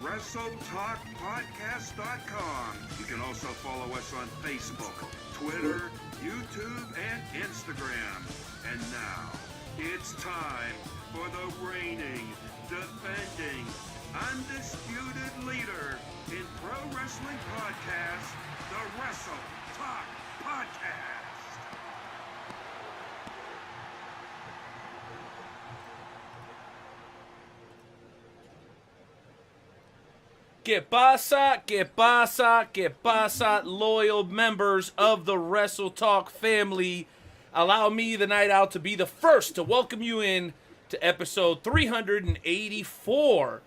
WrestleTalkPodcast.com. You can also follow us on Facebook, Twitter, YouTube, and Instagram. And now, it's time for the reigning, defending, undisputed leader in pro wrestling podcasts, the Wrestle Talk Podcast. Que pasa, loyal members of the Wrestle Talk family. Allow me, the Night Owl, to be the first to welcome you in to episode 384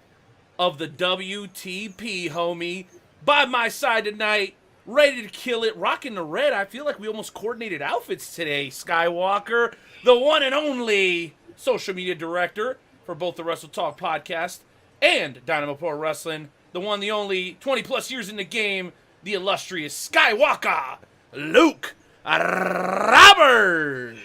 of the WTP, homie. By my side tonight, ready to kill it, rocking the red. I feel like we almost coordinated outfits today. Skywalker, the one and only social media director for both the Wrestle Talk podcast and Dynamo Pro Wrestling. The one, the only, 20 plus years in the game, the illustrious Skywalker, Luke Roberts.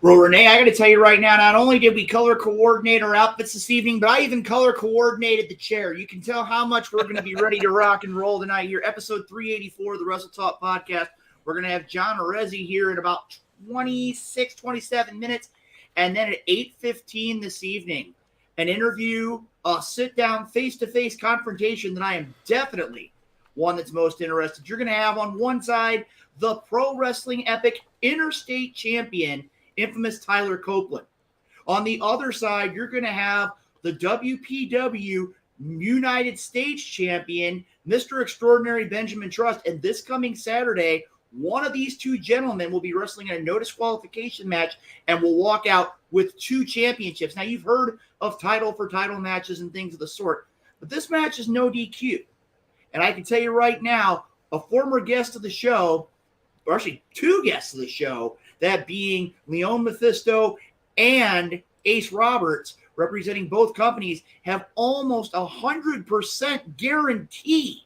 Well, Renee, I got to tell you right now, not only did we color coordinate our outfits this evening, but I even color coordinated the chair. You can tell how much we're going to be ready to rock and roll tonight here. Episode 384 of the Wrestle Talk podcast. We're going to have John Arezzi here in about 26, 27 minutes. And then at 8:15 this evening, an interview, a sit-down, face-to-face confrontation that I am definitely one that's most interested. You're going to have on one side the pro wrestling epic interstate champion, infamous Tyler Copeland. On the other side, you're going to have the WPW United States champion, Mr. Extraordinary Benjamin Trust. And this coming Saturday, one of these two gentlemen will be wrestling in a no disqualification match and will walk out with two championships. Now, you've heard of title for title matches and things of the sort, but this match is no DQ. And I can tell you right now, a former guest of the show, or actually two guests of the show, that being Leon Mephisto and Ace Roberts, representing both companies, have almost 100% guaranteed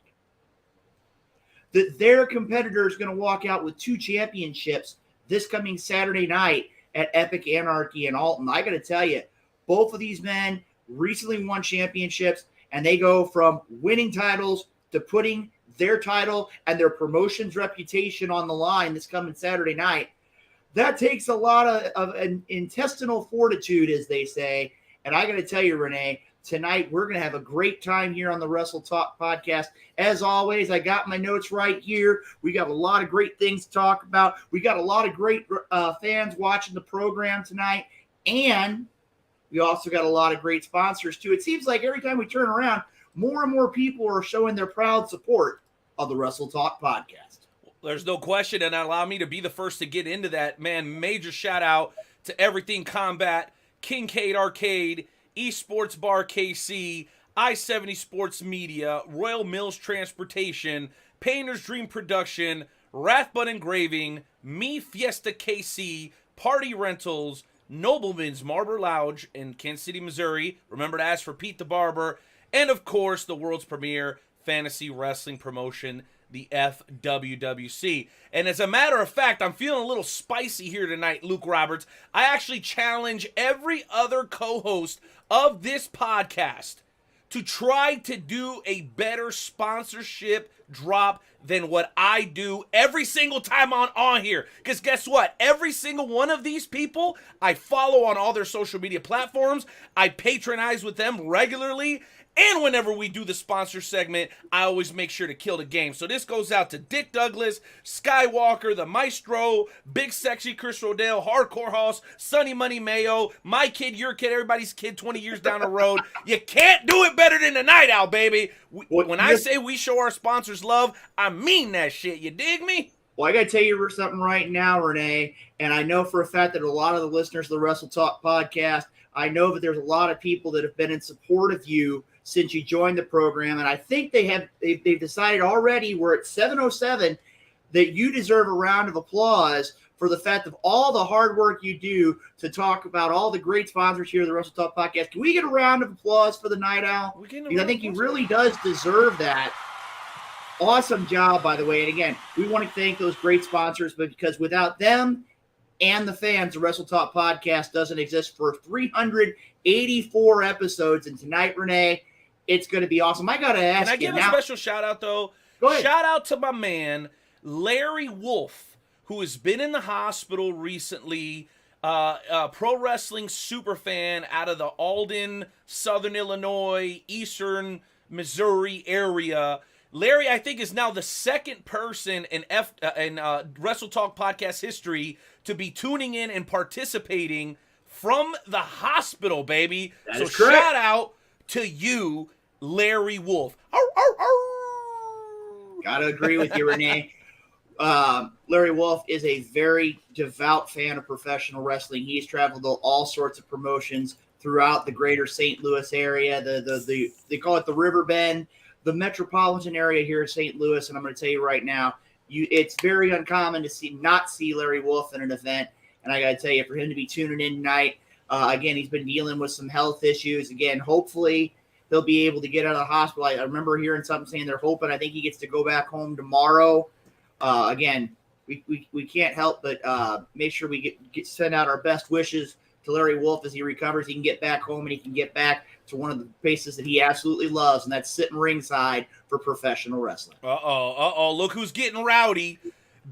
that their competitor is going to walk out with two championships this coming Saturday night at Epic Anarchy in Alton. I got to tell you, both of these men recently won championships, and they go from winning titles to putting their title and their promotion's reputation on the line this coming Saturday night. That takes a lot of intestinal fortitude, as they say. And I got to tell you, Renee, tonight we're going to have a great time here on the Wrestle Talk podcast. As always, I got my notes right here. We got a lot of great things to talk about. We got a lot of great fans watching the program tonight. And we also got a lot of great sponsors, too. It seems like every time we turn around, more and more people are showing their proud support of the Wrestle Talk podcast. There's no question, and allow me to be the first to get into that, man. Major shout out to Everything Combat, Kincaid Arcade, Esports Bar KC, I-70 Sports Media, Royal Mills Transportation, Painter's Dream Production, Rathbun Engraving, Me Fiesta KC, Party Rentals, Nobleman's Marble Lounge in Kansas City, Missouri. Remember to ask for Pete the Barber. And, of course, the world's premier fantasy wrestling promotion, the FWWC. And as a matter of fact, I'm feeling a little spicy here tonight, Luke Roberts. I actually challenge every other co-host of this podcast to try to do a better sponsorship drop than what I do every single time on here. Because guess what? Every single one of these people, I follow on all their social media platforms. I patronize with them regularly. And whenever we do the sponsor segment, I always make sure to kill the game. So this goes out to Dick Douglas, Skywalker, the Maestro, Big Sexy Chris Rodale, Hardcore Hoss, Sunny Money Mayo, my kid, your kid, everybody's kid 20 years down the road. You can't do it better than the Night Owl, baby. When I say we show our sponsors love, I mean that shit. You dig me? Well, I got to tell you something right now, Renee, and I know for a fact that a lot of the listeners of the Wrestle Talk podcast, I know that there's a lot of people that have been in support of you since you joined the program, and I think they've decided already, we're at 7:07, that you deserve a round of applause for the fact of all the hard work you do to talk about all the great sponsors here at the Wrestle Talk podcast. Can we get a round of applause for the Night Owl? Because I think he really does deserve that. Awesome job, by the way. And again, we want to thank those great sponsors, but because without them and the fans, the Wrestle Talk podcast doesn't exist for 384 episodes. And tonight, Renee, It's going to be awesome. I got to ask Can I give you a now. special shout out, though? Go ahead. Shout out to my man, Larry Wolf, who has been in the hospital recently. Pro wrestling super fan out of the Alden, Southern Illinois, Eastern Missouri area. Larry, I think, is now the second person in Wrestle Talk podcast history to be tuning in and participating from the hospital, baby. That so is correct. shout out to you, Larry Wolf. Arr, arr, arr. Gotta agree with you, Renee. Larry Wolf is a very devout fan of professional wrestling. He's traveled to all sorts of promotions throughout the greater St. Louis area. They call it the Riverbend, the metropolitan area here in St. Louis. And I'm going to tell you right now, it's very uncommon to not see Larry Wolf in an event. And I got to tell you, for him to be tuning in tonight, again, he's been dealing with some health issues. Again, hopefully he'll be able to get out of the hospital. I remember hearing something saying they're hoping. I think he gets to go back home tomorrow. Again, we can't help but make sure we send out our best wishes to Larry Wolf as he recovers. He can get back home and he can get back to one of the places that he absolutely loves, and that's sitting ringside for professional wrestling. Look who's getting rowdy.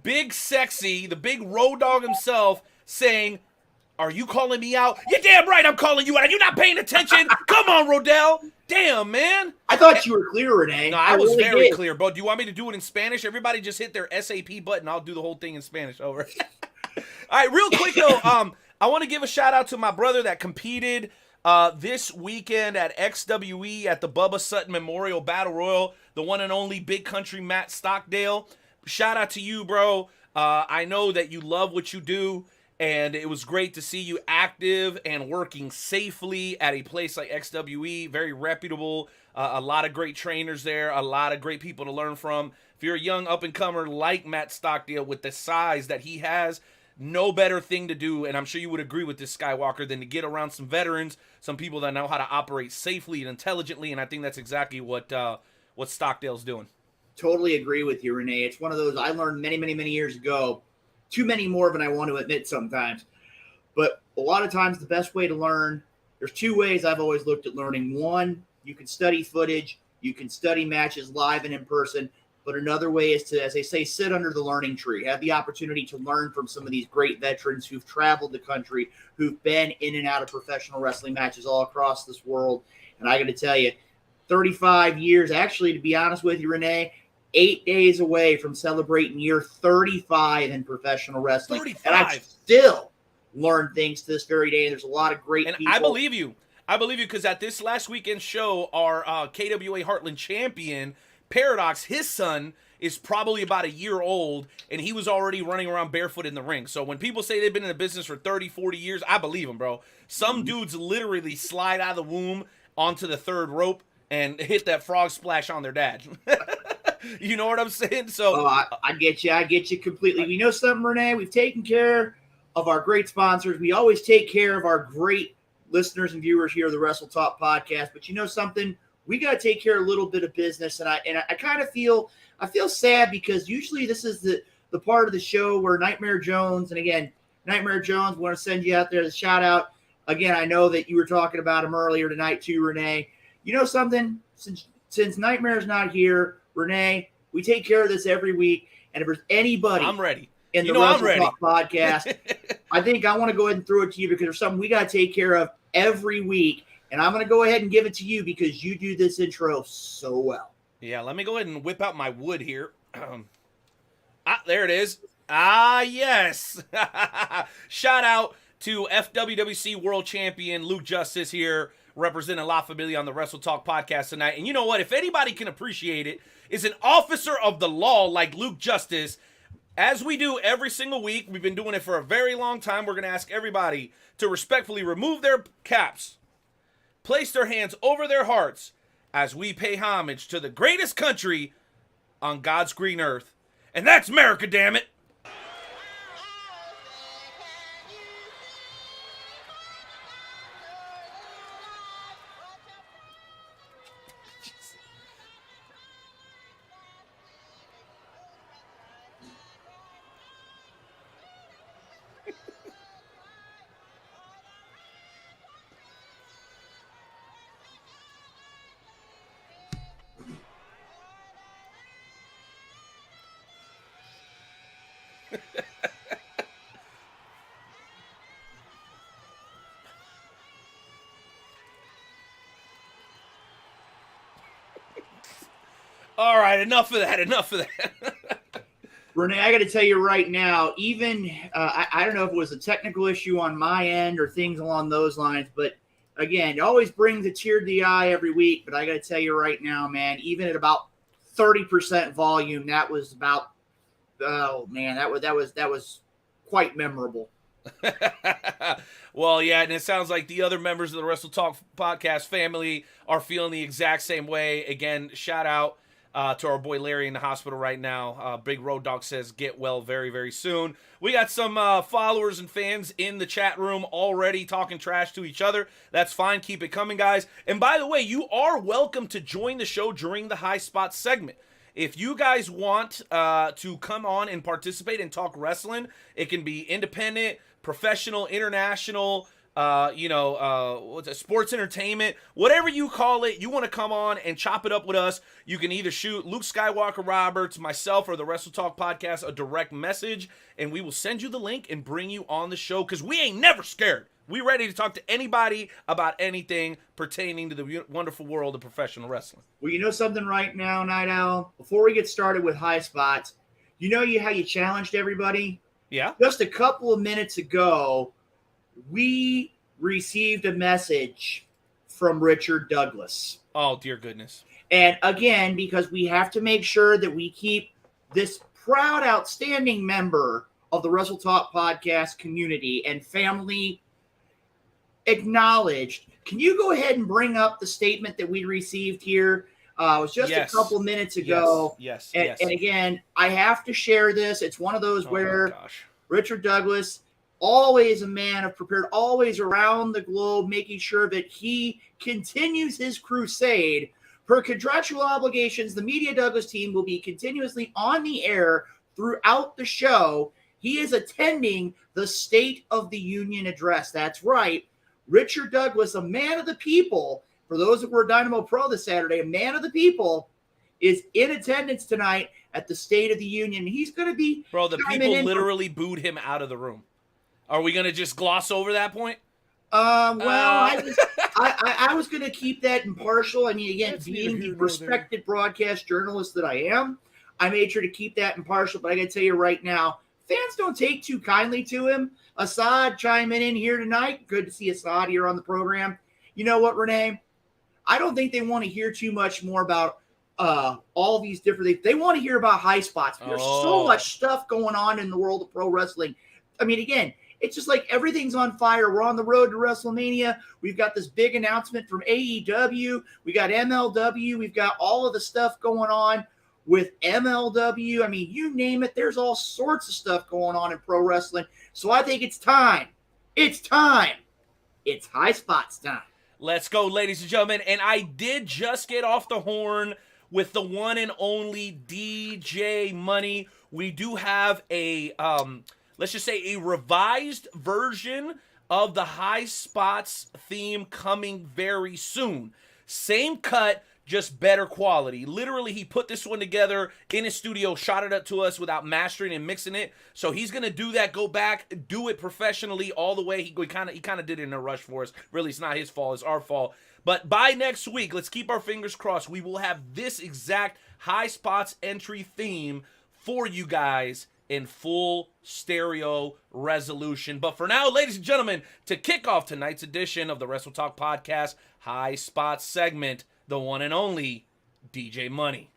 Big Sexy, the big road dog himself, saying, "Are you calling me out?" You're damn right I'm calling you out. Are you not paying attention? Come on, Rodell. Damn, man. I thought you were clear, Renee. No, I was really very did. clear, bro. Do you want me to do it in Spanish? Everybody just hit their SAP button. I'll do the whole thing in Spanish. Over. All right, real quick, though, I want to give a shout-out to my brother that competed this weekend at XWE at the Bubba Sutton Memorial Battle Royal, the one and only Big Country Matt Stockdale. Shout-out to you, bro. I know that you love what you do, and it was great to see you active and working safely at a place like XWE, very reputable, a lot of great trainers there, a lot of great people to learn from. If you're a young up-and-comer like Matt Stockdale with the size that he has, no better thing to do, and I'm sure you would agree with this, Skywalker, than to get around some veterans, some people that know how to operate safely and intelligently, and I think that's exactly what Stockdale's doing. Totally agree with you, Renee. It's one of those I learned many, many, many years ago. Too many more than I want to admit sometimes. But a lot of times the best way to learn, there's two ways I've always looked at learning. One, you can study footage. You can study matches live and in person. But another way is to, as they say, sit under the learning tree. Have the opportunity to learn from some of these great veterans who've traveled the country, who've been in and out of professional wrestling matches all across this world. And I got to tell you, 35 years, actually, to be honest with you, Renee, 8 days away from celebrating year 35 in professional wrestling. 35. And I still learn things to this very day. There's a lot of great people. I believe you. Because at this last weekend's show, our KWA Heartland champion, Paradox, his son is probably about a year old, and he was already running around barefoot in the ring. So when people say they've been in the business for 30, 40 years, I believe them, bro. Some dudes literally slide out of the womb onto the third rope and hit that frog splash on their dad. You know what I'm saying? So I get you completely. You know something, Renee? We've taken care of our great sponsors. We always take care of our great listeners and viewers here of the Wrestle Talk podcast. But you know something? We got to take care of a little bit of business. And I kind of feel sad because usually this is the part of the show where Nightmare Jones, and again, Nightmare Jones, want to send you out there as a shout out. Again, I know that you were talking about him earlier tonight too, Renee. You know something? Since Nightmare's not here, Renee, we take care of this every week. And if there's anybody I'm ready. in the Wrestle Talk podcast, I think I want to go ahead and throw it to you because there's something we got to take care of every week. And I'm going to go ahead and give it to you because you do this intro so well. Yeah, let me go ahead and whip out my wood here. There it is. Yes. Shout out to FWWC World Champion Luke Justice here, representing La Familia on the Wrestle Talk podcast tonight. And you know what? If anybody can appreciate it, is an officer of the law like Luke Justice. As we do every single week, we've been doing it for a very long time. We're going to ask everybody to respectfully remove their caps, place their hands over their hearts as we pay homage to the greatest country on God's green earth. And that's America, damn it. All right, enough of that. Renee, I got to tell you right now, even I don't know if it was a technical issue on my end or things along those lines, but again, it always brings a tear to the eye every week. But I got to tell you right now, man, even at about 30% volume, that was about that was quite memorable. Well, yeah, and it sounds like the other members of the Wrestle Talk podcast family are feeling the exact same way. Again, shout out to our boy Larry in the hospital right now. Big Road Dog says get well very, very soon. We got some followers and fans in the chat room already talking trash to each other. That's fine. Keep it coming, guys. And by the way, you are welcome to join the show during the High Spot segment. If you guys want to come on and participate and talk wrestling, it can be independent, professional, international, sports entertainment, whatever you call it. You want to come on and chop it up with us, you can either shoot Luke Skywalker Roberts, myself, or the Wrestle Talk podcast a direct message, and we will send you the link and bring you on the show, because we ain't never scared. We ready to talk to anybody about anything pertaining to the wonderful world of professional wrestling. Well, you know something right now, Night Owl? Before we get started with High Spots, you know how you challenged everybody? Yeah. Just a couple of minutes ago, we received a message from Richard Douglas. Oh, dear goodness. And again, because we have to make sure that we keep this proud, outstanding member of the Wrestle Talk podcast community and family acknowledged. Can you go ahead and bring up the statement that we received here? It was just a couple minutes ago. Yes. And again, I have to share this. It's one of those where Richard Douglas, always a man of prepared, always around the globe, making sure that he continues his crusade. Per contractual obligations, the Media Douglas team will be continuously on the air throughout the show. He is attending the State of the Union address. That's right. Richard Douglas, a man of the people, for those that were Dynamo Pro this Saturday, a man of the people, is in attendance tonight at the State of the Union. He's going to be... Bro, the people literally booed him out of the room. Are we going to just gloss over that point? I was going to keep that impartial. I mean, again, being the respected broadcast journalist that I am, I made sure to keep that impartial. But I got to tell you right now, fans don't take too kindly to him. Assad chiming in here tonight. Good to see Assad here on the program. You know what, Renee? I don't think they want to hear too much more about all these different things. They want to hear about High Spots. There's so much stuff going on in the world of pro wrestling. I mean, again, it's just like everything's on fire. We're on the road to WrestleMania. We've got this big announcement from AEW. We got MLW. We've got all of the stuff going on with MLW. I mean, you name it. There's all sorts of stuff going on in pro wrestling. So I think it's time. It's time. It's High Spots time. Let's go, ladies and gentlemen. And I did just get off the horn with the one and only DJ Money. We do have a... let's just say a revised version of the High Spots theme coming very soon. Same cut, just better quality. Literally, he put this one together in his studio, shot it up to us without mastering and mixing it. So he's going to do that, go back, do it professionally all the way. He kind of did it in a rush for us. Really, it's not his fault. It's our fault. But by next week, let's keep our fingers crossed, we will have this exact High Spots entry theme for you guys in full stereo resolution. But for now, ladies and gentlemen, to kick off tonight's edition of the Wrestle Talk Podcast High Spots segment, the one and only DJ Money.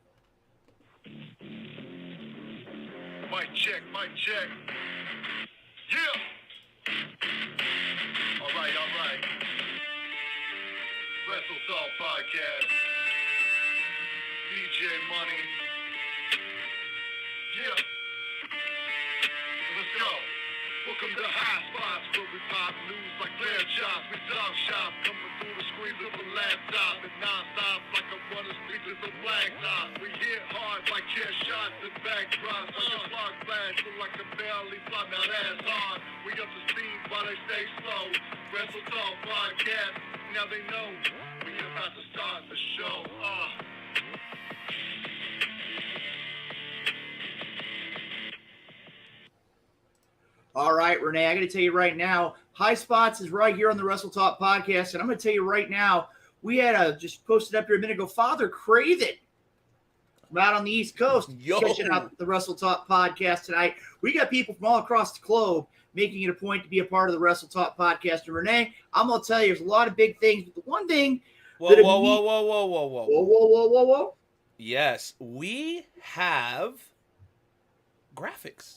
Mic check. Yeah. All right. Wrestle Talk Podcast. DJ Money. Yeah. Let's go. Welcome to High Spots, where we pop news like clear chops. We talk shop, coming through the screens of a laptop. And non-stop like a runner speakers of blacktop. We hit hard like chair shots and backdrops. Like a clock flash, look like a barely fly. Now that's hard. We up to speed while they stay slow. Wrestle Talk Podcast, now they know. We about to start the show. All right, Renee, I got to tell you right now, High Spots is right here on the Wrestle Talk podcast. And I'm going to tell you right now, we had just posted up here a minute ago, Father Craven from out on the East Coast, catching out the Wrestle Talk podcast tonight. We got people from all across the globe making it a point to be a part of the Wrestle Talk podcast. And Renee, I'm going to tell you, there's a lot of big things, but the one thing. Whoa. Yes, we have graphics.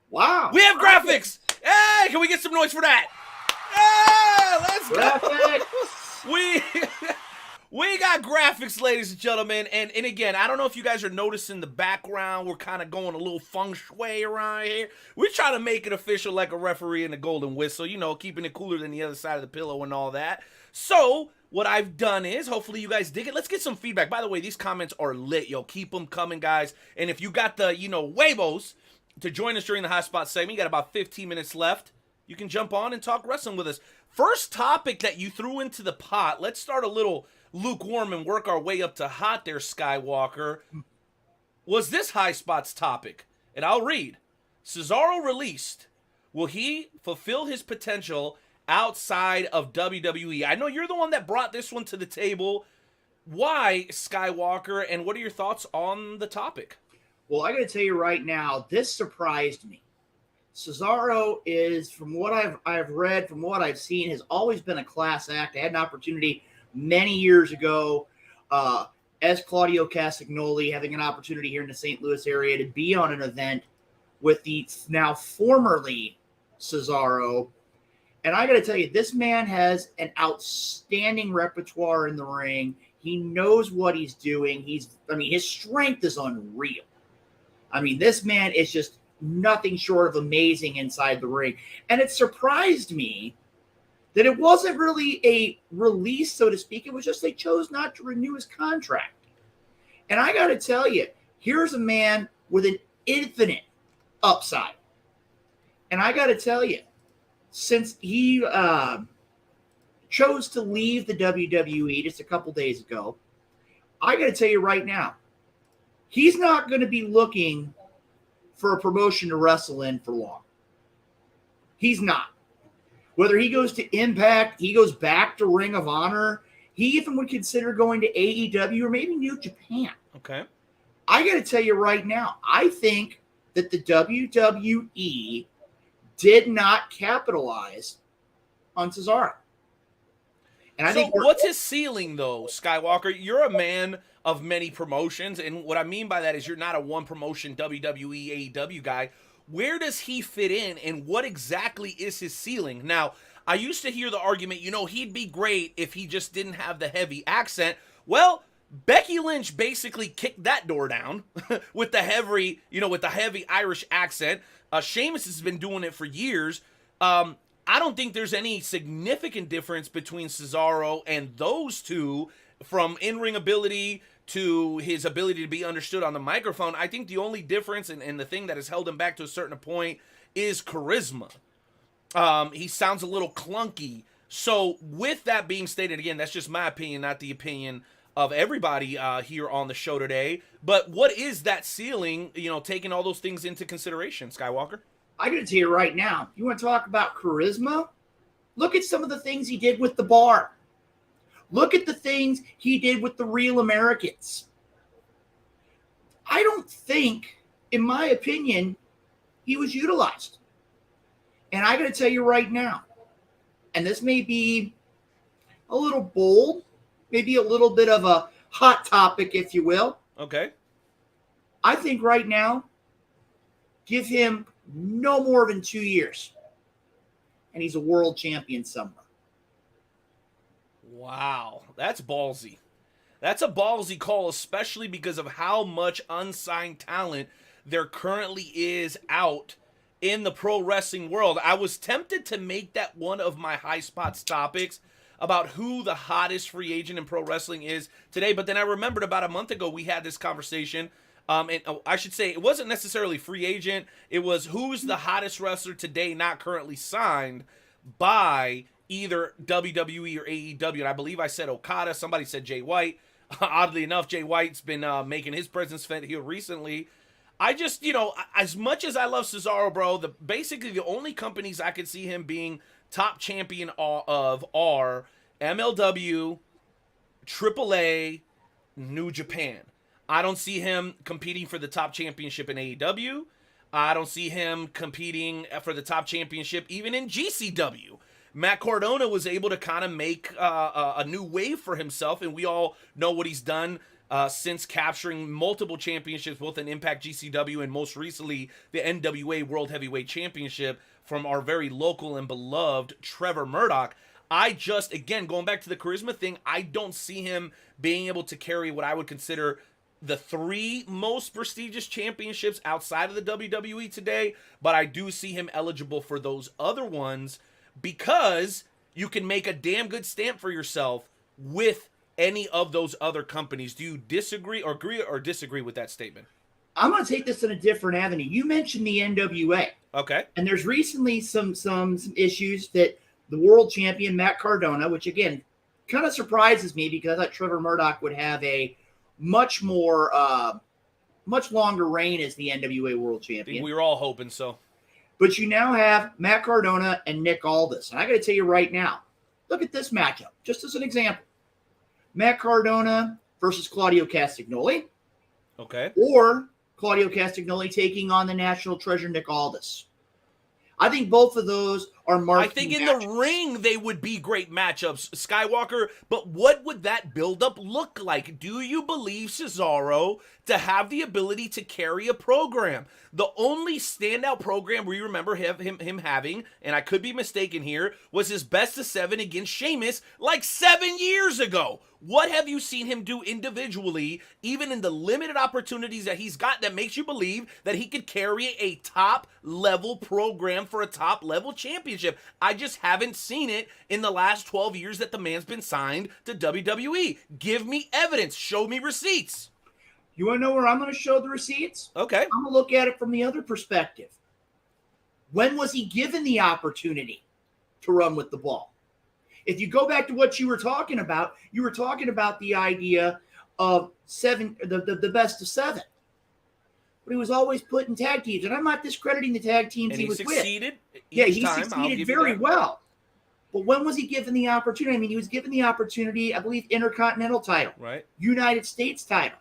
Wow. We have graphics. Hey, can we get some noise for that? Hey, let's go. We got graphics, ladies and gentlemen. And again, I don't know if you guys are noticing the background. We're kind of going a little feng shui around here. We're trying to make it official like a referee in the golden whistle, keeping it cooler than the other side of the pillow and all that. So what I've done is, hopefully you guys dig it. Let's get some feedback. By the way, these comments are lit, yo. Keep them coming, guys. And if you got the, huevos to join us during the Hot Spot segment, you got about 15 minutes left. You can jump on and talk wrestling with us. First topic that you threw into the pot. Let's start a little lukewarm and work our way up to hot there, Skywalker. Was this High Spots topic? And I'll read. Cesaro released. Will he fulfill his potential outside of WWE? I know you're the one that brought this one to the table. Why, Skywalker, and what are your thoughts on the topic? Well, I got to tell you right now, this surprised me. Cesaro is, from what I've read, from what I've seen, has always been a class act. I had an opportunity many years ago as Claudio Cassignoli, having an opportunity here in the St. Louis area to be on an event with the now formerly Cesaro. And I got to tell you, this man has an outstanding repertoire in the ring. He knows what he's doing. His strength is unreal. This man is just nothing short of amazing inside the ring. And it surprised me that it wasn't really a release, so to speak. It was just they chose not to renew his contract. And I got to tell you, here's a man with an infinite upside. And I got to tell you, since he chose to leave the WWE just a couple days ago, I got to tell you right now, he's not going to be looking for a promotion to wrestle in for long. He's not. Whether he goes to Impact, he goes back to Ring of Honor, he even would consider going to AEW or maybe New Japan. Okay. I got to tell you right now, I think that the WWE did not capitalize on Cesaro. And I think what's his ceiling, though, Skywalker? You're a man of many promotions, and what I mean by that is you're not a one-promotion WWE, AEW guy. Where does he fit in, and what exactly is his ceiling? Now, I used to hear the argument, he'd be great if he just didn't have the heavy accent. Well, Becky Lynch basically kicked that door down with the heavy, Irish accent. Sheamus has been doing it for years. I don't think there's any significant difference between Cesaro and those two, from in-ring ability to his ability to be understood on the microphone. I think the only difference and the thing that has held him back to a certain point is charisma. He sounds a little clunky. So with that being stated, again, that's just my opinion, not the opinion of everybody here on the show today. But what is that ceiling, taking all those things into consideration, Skywalker? I got to tell you right now, you want to talk about charisma? Look at some of the things he did with the Bar. Look at the things he did with the Real Americans. I don't think, in my opinion, he was utilized. And I got to tell you right now, and this may be a little bold, maybe a little bit of a hot topic, if you will. Okay. I think right now, give him no more than 2 years, and he's a world champion somewhere. Wow, that's ballsy. That's a ballsy call, especially because of how much unsigned talent there currently is out in the pro wrestling world. I was tempted to make that one of my High Spots topics about who the hottest free agent in pro wrestling is today, but then I remembered about a month ago we had this conversation. And I should say it wasn't necessarily free agent. It was who's the hottest wrestler today not currently signed by either WWE or AEW. And I believe I said Okada. Somebody said Jay White. Oddly enough, Jay White's been making his presence felt here recently. I just, as much as I love Cesaro, bro, basically the only companies I could see him being top champion of are MLW, AAA, New Japan. I don't see him competing for the top championship in AEW. I don't see him competing for the top championship even in GCW. Matt Cardona was able to kind of make a new wave for himself, and we all know what he's done since capturing multiple championships, both in Impact, GCW, and most recently the NWA World Heavyweight Championship from our very local and beloved Trevor Murdoch. I just, again, going back to the charisma thing, I don't see him being able to carry what I would consider the 3 most prestigious championships outside of the WWE today, but I do see him eligible for those other ones because you can make a damn good stamp for yourself with any of those other companies. Do you disagree or agree or disagree with that statement? I'm going to take this in a different avenue. You mentioned the NWA. Okay. And there's recently some issues that the world champion, Matt Cardona, which again, kind of surprises me because I thought Trevor Murdoch would have a much longer reign as the NWA world champion. We were all hoping so. But you now have Matt Cardona and Nick Aldis. And I got to tell you right now, look at this matchup, just as an example. Matt Cardona versus Claudio Cassignoli. Okay. Or Claudio Cassignoli taking on the national treasure Nick Aldis. I think both of those are marquee I think in matchups. the ring they would be great matchups, Skywalker, but what would that build-up look like? Do you believe Cesaro to have the ability to carry a program? The only standout program we remember him having, and I could be mistaken here, was his best of 7 against Sheamus like 7 years ago. What have you seen him do individually, even in the limited opportunities that he's got, that makes you believe that he could carry a top-level program for a top-level championship? I just haven't seen it in the last 12 years that the man's been signed to WWE. Give me evidence. Show me receipts. You want to know where I'm going to show the receipts? Okay. I'm going to look at it from the other perspective. When was he given the opportunity to run with the ball? If you go back to what you were talking about the idea of 7, the best of 7. But he was always put in tag teams, and I'm not discrediting the tag teams And he was succeeded with. Yeah, he time, succeeded very well. But when was he given the opportunity? I mean, he was given the opportunity, I believe, Intercontinental title, right? United States title.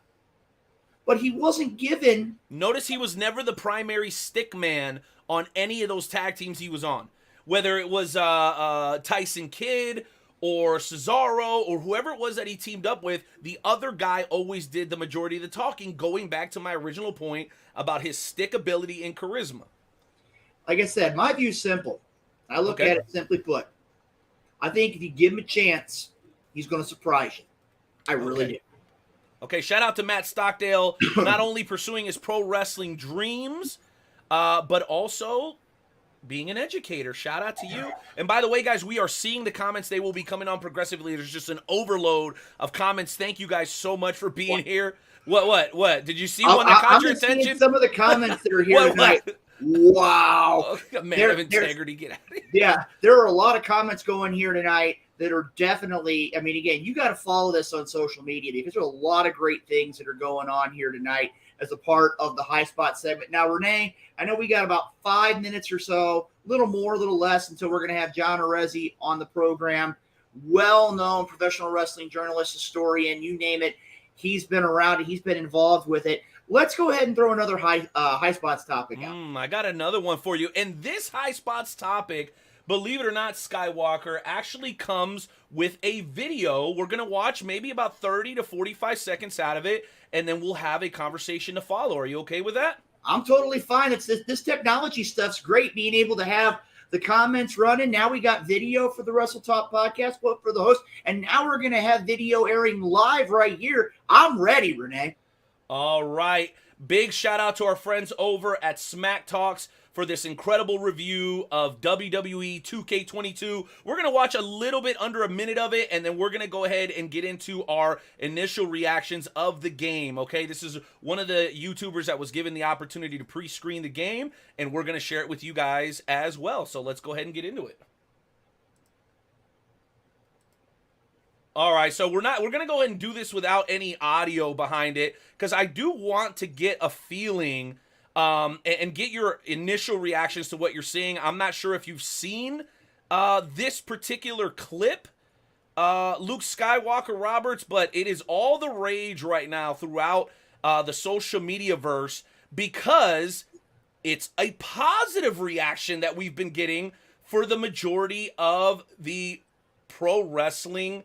But he wasn't given. Notice he was never the primary stick man on any of those tag teams he was on. Whether it was Tyson Kidd or Cesaro or whoever it was that he teamed up with, the other guy always did the majority of the talking, going back to my original point about his stick ability and charisma. Like I said, my view is simple. I look at it simply put. I think if you give him a chance, he's going to surprise you. I really do. Okay, shout out to Matt Stockdale, not only pursuing his pro wrestling dreams, but also being an educator. Shout out to you. And by the way, guys, we are seeing the comments. They will be coming on progressively. There's just an overload of comments. Thank you guys so much for being here. What? Did you see one that caught your attention? Some of the comments that are here tonight. Wow. Man of integrity, get out of here. Yeah, there are a lot of comments going here tonight that are definitely, I mean, again, you got to follow this on social media because there are a lot of great things that are going on here tonight as a part of the High Spot segment. Now, Renee, I know we got about 5 minutes or so, a little more, a little less, until we're going to have John Arezzi on the program. Well-known professional wrestling journalist, historian, you name it. He's been around it. He's been involved with it. Let's go ahead and throw another high spots topic out. I got another one for you. And this high spots topic, believe it or not, Skywalker, actually comes with a video. We're going to watch maybe about 30 to 45 seconds out of it, and then we'll have a conversation to follow. Are you okay with that? I'm totally fine. It's this technology stuff's great, being able to have the comments running. Now we got video for the Wrestle Talk podcast, both for the host, and now we're going to have video airing live right here. I'm ready, Renee. All right. Big shout out to our friends over at Smack Talks for this incredible review of WWE 2K22. We're going to watch a little bit under a minute of it, and then we're going to go ahead and get into our initial reactions of the game, okay? This is one of the YouTubers that was given the opportunity to pre-screen the game, and we're going to share it with you guys as well. So let's go ahead and get into it. All right, so we're going to go ahead and do this without any audio behind it because I do want to get a feeling and get your initial reactions to what you're seeing. I'm not sure if you've seen this particular clip, Luke Skywalker Roberts, but it is all the rage right now throughout the social media verse because it's a positive reaction that we've been getting for the majority of the pro wrestling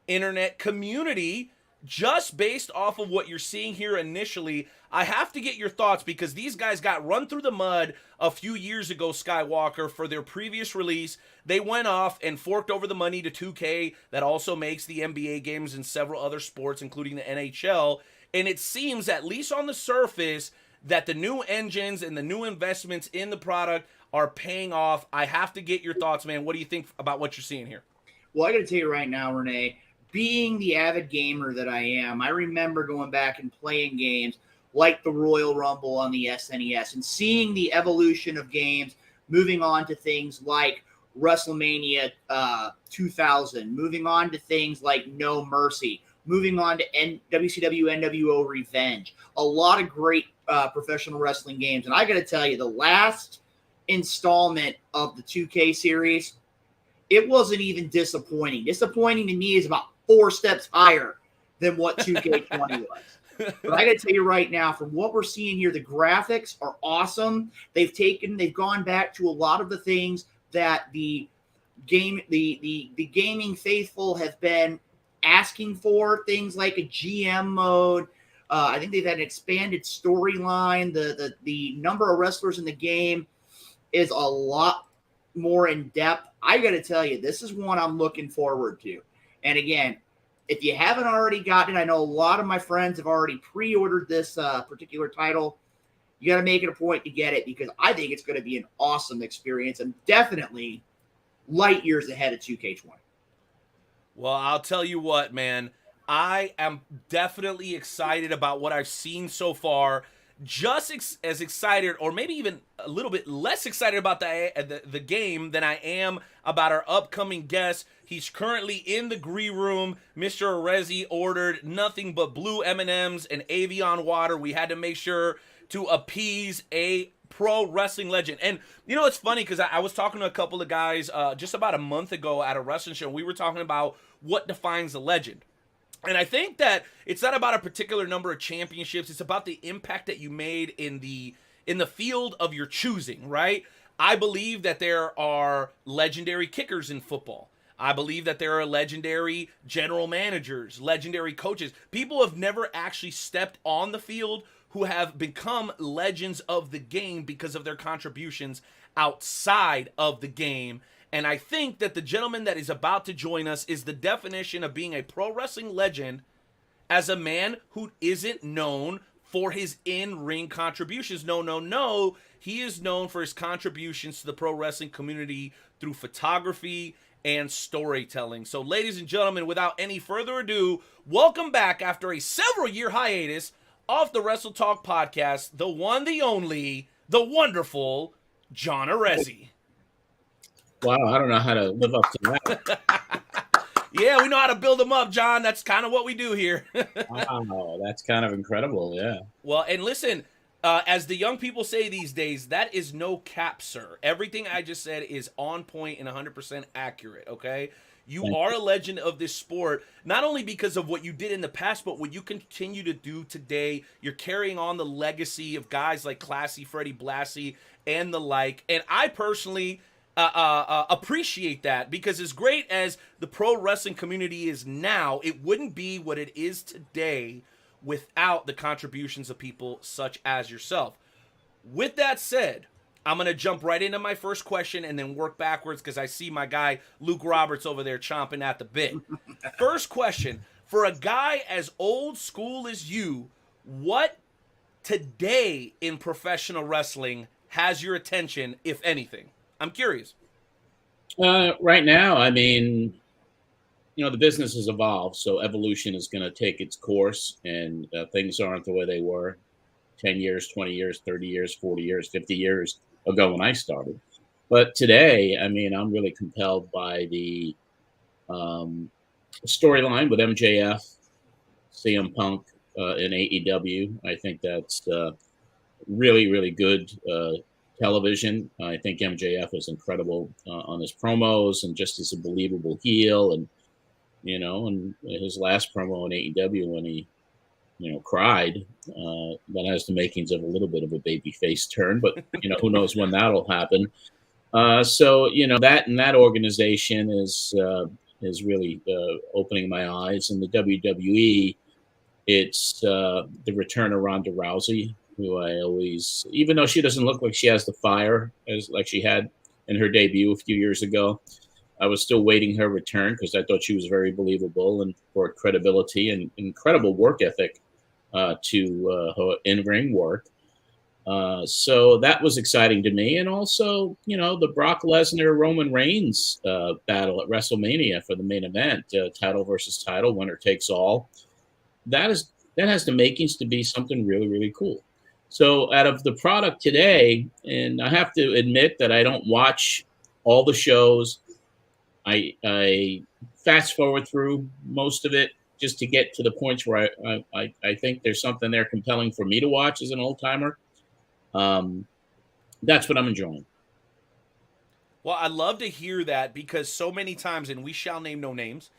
internet community, just based off of what you're seeing here initially. I have to get your thoughts because these guys got run through the mud a few years ago, Skywalker, for their previous release. They went off and forked over the money to 2K that also makes the NBA games and several other sports, including the NHL. And it seems, at least on the surface, that the new engines and the new investments in the product are paying off. I have to get your thoughts, man. What do you think about what you're seeing here? Well, I got to tell you right now, Renee, being the avid gamer that I am, I remember going back and playing games like the Royal Rumble on the SNES and seeing the evolution of games, moving on to things like WrestleMania 2000, moving on to things like No Mercy, moving on to WCW NWO Revenge. A lot of great professional wrestling games. And I got to tell you, the last installment of the 2K series, it wasn't even disappointing. Disappointing to me is about 4 steps higher than what 2K20 was. But I got to tell you right now, from what we're seeing here, the graphics are awesome. They've gone back to a lot of the things that the gaming faithful have been asking for, things like a GM mode. I think they've had an expanded storyline. The number of wrestlers in the game is a lot more in depth. I got to tell you, this is one I'm looking forward to. And again, if you haven't already gotten it, I know a lot of my friends have already pre-ordered this particular title. You got to make it a point to get it because I think it's going to be an awesome experience and definitely light years ahead of 2K20. Well, I'll tell you what, man. I am definitely excited about what I've seen so far. Just as excited, or maybe even a little bit less excited about the game than I am about our upcoming guest. He's currently in the green room. Mr. Arezzi ordered nothing but blue M&Ms and Avion water. We had to make sure to appease a pro wrestling legend. And, you know, it's funny because I was talking to a couple of guys just about a month ago at a wrestling show. We were talking about what defines a legend. And I think that it's not about a particular number of championships. It's about the impact that you made in the field of your choosing, right? I believe that there are legendary kickers in football. I believe that there are legendary general managers, legendary coaches. People have never actually stepped on the field who have become legends of the game because of their contributions outside of the game. And I think that the gentleman that is about to join us is the definition of being a pro wrestling legend as a man who isn't known for his in-ring contributions. No. He is known for his contributions to the pro wrestling community through photography and storytelling. So, ladies and gentlemen, without any further ado, welcome back after a several-year hiatus off the Wrestle Talk podcast, the one, the only, the wonderful John Arezzi. Wow, I don't know how to live up to that. Yeah, we know how to build them up, John. That's kind of what we do here. Wow, that's kind of incredible, yeah. Well, and listen, as the young people say these days, that is no cap, sir. Everything I just said is on point and 100% accurate, okay? You are a legend of this sport, not only because of what you did in the past, but what you continue to do today. You're carrying on the legacy of guys like Classy, Freddie Blassie, and the like. And I personally appreciate that, because as great as the pro wrestling community is now, it wouldn't be what it is today without the contributions of people such as yourself. With that said, I'm going to jump right into my first question and then work backwards because I see my guy Luke Roberts over there chomping at the bit. First question, for a guy as old school as you, what today in professional wrestling has your attention, if anything? I'm curious. Right now, I mean, you know, the business has evolved, so evolution is going to take its course, and things aren't the way they were 10 years, 20 years, 30 years, 40 years, 50 years ago when I started. But today, I mean, I'm really compelled by the storyline with MJF, CM Punk, and AEW. I think that's really, really good television. I think MJF is incredible on his promos and just as a believable heel. And, and his last promo in AEW when he, cried, that has the makings of a little bit of a baby face turn, but, who knows when that'll happen. So, that organization is really opening my eyes. And the WWE, it's the return of Ronda Rousey, who I always, even though she doesn't look like she has the fire as like she had in her debut a few years ago, I was still waiting her return because I thought she was very believable and for credibility and incredible work ethic to her in-ring work. So that was exciting to me. And also, the Brock Lesnar Roman Reigns battle at WrestleMania for the main event, title versus title, winner takes all. That has the makings to be something really, really cool. So out of the product today, and I have to admit that I don't watch all the shows. I fast forward through most of it just to get to the points where I think there's something there compelling for me to watch as an old timer. That's what I'm enjoying. Well, I love to hear that because so many times, and we shall name no names,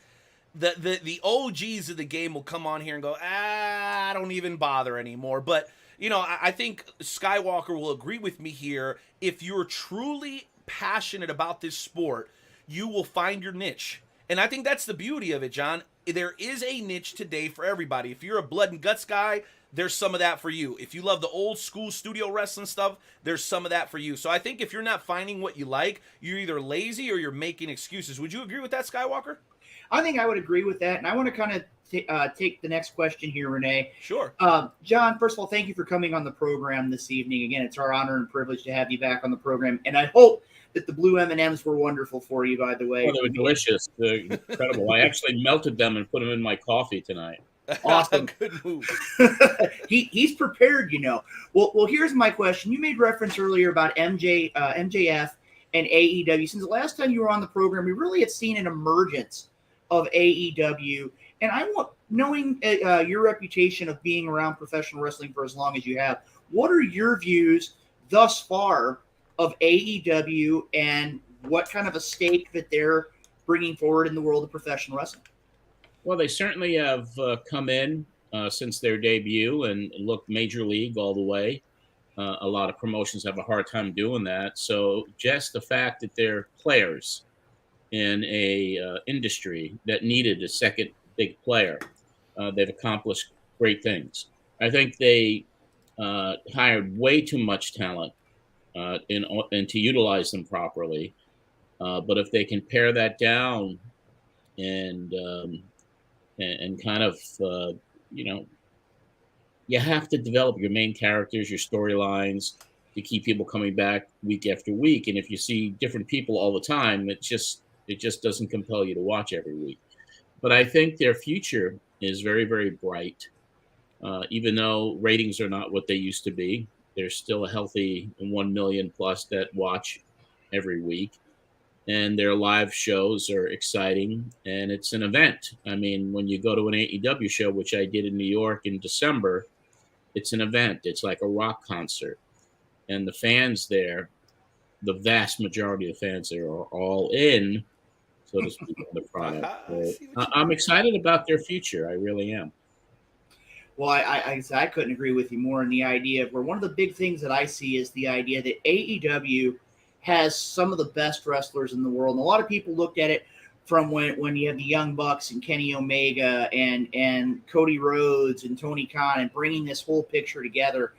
the OGs of the game will come on here and go, I don't even bother anymore. But, I think Skywalker will agree with me here. If you're truly passionate about this sport, you will find your niche. And I think that's the beauty of it, John. There is a niche today for everybody. If you're a blood and guts guy, there's some of that for you. If you love the old school studio wrestling stuff, there's some of that for you. So I think if you're not finding what you like, you're either lazy or you're making excuses. Would you agree with that, Skywalker? I think I would agree with that. And I want to kind of take the next question here, Renee. Sure. John, first of all, thank you for coming on the program this evening. Again, it's our honor and privilege to have you back on the program. And I hope that the blue M&Ms were wonderful for you, by the way. Oh, they were delicious. They're incredible. I actually melted them and put them in my coffee tonight. Awesome. Good move. He's prepared, Well, here's my question. You made reference earlier about MJF and AEW. Since the last time you were on the program, we really had seen an emergence of AEW. And I want, knowing your reputation of being around professional wrestling for as long as you have, what are your views thus far of AEW and what kind of a stake that they're bringing forward in the world of professional wrestling? Well, they certainly have come in since their debut and looked major league all the way. A lot of promotions have a hard time doing that. So just the fact that they're players in a industry that needed a second big player, they've accomplished great things. I think they hired way too much talent and to utilize them properly. But if they can pare that down and kind of, you have to develop your main characters, your storylines to keep people coming back week after week. And if you see different people all the time, it just doesn't compel you to watch every week. But I think their future is very, very bright. Even though ratings are not what they used to be, there's still a healthy 1 million plus that watch every week. And their live shows are exciting, and it's an event. I mean, when you go to an AEW show, which I did in New York in December, it's an event. It's like a rock concert. And the fans there, the vast majority of fans there are all in, so to speak, on the product. So I'm excited about their future. I really am. Well, I couldn't agree with you more in the idea of where one of the big things that I see is the idea that AEW has some of the best wrestlers in the world. And a lot of people looked at it from when you have the Young Bucks and Kenny Omega and Cody Rhodes and Tony Khan and bringing this whole picture together.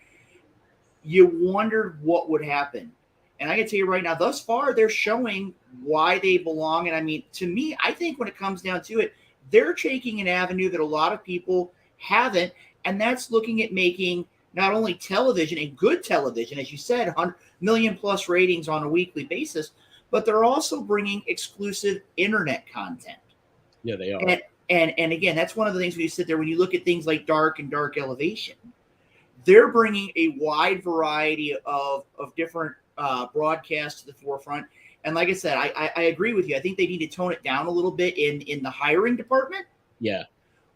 You wondered what would happen. And I can tell you right now, thus far, they're showing why they belong. And I mean, to me, I think when it comes down to it, they're taking an avenue that a lot of people haven't, and that's looking at making not only television and good television, as you said, 100 million plus ratings on a weekly basis, but they're also bringing exclusive internet content. Yeah, they are. And again, that's one of the things when you sit there, when you look at things like Dark and Dark Elevation, they're bringing a wide variety of different broadcasts to the forefront. And like I said, I agree with you. I think they need to tone it down a little bit in the hiring department. Yeah.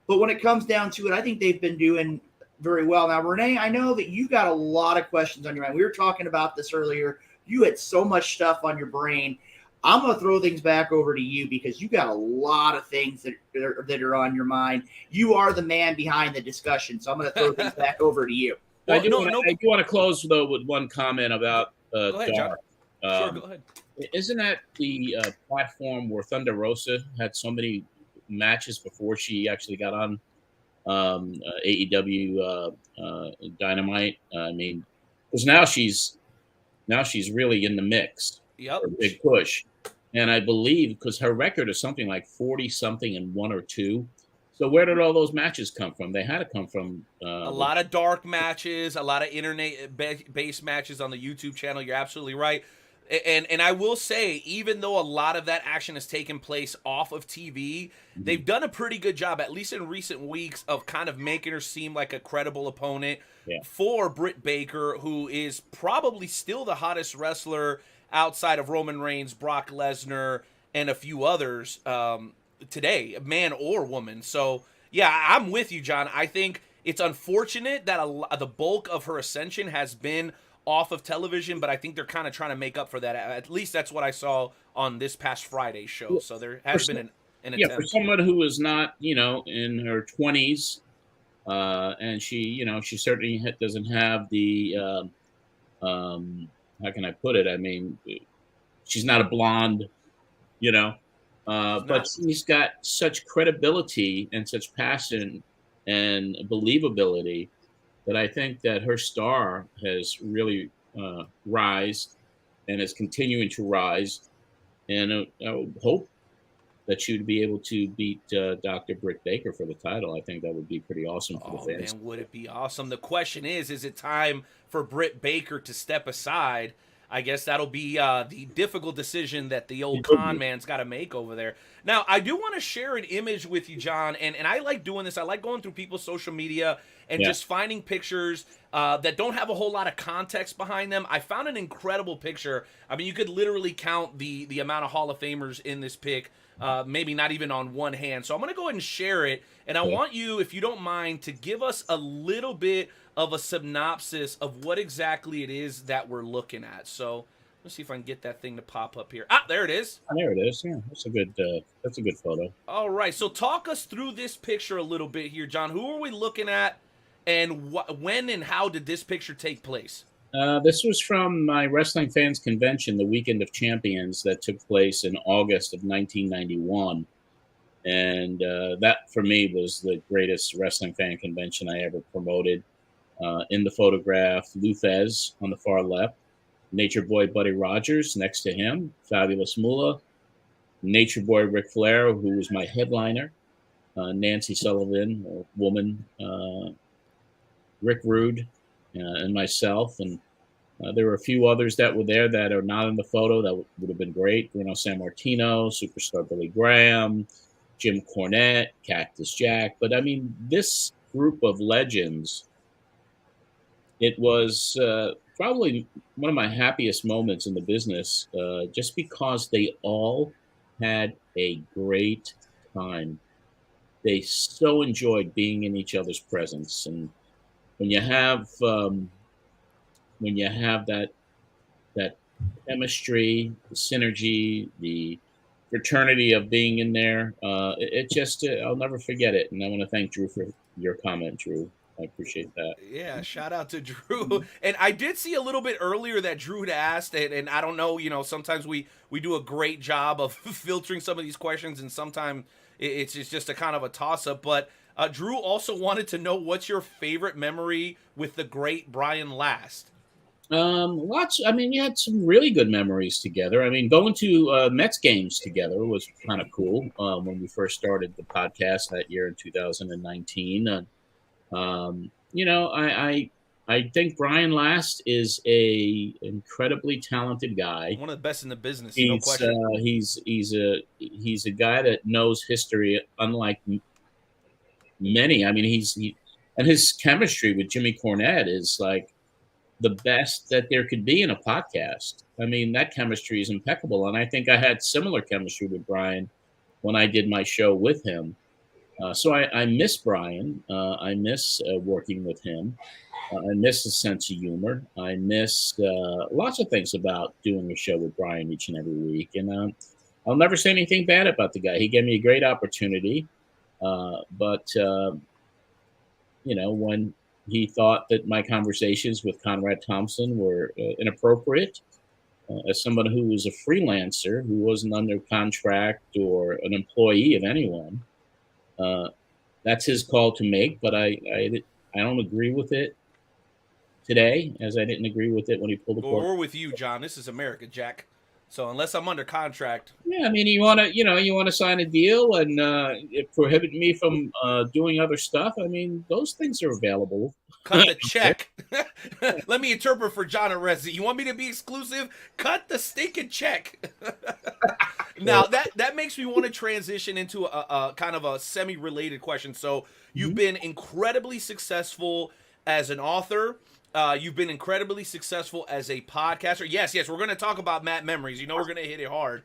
But when it comes down to it, I think they've been doing Very well. Now, Renee, I know that you got a lot of questions on your mind. We were talking about this earlier. You had so much stuff on your brain. I'm going to throw things back over to you because you got a lot of things that are on your mind. You are the man behind the discussion, so I'm going to throw things back over to you. Well, I do want to close, though, with one comment about go ahead, John. Dar. Sure, go ahead. Isn't that the platform where Thunder Rosa had so many matches before she actually got on AEW Dynamite? I mean, because now she's really in the mix. Yep. For a big push. And I believe because her record is something like 40-something and 1 or 2. So where did all those matches come from? They had to come from a lot of dark matches, a lot of internet-based matches on the YouTube channel. You're absolutely right. And I will say, even though a lot of that action has taken place off of TV, they've done a pretty good job, at least in recent weeks, of kind of making her seem like a credible opponent for Britt Baker, who is probably still the hottest wrestler outside of Roman Reigns, Brock Lesnar, and a few others today, man or woman. So, yeah, I'm with you, John. I think it's unfortunate that the bulk of her ascension has been off of television, but I think they're kind of trying to make up for that. At least that's what I saw on this past Friday's show. So there has been an attempt. Yeah, for someone who is not, in her 20s, and she certainly doesn't have the, how can I put it? I mean, she's not a blonde, but she's got such credibility and such passion and believability that I think that her star has really rised and is continuing to rise. And I would hope that she would be able to beat Dr. Britt Baker for the title. I think that would be pretty awesome for the fans. Man, would it be awesome? The question is it time for Britt Baker to step aside? I guess that'll be the difficult decision that the old con man's got to make over there. Now, I do want to share an image with you, John, and I like doing this. I like going through people's social media and just finding pictures that don't have a whole lot of context behind them. I found an incredible picture. I mean, you could literally count the amount of Hall of Famers in this pic, maybe not even on one hand. So I'm going to go ahead and share it, and I want you, if you don't mind, to give us a little bit of a synopsis of what exactly it is that we're looking at. So let's see if I can get that thing to pop up here. There it is. There it is. Yeah, that's a good photo. All right, so talk us through this picture a little bit here, John. Who are we looking at, and when and how did this picture take place? This was from my Wrestling Fans Convention, the Weekend of Champions, that took place in August of 1991. And that, for me, was the greatest wrestling fan convention I ever promoted. In the photograph, Luthez on the far left, Nature Boy Buddy Rogers next to him, Fabulous Moolah, Nature Boy Ric Flair, who was my headliner, Nancy Sullivan, a woman, Rick Rude, and myself. And there were a few others that were there that are not in the photo that would have been great. Bruno Sammartino, Superstar Billy Graham, Jim Cornette, Cactus Jack. But I mean, this group of legends, it was probably one of my happiest moments in the business, just because they all had a great time. They so enjoyed being in each other's presence, and when you have that chemistry, the synergy, the fraternity of being in there, it just I'll never forget it. And I want to thank Drew for your comment, Drew. I appreciate that. Yeah, shout out to Drew. And I did see a little bit earlier that Drew had asked, and I don't know, sometimes we do a great job of filtering some of these questions, and sometimes it's just a kind of a toss-up. But Drew also wanted to know, what's your favorite memory with the great Brian Last? Lots. I mean, you had some really good memories together. I mean, going to Mets games together was kind of cool when we first started the podcast that year in 2019. I think Brian Last is a incredibly talented guy. One of the best in the business, no question. He's a guy that knows history, unlike many. I mean, and his chemistry with Jimmy Cornette is like the best that there could be in a podcast. I mean, that chemistry is impeccable, and I think I had similar chemistry with Brian when I did my show with him. So I miss Brian. I miss working with him. I miss his sense of humor. I miss lots of things about doing a show with Brian each and every week. And I'll never say anything bad about the guy. He gave me a great opportunity. But when he thought that my conversations with Conrad Thompson were inappropriate, as someone who was a freelancer, who wasn't under contract or an employee of anyone, that's his call to make. But I don't agree with it today, as I didn't agree with it when he pulled the Well, plug. we're with you, John. This is America, Jack. So unless I'm under contract, Yeah, I mean, you want to sign a deal and it prohibit me from doing other stuff. I mean, those things are available. cut the check. Let me interpret for John Arezzi. You want me to be exclusive? Cut the stinking check. Now that makes me want to transition into a kind of a semi-related question. So you've been incredibly successful as an author. You've been incredibly successful as a podcaster. Yes, we're going to talk about Matt Memories. You know we're going to hit it hard.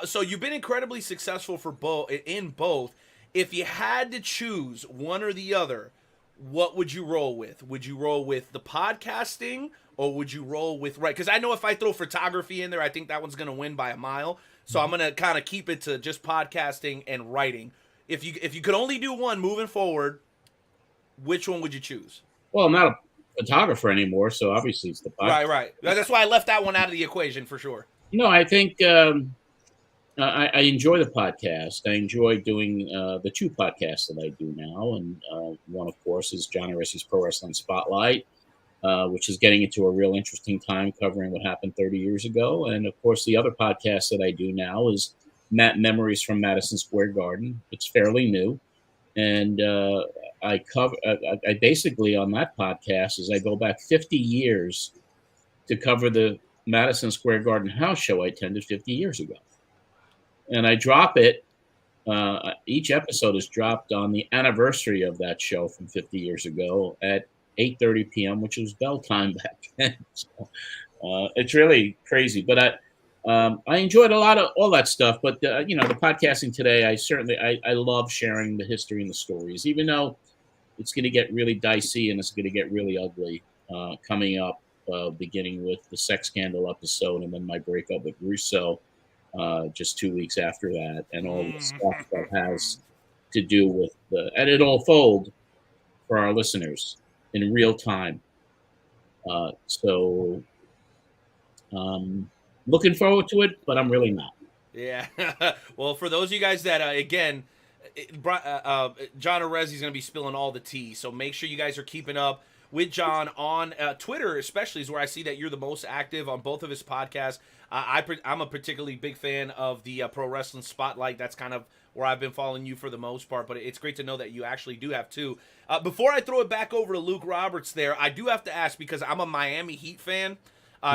So you've been incredibly successful for both. If you had to choose one or the other, what would you roll with? Would you roll with the podcasting, or would you roll with Because I know if I throw photography in there, I think that one's going to win by a mile. So I'm going to kind of keep it to just podcasting and writing. If you could only do one moving forward, which one would you choose? Well, I'm not a photographer anymore, so obviously it's the podcast. Right. That's why I left that one out of the equation for sure. No, I think I enjoy the podcast. I enjoy doing the two podcasts that I do now, and one, of course, is John Arezzi's Pro Wrestling Spotlight, which is getting into a real interesting time covering what happened 30 years ago. And of course, the other podcast that I do now is Matt Memories from Madison Square Garden. It's fairly new, and I basically on that podcast is I go back 50 years to cover the Madison Square Garden house show I attended 50 years ago. And I drop it. Each episode is dropped on the anniversary of that show from 50 years ago at 8:30 p.m., which was bell time back then. So, it's really crazy. But I enjoyed a lot of all that stuff. But the podcasting today, I love sharing the history and the stories, even though it's going to get really dicey and it's going to get really ugly coming up, beginning with the sex scandal episode and then my breakup with Russo. Just 2 weeks after that, and all the stuff that has to do with and it'll unfold for our listeners in real time. So looking forward to it, but I'm really not. Yeah. Well, for those of you guys that, again, John Arezzi is going to be spilling all the tea, so make sure you guys are keeping up with John on Twitter, especially is where I see that you're the most active on both of his podcasts. I'm a particularly big fan of the Pro Wrestling Spotlight. That's kind of where I've been following you for the most part, but it's great to know that you actually do have two. Before I throw it back over to Luke Roberts there, I do have to ask, because I'm a Miami Heat fan.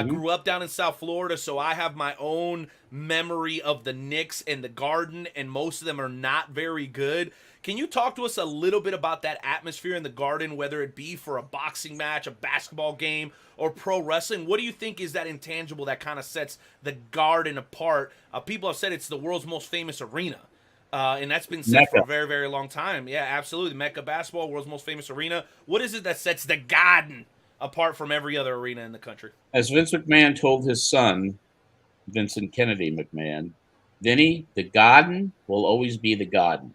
Grew up down in South Florida, so I have my own memory of the Knicks and the Garden, and most of them are not very good. Can you talk to us a little bit about that atmosphere in the Garden, whether it be for a boxing match, a basketball game, or pro wrestling? What do you think is that intangible that kind of sets the Garden apart? People have said it's the world's most famous arena, and that's been said for a very, very long time. Yeah, absolutely. Mecca basketball, world's most famous arena. What is it that sets the Garden apart from every other arena in the country? As Vince McMahon told his son, Vincent Kennedy McMahon, Vinny, the Garden will always be the Garden.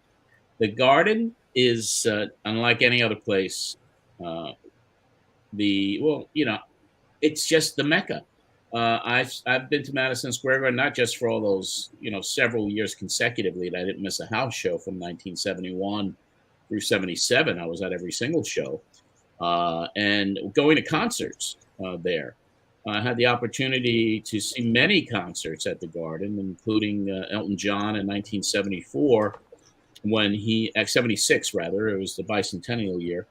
The Garden is unlike any other place. It's just the Mecca. I've been to Madison Square Garden not just for all those several years consecutively that I didn't miss a house show from 1971 through 77. I was at every single show, and going to concerts there. I had the opportunity to see many concerts at the Garden, including Elton John in 1974. When 76 rather, it was the bicentennial year,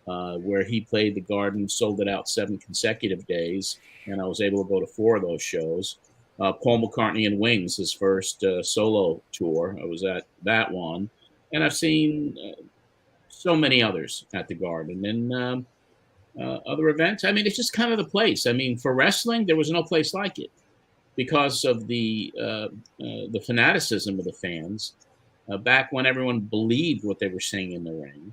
where he played the Garden, sold it out 7 consecutive days, and I was able to go to 4 of those shows. Paul McCartney and Wings, his first solo tour, I was at that one, and I've seen so many others at the Garden and other events. I mean, it's just kind of the place. I mean, for wrestling, there was no place like it because of the fanaticism of the fans. back when everyone believed what they were saying in the ring,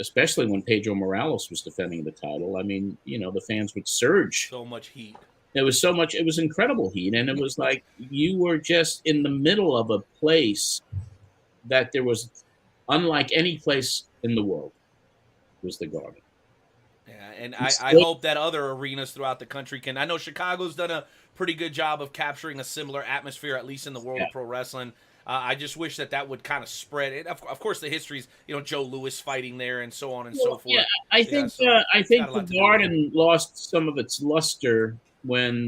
especially when Pedro Morales was defending the title. I mean, the fans would surge. So much heat. It was incredible heat. And it was like you were just in the middle of a place that there was unlike any place in the world was the Garden. Yeah, and I hope that other arenas throughout the country can. I know Chicago's done a pretty good job of capturing a similar atmosphere, at least in the world of pro wrestling. I just wish that would kind of spread it. Of course, the history's Joe Louis fighting there and so on and so forth. Yeah, I think the Garden lost some of its luster when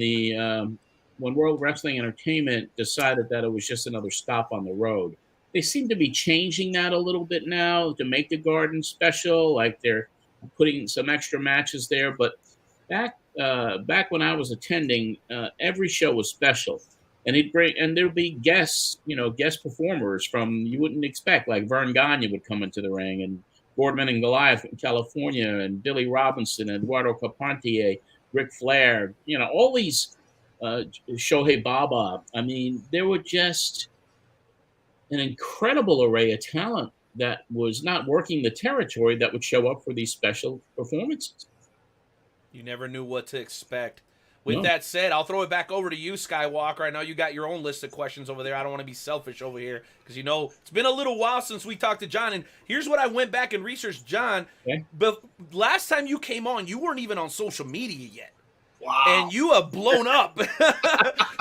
when World Wrestling Entertainment decided that it was just another stop on the road. They seem to be changing that a little bit now to make the Garden special, like they're putting some extra matches there. But back when I was attending, every show was special. And there'd be guest performers from you wouldn't expect, like Vern Gagne would come into the ring, and Boardman and Goliath from California, and Billy Robinson, Eduardo Carpentier, Ric Flair, all these Shohei Baba. I mean, there were just an incredible array of talent that was not working the territory that would show up for these special performances. You never knew what to expect. With that said, I'll throw it back over to you, Skywalker. I know you got your own list of questions over there. I don't want to be selfish over here because, it's been a little while since we talked to John. And here's what I went back and researched, John. Okay. But last time you came on, you weren't even on social media yet. Wow. And you have blown up.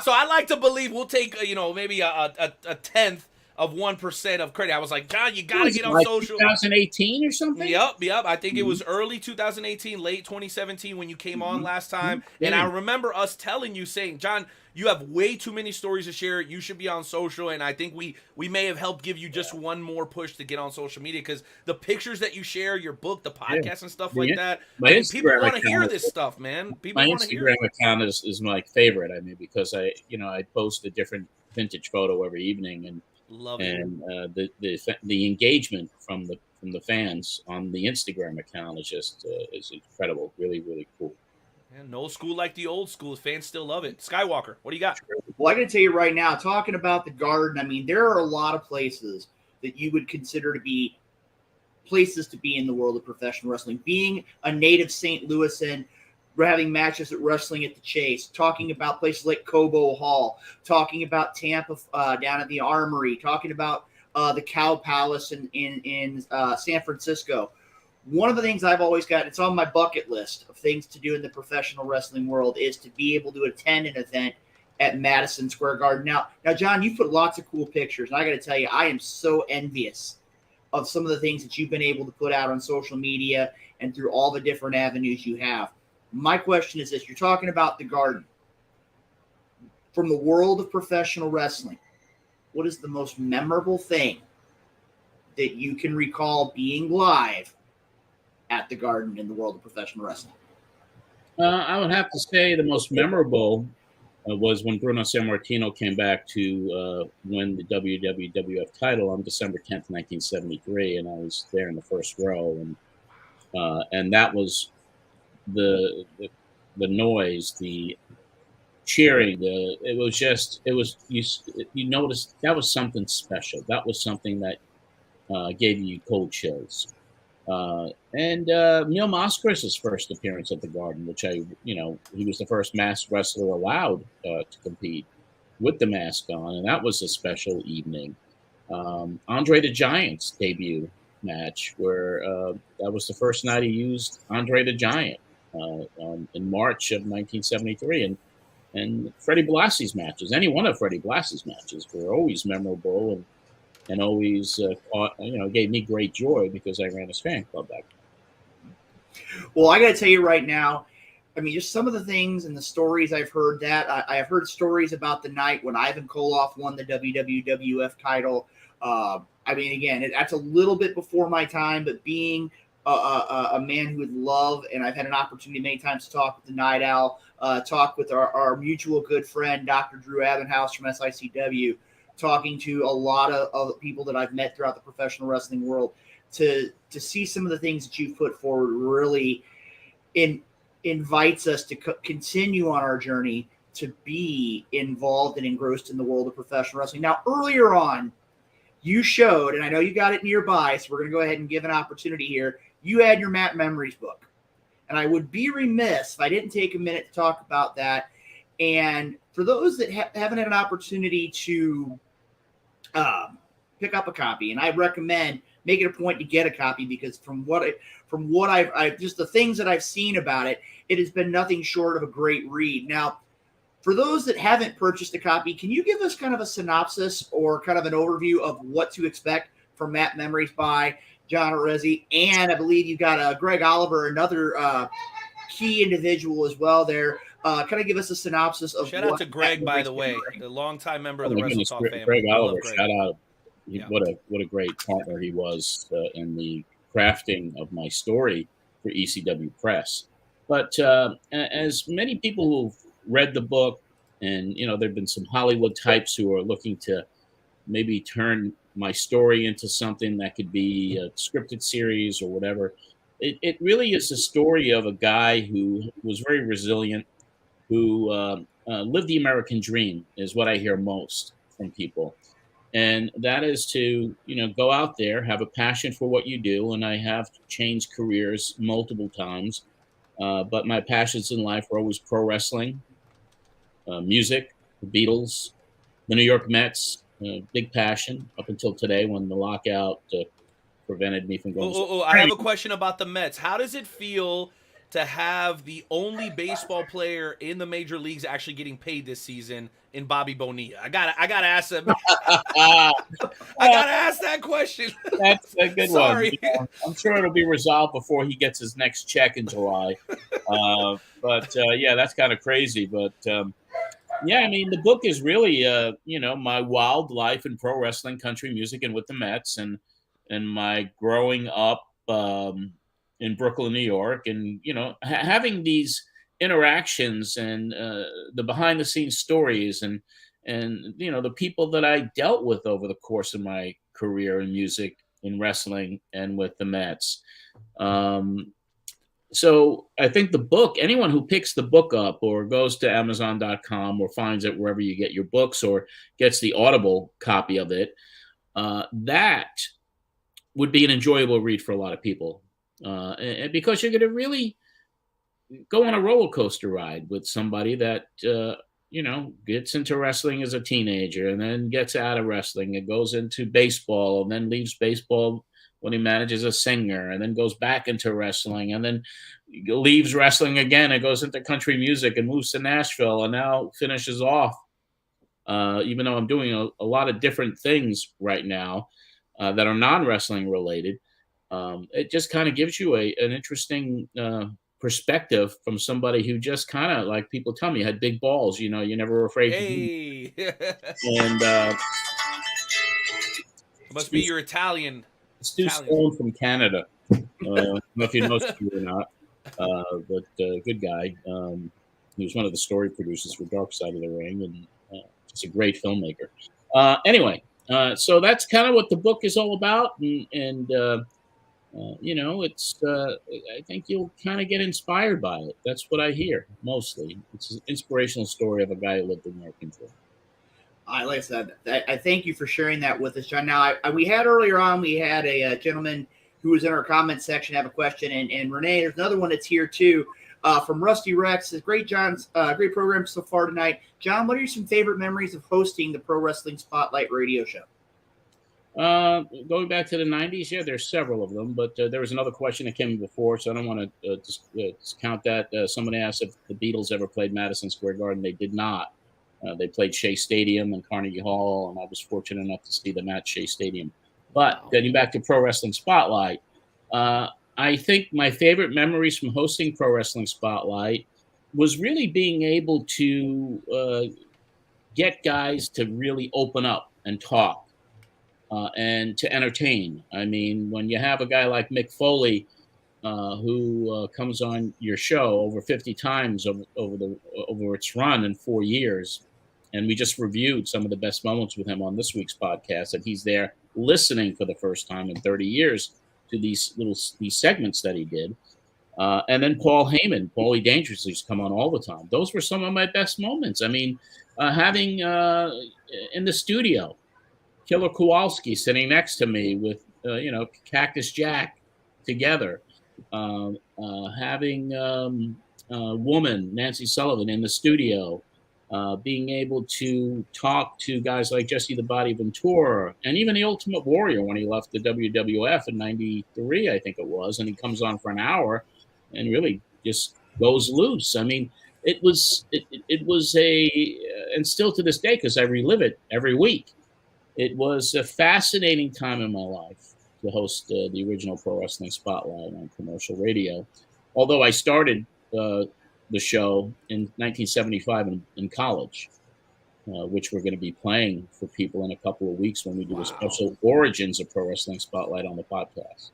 So I like to believe we'll take, maybe a tenth of 1% of credit. I was like, John, you got to get on social. 2018 or something? Yep. I think it was early 2018, late 2017 when you came on last time. And I remember us telling you, saying, John, you have way too many stories to share. You should be on social. And I think we may have helped give you just one more push to get on social media because the pictures that you share, your book, the podcast and stuff like that, people want to hear this stuff, man. People want to hear it. My Instagram account is my favorite. I mean, because I post a different vintage photo every evening, and love it. And the engagement from the fans on the Instagram account is just is incredible. Really, really cool. And no school like the old school. Fans still love it. Skywalker, what do you got? Well, I got to tell you right now, talking about the Garden, I mean, there are a lot of places that you would consider to be places to be in the world of professional wrestling. Being a native St. Louisan, having matches at Wrestling at the Chase, talking about places like Cobo Hall, talking about Tampa down at the Armory, talking about the Cow Palace in San Francisco. One of the things I've always got, it's on my bucket list of things to do in the professional wrestling world, is to be able to attend an event at Madison Square Garden. Now, John, you've put lots of cool pictures, and I got to tell you, I am so envious of some of the things that you've been able to put out on social media and through all the different avenues you have. My question is this. You're talking about the Garden. From the world of professional wrestling, what is the most memorable thing that you can recall being live at the Garden in the world of professional wrestling? I would have to say the most memorable was when Bruno Sammartino came back to win the WWF title on December 10th, 1973, and I was there in the first row, and that was the noise, the cheering, you noticed that was something special. That was something that gave you cold chills. And Mil Mascaras' first appearance at the Garden, which he was the first masked wrestler allowed to compete with the mask on, and that was a special evening. Andre the Giant's debut match, where that was the first night he used Andre the Giant in March of 1973, and Freddie Blassie's matches. Any one of Freddie Blassie's matches were always memorable and always gave me great joy because I ran his fan club back then. Well, I got to tell you right now, I mean, just some of the things and the stories I've heard that I have heard stories about the night when Ivan Koloff won the WWF title. I mean, again, that's a little bit before my time, but being a man who would love, and I've had an opportunity many times to talk with the Night Owl, talk with our mutual good friend, Dr. Drew Abbenhouse from SICW, talking to a lot of people that I've met throughout the professional wrestling world, to see some of the things that you've put forward really invites us to continue on our journey to be involved and engrossed in the world of professional wrestling. Now, earlier on, you showed, and I know you got it nearby, so we're going to go ahead and give an opportunity here. You had your Matt Memories book. And I would be remiss if I didn't take a minute to talk about that. And for those that haven't had an opportunity to pick up a copy, and I recommend make it a point to get a copy, because from what I've just the things that I've seen about it, it has been nothing short of a great read. Now, for those that haven't purchased a copy, can you give us kind of a synopsis or kind of an overview of what to expect from Matt Memories by John Arezzi? And I believe you got Greg Oliver, another key individual as well there. Kind of give us a synopsis of Shout out to Greg, by the way, the longtime member of the Wrestle Talk family. Greg Oliver, Greg. shout out. What a great partner he was in the crafting of my story for ECW Press. But as many people who've read the book, and there've been some Hollywood types who are looking to maybe turn my story into something that could be a scripted series or whatever. It really is a story of a guy who was very resilient, who lived the American dream, is what I hear most from people. And that is to, go out there, have a passion for what you do. And I have changed careers multiple times. But my passions in life were always pro wrestling, music, the Beatles, the New York Mets, big passion up until today when the lockout prevented me from going. I have a question about the Mets. How does it feel to have the only baseball player in the major leagues actually getting paid this season in Bobby Bonilla? I gotta ask him. I gotta ask that question. That's a good Sorry. one. I'm sure it'll be resolved before he gets his next check in July. But that's kind of crazy. But I mean, the book is really, my wild life in pro wrestling, country music, and with the Mets, and my growing up in Brooklyn, New York, and having these interactions and the behind the scenes stories and the people that I dealt with over the course of my career in music, in wrestling, and with the Mets. So I think the book, anyone who picks the book up or goes to Amazon.com or finds it wherever you get your books or gets the Audible copy of it, that would be an enjoyable read for a lot of people. And because you're going to really go on a roller coaster ride with somebody that, gets into wrestling as a teenager and then gets out of wrestling and goes into baseball and then leaves baseball when he manages a singer and then goes back into wrestling and then leaves wrestling again and goes into country music and moves to Nashville and now finishes off. Even though I'm doing a lot of different things right now that are non-wrestling related, it just kind of gives you an interesting perspective from somebody who just kind of, like people tell me, had big balls. You never were afraid to be. And must be your Italian. Stu Stone from Canada. I don't know if you know Stu or not, but good guy. He was one of the story producers for Dark Side of the Ring, and just a great filmmaker. Anyway, so that's kind of what the book is all about, and it's. I think you'll kind of get inspired by it. That's what I hear mostly. It's an inspirational story of a guy who lived in American dream. Like I said, I thank you for sharing that with us, John. Now, we had earlier on, we had a gentleman who was in our comment section have a question, and Renee, there's another one that's here too, from Rusty Rex. Says, great program so far tonight. John, what are some favorite memories of hosting the Pro Wrestling Spotlight radio show? Going back to the 90s, there's several of them, but there was another question that came before, so I don't want to discount that. Somebody asked if the Beatles ever played Madison Square Garden. They did not. They played Shea Stadium and Carnegie Hall, and I was fortunate enough to see them at Shea Stadium. But getting back to Pro Wrestling Spotlight, I think my favorite memories from hosting Pro Wrestling Spotlight was really being able to get guys to really open up and talk and to entertain. I mean, when you have a guy like Mick Foley who comes on your show over 50 times over its run in 4 years. And we just reviewed some of the best moments with him on this week's podcast, and he's there listening for the first time in 30 years to these segments that he did. And then Paul Heyman, Paulie Dangerously, used to come on all the time. Those were some of my best moments. I mean, having in the studio Killer Kowalski sitting next to me with, Cactus Jack together, having woman, Nancy Sullivan, in the studio, being able to talk to guys like Jesse the Body Ventura, and even the Ultimate Warrior when he left the WWF in '93, I think it was, and he comes on for an hour and really just goes loose. I mean, it was and still to this day, because I relive it every week, it was a fascinating time in my life to host the original Pro Wrestling Spotlight on commercial radio. Although I started the show in 1975 in college, which we're going to be playing for people in a couple of weeks when we do a special Origins of Pro Wrestling Spotlight on the podcast.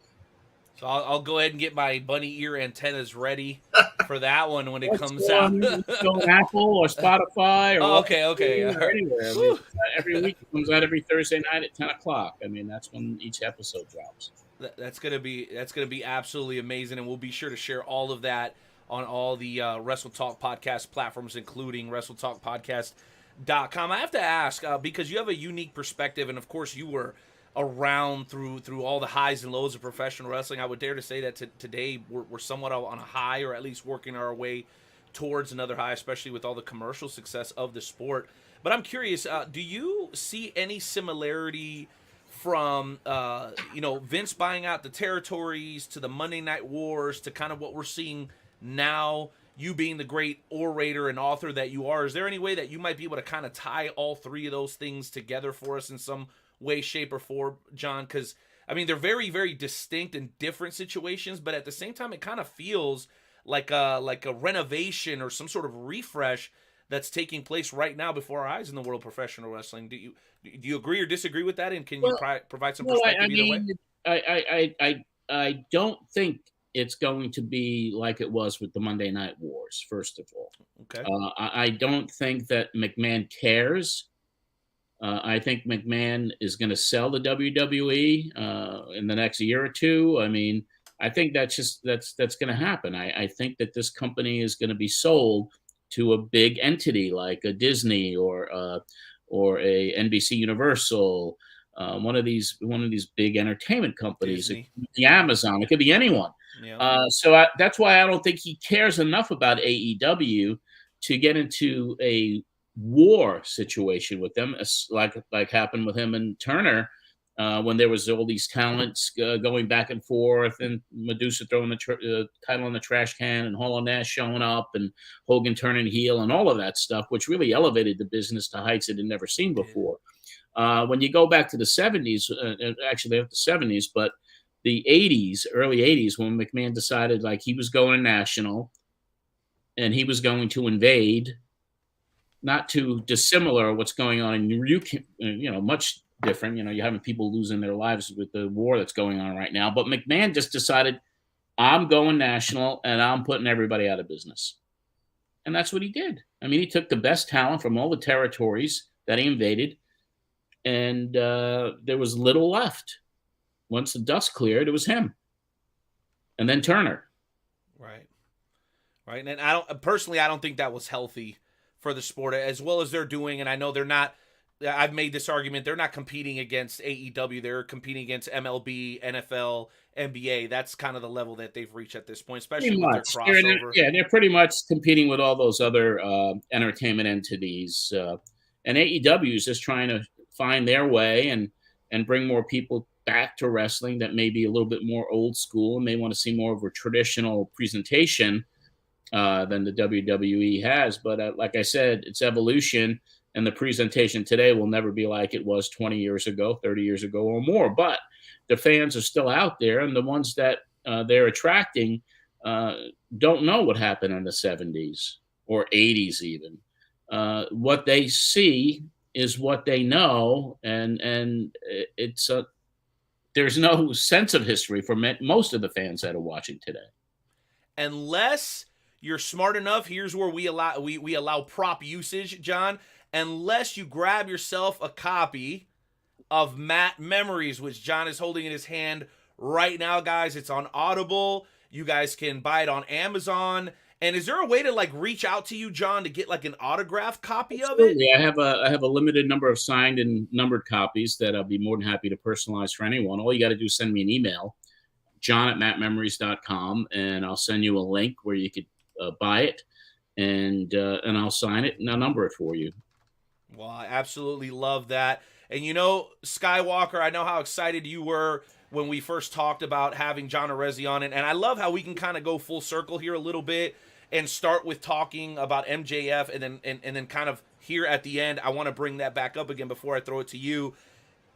So I'll go ahead and get my bunny ear antennas ready for that one when it comes out. Go on Apple or Spotify or okay. Or anywhere. I mean, every week it comes out every Thursday night at 10 o'clock. I mean, that's when each episode drops. That's gonna be absolutely amazing, and we'll be sure to share all of that on all the Wrestle Talk podcast platforms, including WrestleTalkPodcast.com. I have to ask, because you have a unique perspective, and of course you were around through all the highs and lows of professional wrestling. I would dare to say that today we're somewhat on a high, or at least working our way towards another high, especially with all the commercial success of the sport. But I'm curious, do you see any similarity from Vince buying out the territories to the Monday Night Wars to kind of what we're seeing now, you being the great orator and author that you are? Is there any way that you might be able to kind of tie all three of those things together for us in some way, shape, or form, John? Because, I mean, they're very, very distinct and different situations, but at the same time, it kind of feels like a renovation or some sort of refresh that's taking place right now before our eyes in the world of professional wrestling. Do you agree or disagree with that? And can you provide some perspective either way? I don't think it's going to be like it was with the Monday Night Wars, first of all. Okay. I don't think that McMahon cares. I think McMahon is going to sell the WWE in the next year or two. I mean, I think that's going to happen. I think that this company is going to be sold to a big entity like a Disney or a NBC Universal, one of these big entertainment companies. It could be Amazon. It could be anyone. Yeah. So that's why I don't think he cares enough about AEW to get into a war situation with them, like happened with him and Turner, when there was all these talents going back and forth, and Medusa throwing the title in the trash can, and Hall & Nash showing up, and Hogan turning heel, and all of that stuff, which really elevated the business to heights it had never seen before. When you go back to the 70s, actually not the 70s, but the 80s, early 80s, when McMahon decided like he was going national and he was going to invade, not too dissimilar what's going on in UK, much different. You're having people losing their lives with the war that's going on right now. But McMahon just decided, I'm going national and I'm putting everybody out of business. And that's what he did. I mean, he took the best talent from all the territories that he invaded, and there was little left. Once the dust cleared, it was him. And then Turner. Right. And I don't think that was healthy for the sport, as well as they're doing. And I know they're not, I've made this argument, they're not competing against AEW. They're competing against MLB, NFL, NBA. That's kind of the level that they've reached at this point, especially with their crossover. They're pretty much competing with all those other entertainment entities. And AEW is just trying to find their way and bring more people back to wrestling that may be a little bit more old school and may want to see more of a traditional presentation than the WWE has. But like I said, it's evolution, and the presentation today will never be like it was 20 years ago, 30 years ago or more. But the fans are still out there, and the ones that they're attracting don't know what happened in the 70s or 80s even. What they see is what they know, and it's there's no sense of history for most of the fans that are watching today. Unless you're smart enough, here's where we allow prop usage, John. Unless you grab yourself a copy of Matt Memories, which John is holding in his hand right now, guys. It's on Audible. You guys can buy it on Amazon. And is there a way to like reach out to you, John, to get like an autographed copy of it? Absolutely. I have a limited number of signed and numbered copies that I'll be more than happy to personalize for anyone. All you got to do is send me an email, john@mattmemories.com, and I'll send you a link where you could buy it, and I'll sign it and I'll number it for you. Well, I absolutely love that. And you know, Skywalker, I know how excited you were when we first talked about having John Arezzi on it, and I love how we can kind of go full circle here a little bit and start with talking about MJF, and then kind of here at the end, I want to bring that back up again before I throw it to you.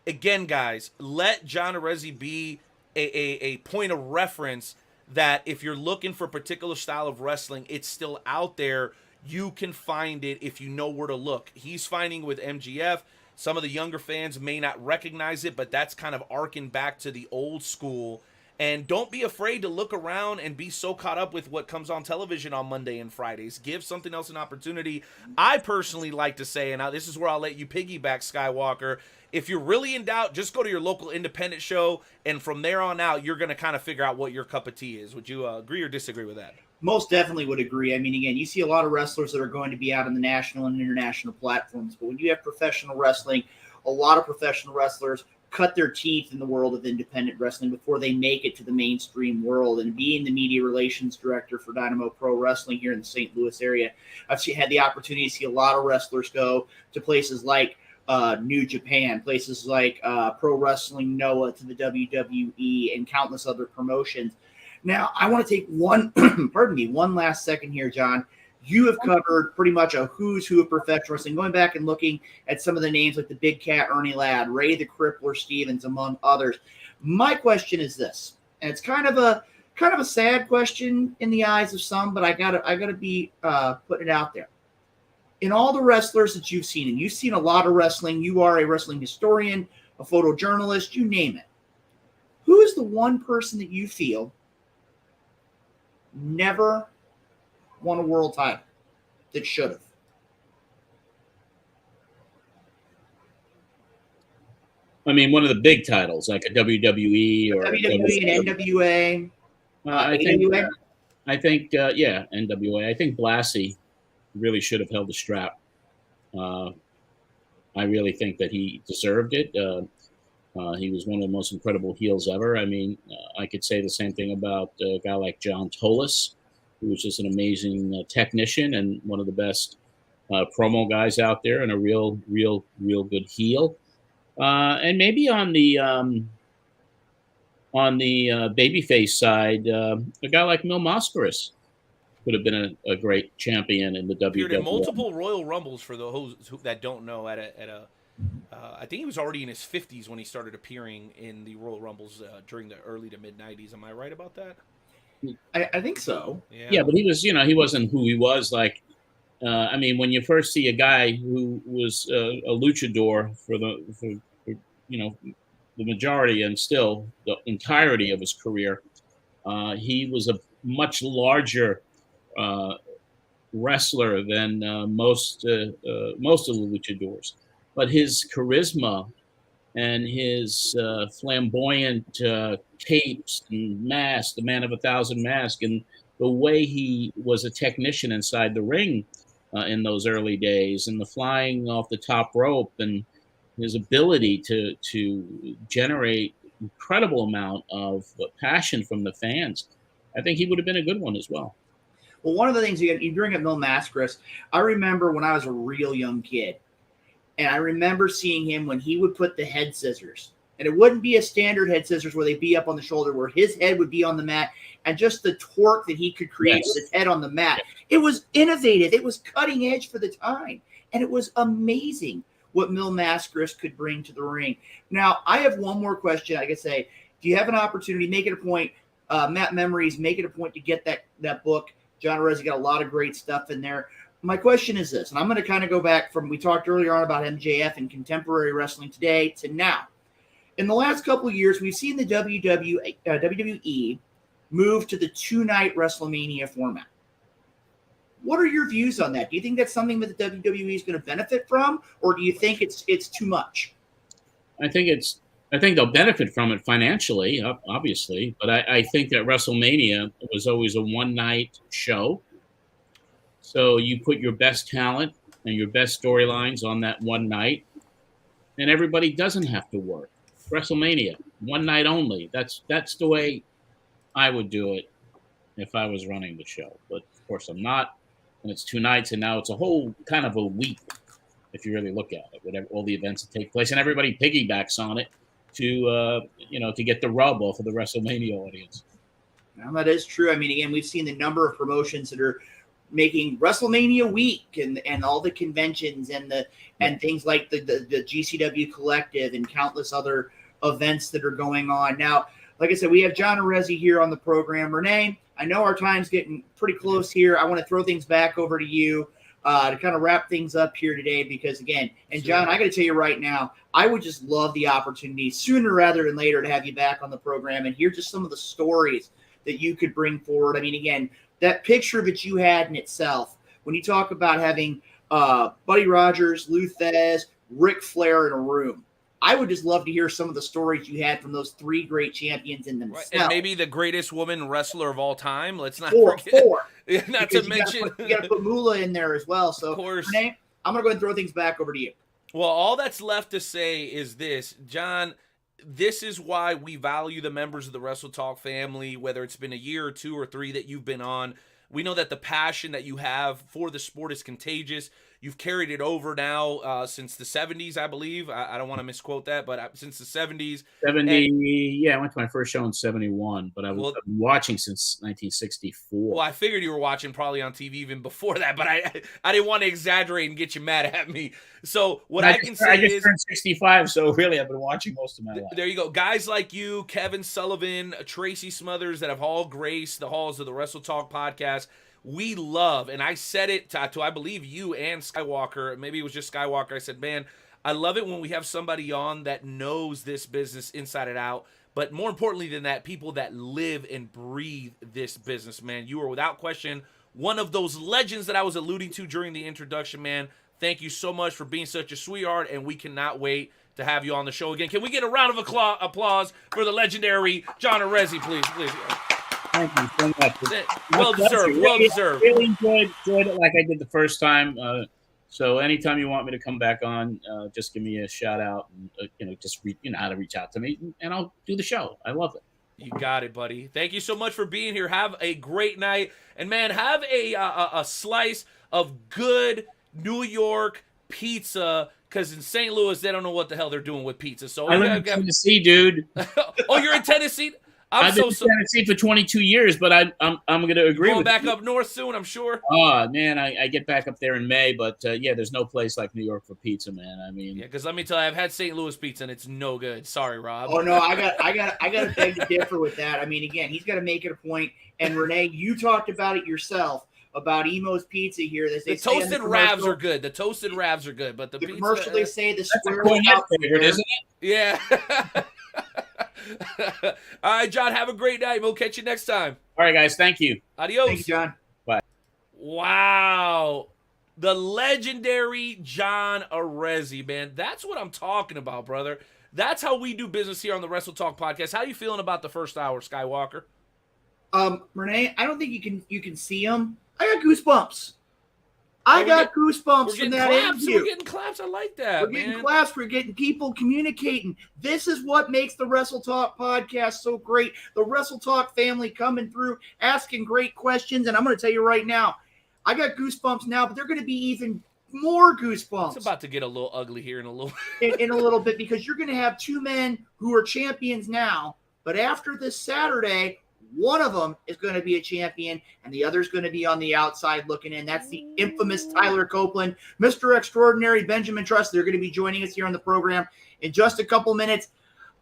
Again, guys, let John Arezzi be a point of reference that if you're looking for a particular style of wrestling, it's still out there. You can find it if you know where to look. He's finding with MJF. Some of the younger fans may not recognize it, but that's kind of arcing back to the old school. And don't be afraid to look around and be so caught up with what comes on television on Monday and Fridays. Give something else an opportunity. I personally like to say, and this is where I'll let you piggyback, Skywalker, if you're really in doubt, just go to your local independent show, and from there on out, you're going to kind of figure out what your cup of tea is. Would you agree or disagree with that? Most definitely would agree. I mean, again, you see a lot of wrestlers that are going to be out on the national and international platforms, but when you have professional wrestling, a lot of professional wrestlers cut their teeth in the world of independent wrestling before they make it to the mainstream world. And being the media relations director for Dynamo Pro Wrestling here in the St. Louis area, I've had the opportunity to see a lot of wrestlers go to places like New Japan, places like Pro Wrestling Noah, to the WWE, and countless other promotions. Now, I want to take one last second here, John. You have covered pretty much a who's who of professional wrestling, going back and looking at some of the names like the Big Cat Ernie Ladd, Ray the Crippler Stevens, among others. My question is this, and it's kind of a sad question in the eyes of some, but I gotta be putting it out there. In all the wrestlers that you've seen, and you've seen a lot of wrestling, you are a wrestling historian, a photojournalist, you name it. Who is the one person that you feel never won a world title that should have? I mean, one of the big titles, like a WWE or WWE and NWA. I think, NWA. I think Blassie really should have held the strap. I really think that he deserved it. He was one of the most incredible heels ever. I mean, I could say the same thing about a guy like John Tolis, who was just an amazing technician and one of the best promo guys out there, and a real good heel. And maybe on the babyface side, a guy like Mil Mascaras could have been a great champion in the WWE. Appeared in multiple Royal Rumbles for those that don't know. I think he was already in his 50s when he started appearing in the Royal Rumbles during the early to mid 90s. Am I right about that? I think so. Yeah, but he was, he wasn't who he was. Like, I mean, when you first see a guy who was a luchador for the majority and still the entirety of his career, he was a much larger wrestler than most of the luchadors. But his charisma and his flamboyant capes and mask, the man of 1,000 masks, and the way he was a technician inside the ring in those early days, and the flying off the top rope, and his ability to generate incredible amount of passion from the fans, I think he would have been a good one as well. Well, one of the things you bring up Mil Mascaras, I remember when I was a real young kid, and I remember seeing him when he would put the head scissors. And it wouldn't be a standard head scissors where they'd be up on the shoulder, where his head would be on the mat, and just the torque that he could create with his head on the mat. It was innovative. It was cutting edge for the time. And it was amazing what Mil Mascaras could bring to the ring. Now, I have one more question. I could say, do you have an opportunity, make it a point, Matt Memories, make it a point to get that book. John Arezzi got a lot of great stuff in there. My question is this, and I'm going to kind of go back from, we talked earlier on about MJF and contemporary wrestling today to now. In the last couple of years, we've seen the WWE move to the two-night WrestleMania format. What are your views on that? Do you think that's something that the WWE is going to benefit from, or do you think it's too much? I think they'll benefit from it financially, obviously, but I think that WrestleMania was always a one-night show. So you put your best talent and your best storylines on that one night, and everybody doesn't have to work. WrestleMania, one night only. That's the way I would do it if I was running the show. But of course I'm not, and it's 2 nights, and now it's a whole kind of a week if you really look at it, whatever all the events that take place, and everybody piggybacks on it to to get the rub off of the WrestleMania audience. Now, that is true. I mean, again, we've seen the number of promotions that are making WrestleMania week and all the conventions and things like the GCW Collective and countless other events that are going on. Now, like I said, we have John Arezzi here on the program. Renee, I know our time's getting pretty close here. I want to throw things back over to you to kind of wrap things up here today because, again, and John, I got to tell you right now, I would just love the opportunity sooner rather than later to have you back on the program and hear just some of the stories that you could bring forward. I mean, again, that picture that you had in itself, when you talk about having Buddy Rogers, Lou Thesz, Ric Flair in a room, I would just love to hear some of the stories you had from those 3 great champions in themselves. Right. And maybe the greatest woman wrestler of all time. Let's not Four. not to mention. You got to put Moolah in there as well. So, of course. Renee, I'm going to go ahead and throw things back over to you. Well, all that's left to say is this, John. This is why we value the members of the Wrestle Talk family, whether it's been a year or 2 or 3 that you've been on. We know that the passion that you have for the sport is contagious. You've carried it over now since the 70s, I believe. I don't want to misquote that, but since the 70s. 70, I went to my first show in 71, but I've been watching since 1964. Well, I figured you were watching probably on TV even before that, but I didn't want to exaggerate and get you mad at me. So what I can say is, turned 65, so really I've been watching most of my life. There you go. Guys like you, Kevin Sullivan, Tracy Smothers that have all graced the halls of the Wrestle Talk podcast. We love, and I said it to I believe you and Skywalker, maybe it was just Skywalker, I said, man, I love it when we have somebody on that knows this business inside and out, but more importantly than that, people that live and breathe this business, man. You are without question one of those legends that I was alluding to during the introduction, man. Thank you so much for being such a sweetheart, and we cannot wait to have you on the show again. Can we get a round of applause for the legendary John Arezzi, please? Thank you so much. Well deserved. Well deserved. Really enjoyed it like I did the first time. So anytime you want me to come back on, just give me a shout out. And, just how to reach out to me, and I'll do the show. I love it. You got it, buddy. Thank you so much for being here. Have a great night, and man, have a slice of good New York pizza. Because in St. Louis, they don't know what the hell they're doing with pizza. So I live in Tennessee, dude. Oh, you're in Tennessee? I've been in Tennessee for 22 years, but I'm going to agree with you. Going back up north soon, I'm sure. Oh, man, I get back up there in May, but there's no place like New York for pizza, man. I mean, because let me tell you, I've had St. Louis pizza and it's no good. Sorry, Rob. Oh no, I got to beg to differ with that. I mean, again, he's got to make it a point. And Renee, you talked about it yourself about Emo's Pizza here. The toasted ravs are good. The toasted ravs are good, but the pizza, commercial they say the square favorite, isn't it? Yeah. All right, John, have a great night. We'll catch you next time. All right, guys. Thank you. Adios. Thank you, John. Bye. Wow. The legendary John Arezzi, man. That's what I'm talking about, brother. That's how we do business here on the Wrestle Talk podcast. How are you feeling about the first hour, Skywalker? Renee, I don't think you can see them. I got goosebumps. I got goosebumps from that interview. We're getting claps. I like that. We're getting claps. We're getting people communicating. This is what makes the Wrestle Talk podcast so great. The Wrestle Talk family coming through, asking great questions. And I'm going to tell you right now, I got goosebumps now, but they're going to be even more goosebumps. It's about to get a little ugly here in a little in a little bit, because you're going to have 2 men who are champions now. But after this Saturday, one of them is going to be a champion, and the other is going to be on the outside looking in. That's the infamous Tyler Copeland, Mr. Extraordinary Benjamin Trust. They're going to be joining us here on the program in just a couple minutes.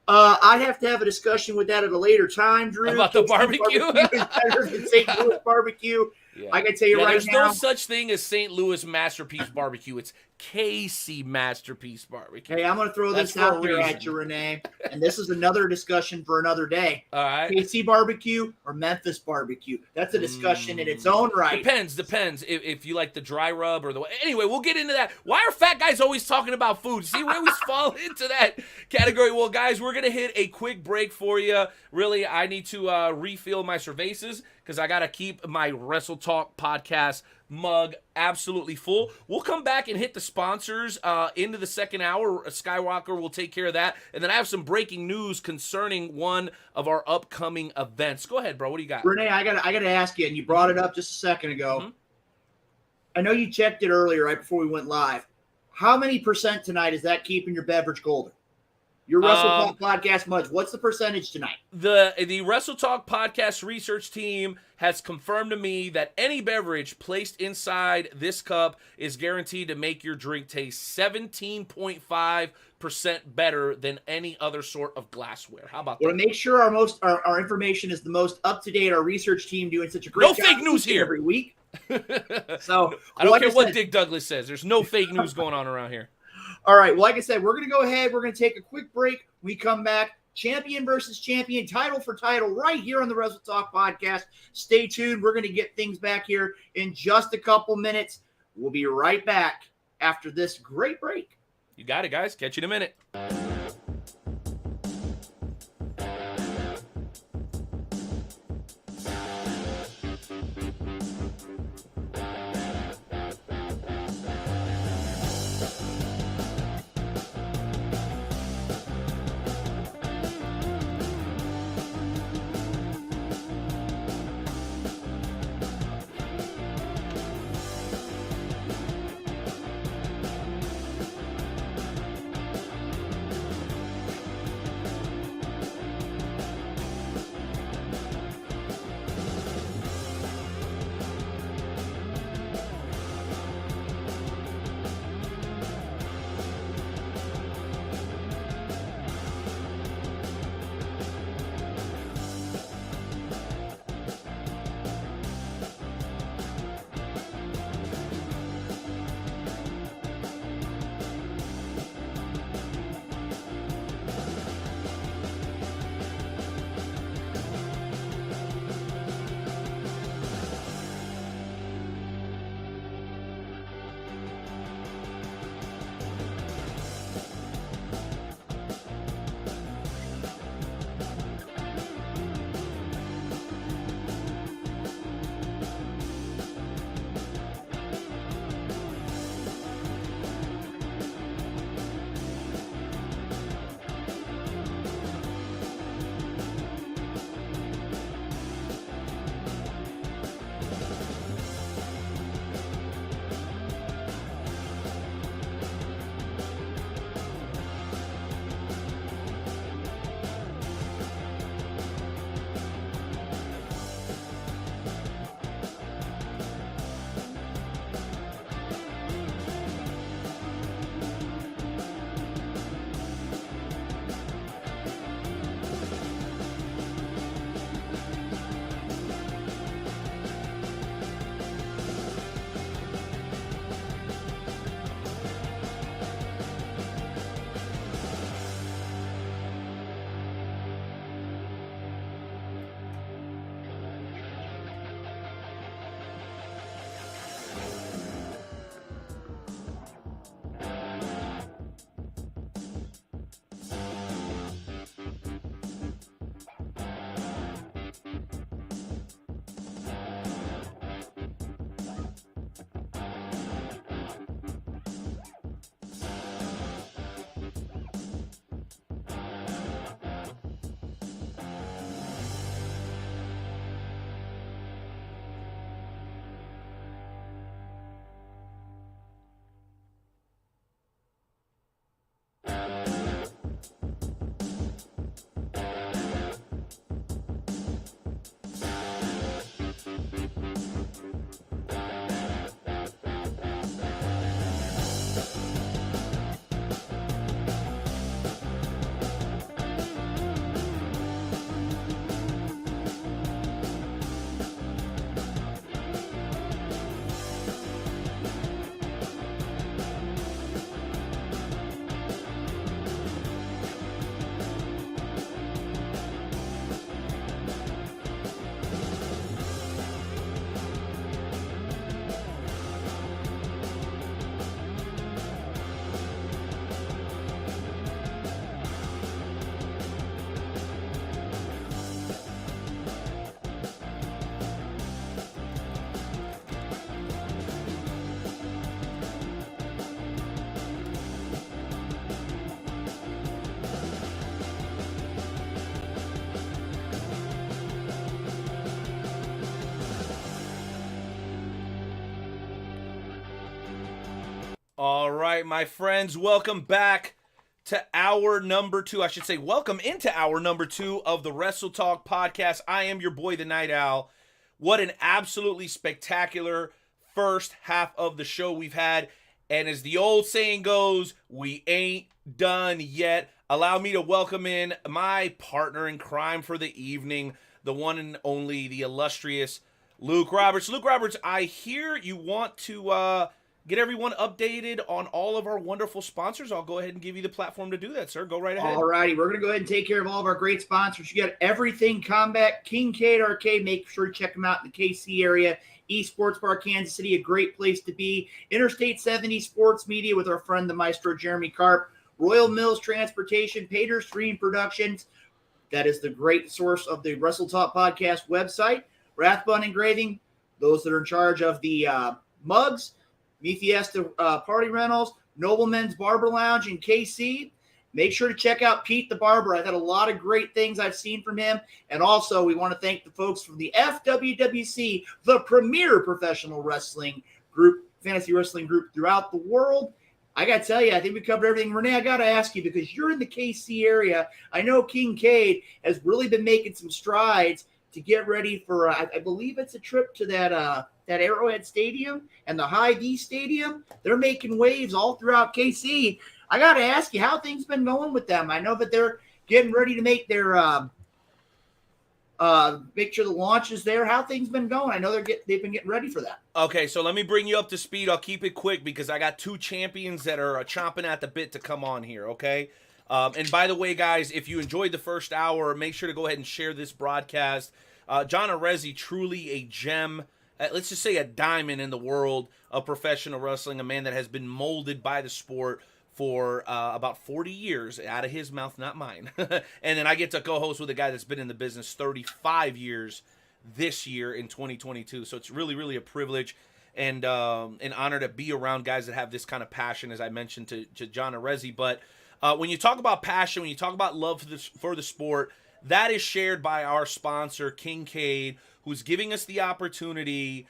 I'd have to have a discussion with that at a later time, Drew. About the barbecue? Better than St. Louis barbecue. Yeah. I can tell you right there's now. There's no such thing as St. Louis Masterpiece Barbecue. It's KC Masterpiece Barbecue. Hey, I'm going to throw this out there at you, Renee. And this is another discussion for another day. All right. KC Barbecue or Memphis Barbecue. That's a discussion in its own right. Depends. If you like the dry rub or the... Anyway, we'll get into that. Why are fat guys always talking about food? See, we always fall into that category. Well, guys, we're going to hit a quick break for you. Really, I need to refill my cervezas because I got to keep my Wrestle Talk podcast mug absolutely full. We'll come back and hit the sponsors into the second hour. Skywalker will take care of that. And then I have some breaking news concerning one of our upcoming events. Go ahead, bro. What do you got? Renee, I gotta ask you, and you brought it up just a second ago. Mm-hmm. I know you checked it earlier, right before we went live. How many percent tonight is that keeping your beverage golden? Your Wrestle Talk podcast mugs. What's the percentage tonight? The Wrestle Talk podcast research team has confirmed to me that any beverage placed inside this cup is guaranteed to make your drink taste 17.5% better than any other sort of glassware. How about that? Want to make sure our information is the most up to date. Our research team doing such a great job. No fake news here every week. So I don't care what Dick Douglas says. There's no fake news going on around here. All right. Well, like I said, we're going to go ahead. We're going to take a quick break. We come back. Champion versus champion, title for title, right here on the Wrestle Talk podcast. Stay tuned. We're going to get things back here in just a couple minutes. We'll be right back after this great break. You got it, guys. Catch you in a minute. All right, my friends, welcome back to hour number 2. I should say welcome into hour number 2 of the Wrestle Talk podcast. I am your boy, the Night Owl. What an absolutely spectacular first half of the show we've had. And as the old saying goes, we ain't done yet. Allow me to welcome in my partner in crime for the evening, the one and only, the illustrious Luke Roberts. Luke Roberts, I hear you want to get everyone updated on all of our wonderful sponsors. I'll go ahead and give you the platform to do that, sir. Go right ahead. All righty. We're going to go ahead and take care of all of our great sponsors. You got Everything Combat, Kincaid Arcade. Make sure to check them out in the KC area. Esports Bar, Kansas City, a great place to be. Interstate 70 Sports Media with our friend, the Maestro Jeremy Karp. Royal Mills Transportation, Pater Stream Productions. That is the great source of the Wrestle Talk podcast website. Rathbun Engraving, those that are in charge of the mugs. Mi Fiesta Party Rentals, Nobleman's Barber Lounge in KC. Make sure to check out Pete the Barber. I've had a lot of great things I've seen from him. And also, we want to thank the folks from the FWWC, the premier professional wrestling group, fantasy wrestling group throughout the world. I got to tell you, I think we covered everything. Renee, I got to ask you, because you're in the KC area, I know Kincaid has really been making some strides to get ready for, I believe it's a trip to that Arrowhead Stadium and the Hy-Vee Stadium. They're making waves all throughout KC. I got to ask you, how things been going with them? I know that they're getting ready to make their make sure the launch is there. How things been going? I know they've been getting ready for that. Okay, so let me bring you up to speed. I'll keep it quick because I got 2 champions that are chomping at the bit to come on here, okay? And by the way, guys, if you enjoyed the first hour, make sure to go ahead and share this broadcast. John Arezzi, truly a gem, let's just say a diamond in the world of professional wrestling, a man that has been molded by the sport for about 40 years, out of his mouth, not mine. And then I get to co-host with a guy that's been in the business 35 years this year in 2022. So it's really, really a privilege and an honor to be around guys that have this kind of passion, as I mentioned to John Arezzi. But when you talk about passion, when you talk about love for the sport, that is shared by our sponsor, Kincaid, who's giving us the opportunity,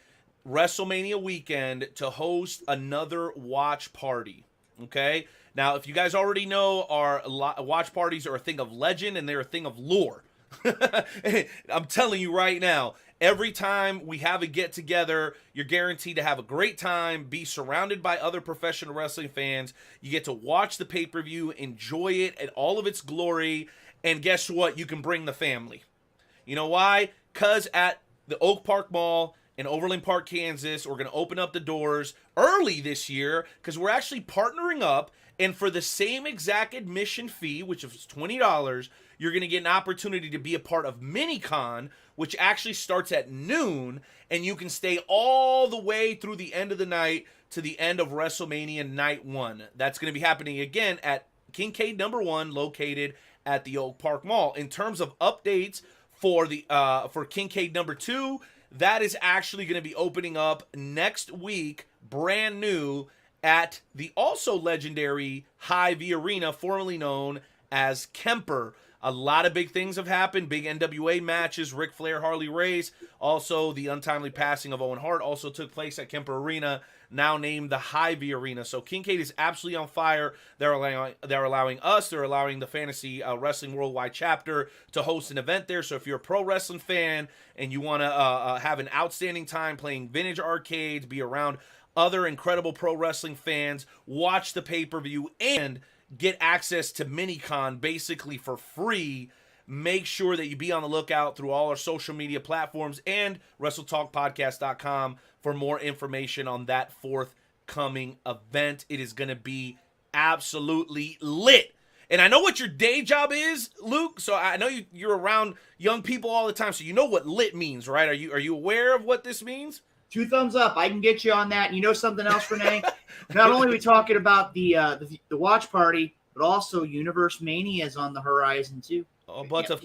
WrestleMania weekend, to host another watch party. Okay? Now, if you guys already know, our watch parties are a thing of legend and they're a thing of lore. I'm telling you right now, every time we have a get-together, you're guaranteed to have a great time, be surrounded by other professional wrestling fans. You get to watch the pay-per-view, enjoy it in all of its glory, and guess what? You can bring the family. You know why? Because at the Oak Park Mall in Overland Park, Kansas, we're going to open up the doors early this year because we're actually partnering up, and for the same exact admission fee, which is $20, you're going to get an opportunity to be a part of MiniCon, which actually starts at noon, and you can stay all the way through the end of the night to the end of WrestleMania Night 1. That's going to be happening again at Kincaid number 1, located at the Oak Park Mall. In terms of updates for the for Kincaid number 2, that is actually going to be opening up next week, brand new, at the also legendary Hy-Vee Arena, formerly known as Kemper. A lot of big things have happened. Big NWA matches, Ric Flair, Harley Race. Also, the untimely passing of Owen Hart also took place at Kemper Arena, now named the Hy-Vee Arena. So Kincaid is absolutely on fire. They're allowing us, they're allowing the Fantasy Wrestling Worldwide chapter to host an event there. So if you're a pro wrestling fan and you want to have an outstanding time playing vintage arcades, be around other incredible pro wrestling fans, watch the pay-per-view, and get access to MiniCon basically for free, make sure that you be on the lookout through all our social media platforms and WrestleTalkPodcast.com for more information on that forthcoming event. It is going to be absolutely lit. And I know what your day job is, Luke, so I know you're around young people all the time, so you know what lit means, right? Are you aware of what this means? 2 thumbs up. I can get you on that. And you know something else, Renee? Not only are we talking about the watch party, but also Universe Mania is on the horizon too. Oh, but of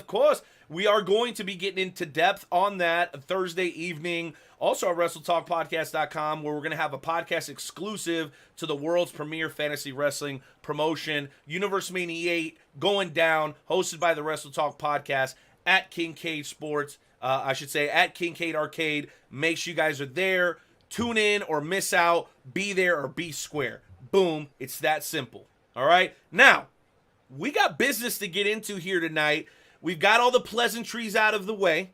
course, we are going to be getting into depth on that Thursday evening. Also at WrestleTalkPodcast.com, where we're going to have a podcast exclusive to the world's premier fantasy wrestling promotion, Universe Mania 8, going down, hosted by the Wrestle Talk Podcast at Kincaid Sports. At Kincaid Arcade. Make sure you guys are there Tune in or miss out. Be there or be square. Boom. It's that simple. All right? Now, we got business to get into here tonight. We've got all the pleasantries out of the way.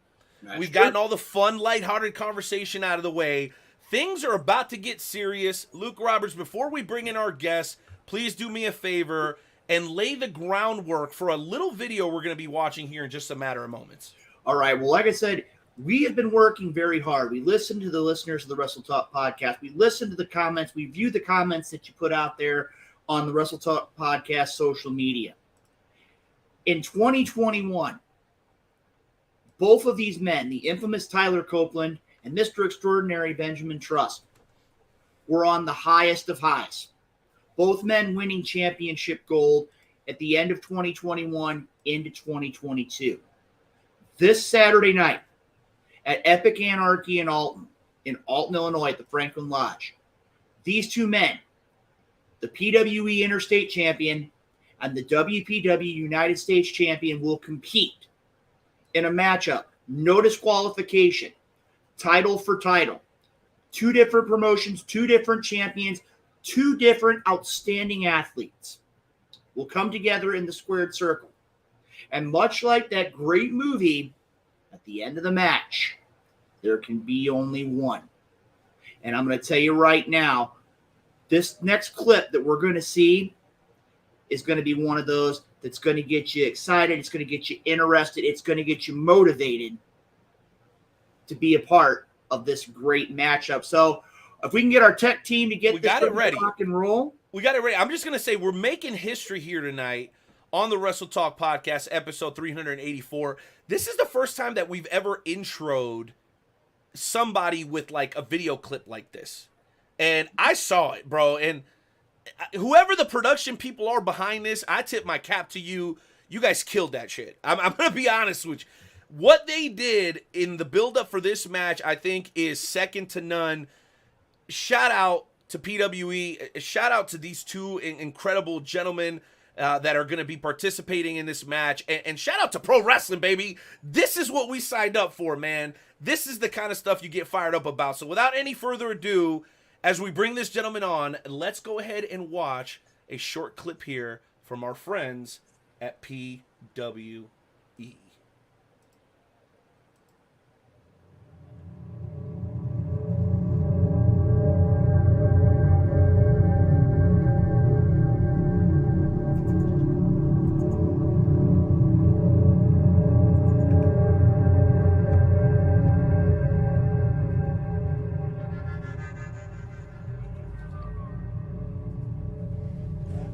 We've gotten all the fun, lighthearted conversation out of the way. Things are about to get serious. Luke Roberts, before we bring in our guests, please do me a favor and lay the groundwork for a little video we're going to be watching here in just a matter of moments. All right. Well, like I said, we have been working very hard. We listen to the listeners of the Wrestle Talk podcast. We listen to the comments. We view the comments that you put out there on the Wrestle Talk podcast social media. In 2021, both of these men, the infamous Tyler Copeland and Mr. Extraordinary Benjamin Trust, were on the highest of highs. Both men winning championship gold at the end of 2021 into 2022. This Saturday night at Epic Anarchy in Alton, Illinois, at the Franklin Lodge, these two men, the PWE Interstate Champion and the WPW United States Champion, will compete in a matchup, no disqualification, title for title. Two different promotions, two different champions, two different outstanding athletes will come together in the squared circle. And much like that great movie, at the end of the match, there can be only one. And I'm going to tell you right now, this next clip that we're going to see is going to be one of those that's going to get you excited. It's going to get you interested. It's going to get you motivated to be a part of this great matchup. So if we can get our tech team to get this ready, rock and roll. We got it ready. I'm just going to say we're making history here tonight on the Wrestle Talk podcast, episode 384. This is the first time that we've ever introed somebody with like a video clip like this. And I saw it, bro. And whoever the production people are behind this, I tip my cap to you. You guys killed that shit. I'm going to be honest with you. What they did in the build-up for this match, I think, is second to none. Shout out to PWE. Shout out to these two incredible gentlemen that are going to be participating in this match. And shout out to Pro Wrestling, baby. This is what we signed up for, man. This is the kind of stuff you get fired up about. So without any further ado, as we bring this gentleman on, let's go ahead and watch a short clip here from our friends at PWE.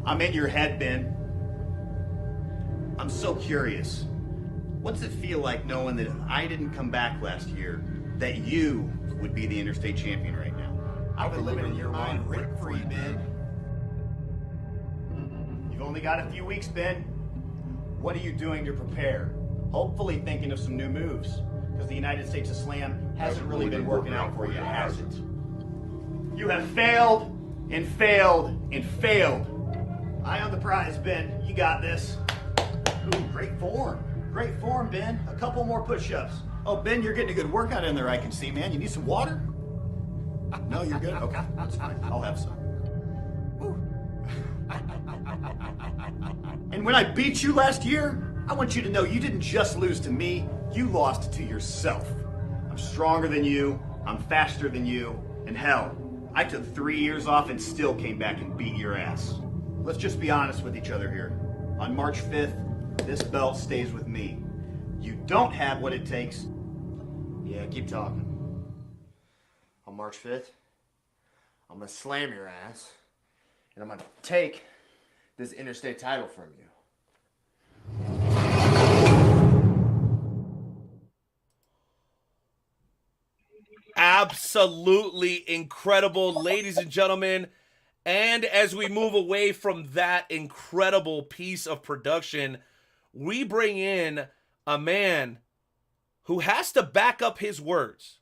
I'm in your head, Ben. I'm so curious. What's it feel like knowing that if I didn't come back last year, that you would be the interstate champion right now? I've been living in your mind rent-free, Ben. You've only got a few weeks, Ben. What are you doing to prepare? Hopefully thinking of some new moves, because the United States of Slam hasn't really been working out for you, has it? You have failed and failed and failed. Eye on the prize, Ben. You got this. Ooh, great form. Great form, Ben. A couple more push-ups. Oh, Ben, you're getting a good workout in there, I can see, man. You need some water? No, you're good? Okay, that's fine. I'll have some. Ooh. And when I beat you last year, I want you to know you didn't just lose to me, you lost to yourself. I'm stronger than you, I'm faster than you, and hell, I took 3 years off and still came back and beat your ass. Let's just be honest with each other here. On March 5th, this belt stays with me. You don't have what it takes. Yeah, keep talking. On March 5th, I'm gonna slam your ass, and I'm gonna take this interstate title from you. Absolutely incredible, ladies and gentlemen. And as we move away from that incredible piece of production, we bring in a man who has to back up his words,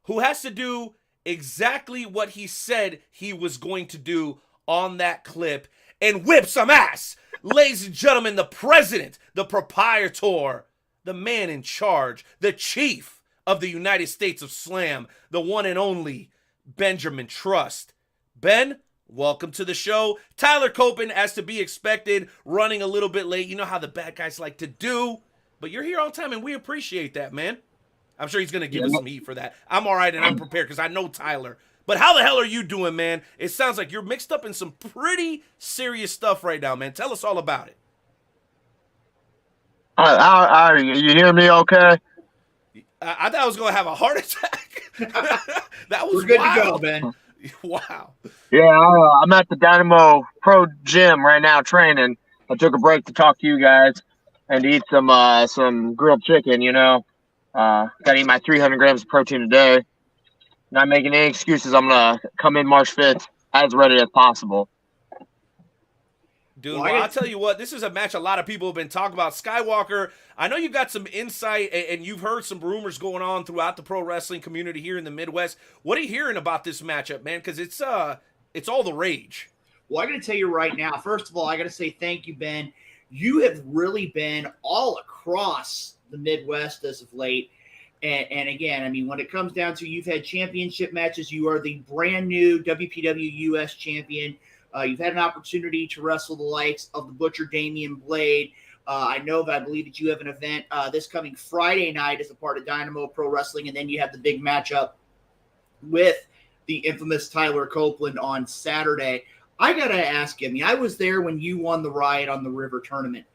who has to do exactly what he said he was going to do on that clip and whip some ass. Ladies and gentlemen, the president, the proprietor, the man in charge, the chief of the United States of Slam, the one and only Benjamin Trust. Ben, welcome to the show. Tyler Copeland, as to be expected, running a little bit late. You know how the bad guys like to do, but you're here on time, and we appreciate that, man. I'm sure he's going to give us some heat for that. I'm all right, and I'm prepared because I know Tyler. But how the hell are you doing, man? It sounds like you're mixed up in some pretty serious stuff right now, man. Tell us all about it. You hear me okay? I thought I was going to have a heart attack. That was We're good wild. to go, Ben. Wow. Yeah, I'm at the Dynamo Pro Gym right now training. I took a break to talk to you guys and eat some grilled chicken, you know. Got to eat my 300 grams of protein a day. Not making any excuses. I'm going to come in March 5th as ready as possible. Dude, well, I'll tell you what, this is a match a lot of people have been talking about. Skywalker, I know you've got some insight, and you've heard some rumors going on throughout the pro wrestling community here in the Midwest. What are you hearing about this matchup, man? Because it's all the rage. Well, I got to tell you right now, first of all, I got to say thank you, Ben. You have really been all across the Midwest as of late. And again, I mean, when it comes down to you've had championship matches, you are the brand new WPW US champion. You've had an opportunity to wrestle the likes of the Butcher Damian Blade. I believe that you have an event this coming Friday night as a part of Dynamo Pro Wrestling, and then you have the big matchup with the infamous Tyler Copeland on Saturday. I got to ask you, I mean, I was there when you won the Riot on the River tournament.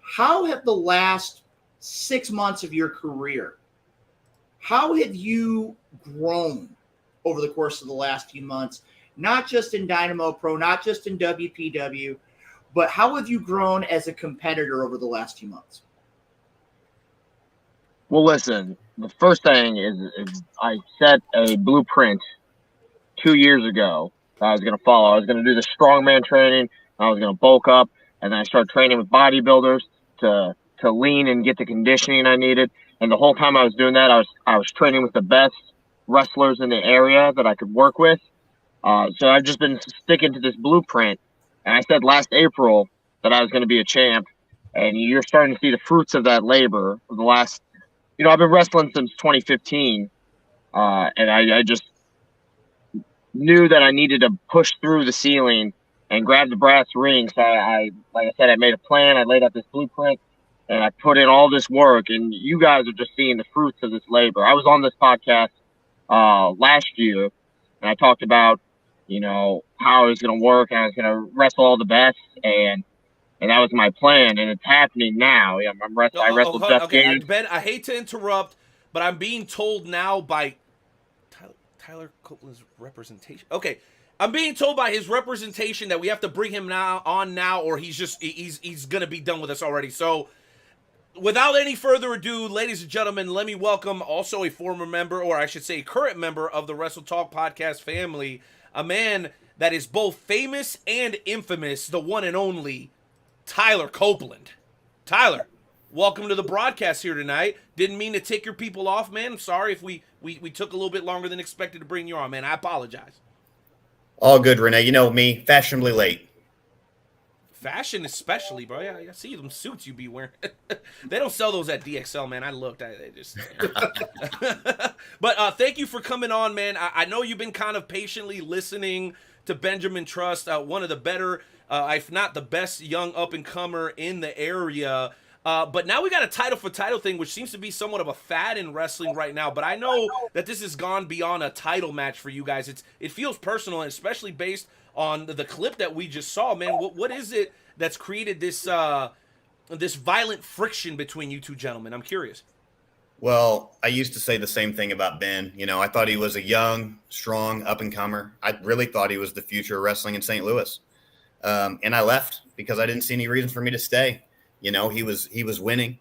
How have the last 6 months of your career, how have you grown over the course of the last few months? Not just in Dynamo Pro, not just in WPW, but how have you grown as a competitor over the last few months? Well, listen, the first thing is I set a blueprint 2 years ago that I was going to follow. I was going to do the strongman training. I was going to bulk up, and then I started training with bodybuilders to lean and get the conditioning I needed. And the whole time I was doing that, I was training with the best wrestlers in the area that I could work with. So I've just been sticking to this blueprint. And I said last April that I was going to be a champ. And you're starting to see the fruits of that labor for the last, I've been wrestling since 2015. And I just knew that I needed to push through the ceiling and grab the brass ring. So like I said, I made a plan. I laid out this blueprint and I put in all this work. And you guys are just seeing the fruits of this labor. I was on this podcast last year and I talked about, how it was going to work, and I was going to wrestle all the best, and that was my plan, and it's happening now. Yeah, I wrestled Jeff Gaines. Ben, I hate to interrupt, but I'm being told now by Tyler Copeland's representation. Okay, I'm being told by his representation that we have to bring him on now, or he's going to be done with us already. So, without any further ado, ladies and gentlemen, let me welcome also a former member, or I should say current member of the Wrestle Talk podcast family, a man that is both famous and infamous, the one and only Tyler Copeland. Tyler, welcome to the broadcast here tonight. Didn't mean to tick your people off, man. I'm sorry if we took a little bit longer than expected to bring you on, man. I apologize. All good, Renee. You know me, fashionably late. Fashion especially, bro. Yeah, I see them suits you be wearing. They don't sell those at DXL, man. I looked. They just. But thank you for coming on, man. I know you've been kind of patiently listening to Benjamin Trust, one of the better, if not the best, young up-and-comer in the area. But now we got a title for title thing, which seems to be somewhat of a fad in wrestling right now. But I know that this has gone beyond a title match for you guys. It feels personal, and especially based on the clip that we just saw, man. What is it that's created this this violent friction between you two gentlemen? I'm curious. Well, I used to say the same thing about Ben. I thought he was a young, strong up-and-comer. I really thought he was the future of wrestling in St. Louis. And I left because I didn't see any reason for me to stay. He was winning.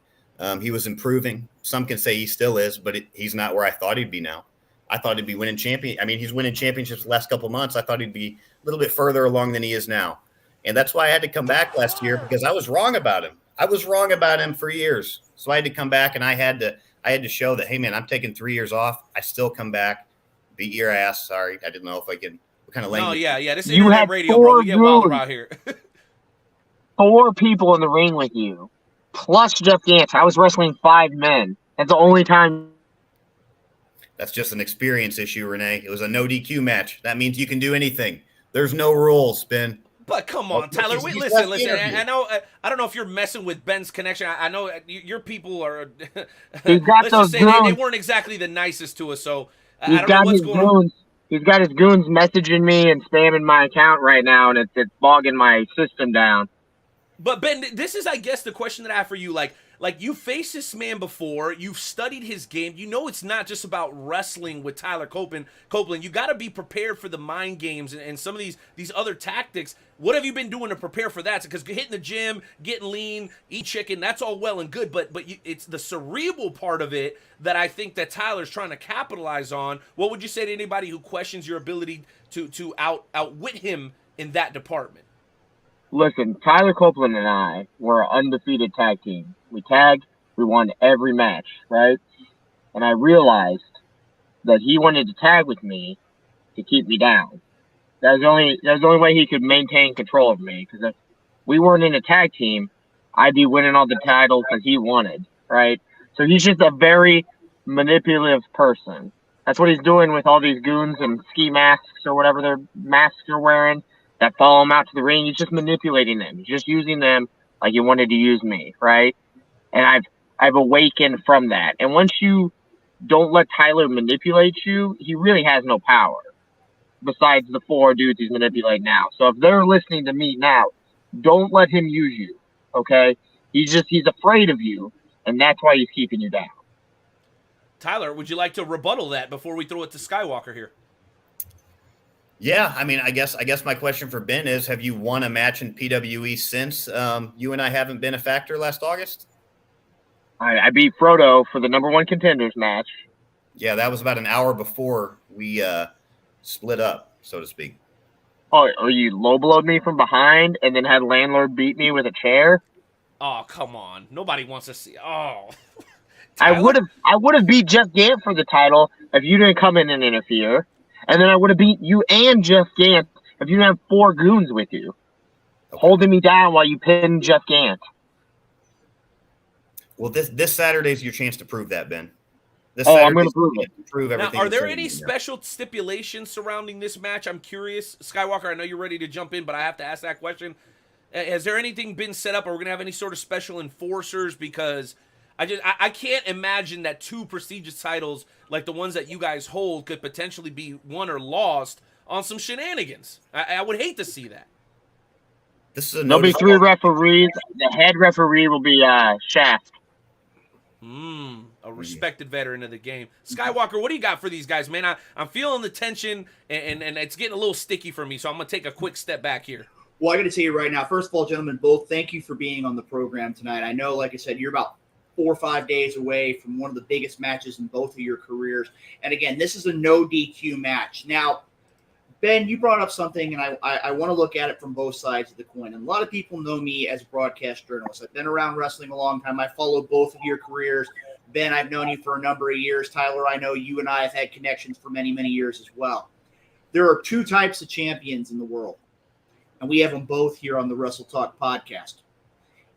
He was improving. Some can say he still is, but he's not where I thought he'd be now. I thought he'd be winning he's winning championships the last couple of months. I thought he'd be a little bit further along than he is now. And that's why I had to come back last year, because I was wrong about him. I was wrong about him for years. So I had to come back, and I had to show that, hey, man, I'm taking 3 years off. I still come back, beat your ass. Sorry, I didn't know if I could. What kind of language? Oh, yeah. This is internet radio, bro. We get wild around here. 4 people in the ring with you, plus Jeff Gance. I was wrestling 5 men. That's the only time. That's just an experience issue, Renee. It was a no DQ match. That means you can do anything. There's no rules, Ben. But come on, Tyler. He's Listen. left the interview. I know. I don't know if you're messing with Ben's connection. I know your people are. He's got let's those just say they goons. weren't exactly the nicest to us. So I He's don't know got what's his going on. goons. He's got his goons messaging me and spamming my account right now, and it's bogging my system down. But Ben, this is, I guess, the question that I have for you. Like you faced this man before, you've studied his game. You know it's not just about wrestling with Tyler Copeland. You got to be prepared for the mind games and some of these other tactics. What have you been doing to prepare for that? Because hitting the gym, getting lean, eat chicken, that's all well and good. But it's the cerebral part of it that I think that Tyler's trying to capitalize on. What would you say to anybody who questions your ability to outwit him in that department? Listen, Tyler Copeland and I were an undefeated tag team. We tagged, we won every match, right? And I realized that he wanted to tag with me to keep me down. That was the only way he could maintain control of me. Because if we weren't in a tag team, I'd be winning all the titles that he wanted, right? So he's just a very manipulative person. That's what he's doing with all these goons and ski masks or whatever their masks are wearing that follow him out to the ring. He's just manipulating them. He's just using them like he wanted to use me, right? And I've awakened from that. And once you don't let Tyler manipulate you, he really has no power besides the 4 dudes he's manipulating now. So if they're listening to me now, don't let him use you, okay? He's afraid of you, and that's why he's keeping you down. Tyler, would you like to rebuttal that before we throw it to Skywalker here? Yeah, I mean, I guess my question for Ben is, have you won a match in PWE since you and I haven't been a factor last August? I beat Frodo for the #1 contenders match. Yeah, that was about an hour before we split up, so to speak. Oh, you low-blowed me from behind and then had Landlord beat me with a chair? Oh, come on. Nobody wants to see. Oh. I would have beat Jeff Gant for the title if you didn't come in and interfere. And then I would have beat you and Jeff Gant if you didn't have 4 goons with you, holding me down while you pinned Jeff Gant. Well, this Saturday's your chance to prove that, Ben. I'm going to prove it. Prove everything. Now, are there any special stipulations surrounding this match? I'm curious. Skywalker, I know you're ready to jump in, but I have to ask that question. Has there anything been set up? Are we going to have any sort of special enforcers? Because I can't imagine that 2 prestigious titles like the ones that you guys hold could potentially be won or lost on some shenanigans. I would hate to see that. This is There'll be 3 referees. The head referee will be Shaft. A respected veteran of the game. Skywalker, what do you got for these guys, man? I'm feeling the tension, and it's getting a little sticky for me, so I'm going to take a quick step back here. Well, I got to tell you right now, first of all, gentlemen, both, thank you for being on the program tonight. I know, like I said, you're about 4 or 5 days away from one of the biggest matches in both of your careers. And again, this is a no DQ match. Now, Ben, you brought up something, and I want to look at it from both sides of the coin. And a lot of people know me as a broadcast journalist. I've been around wrestling a long time. I followed both of your careers. Ben, I've known you for a number of years. Tyler, I know you and I have had connections for many, many years as well. There are 2 types of champions in the world, and we have them both here on the Wrestle Talk podcast.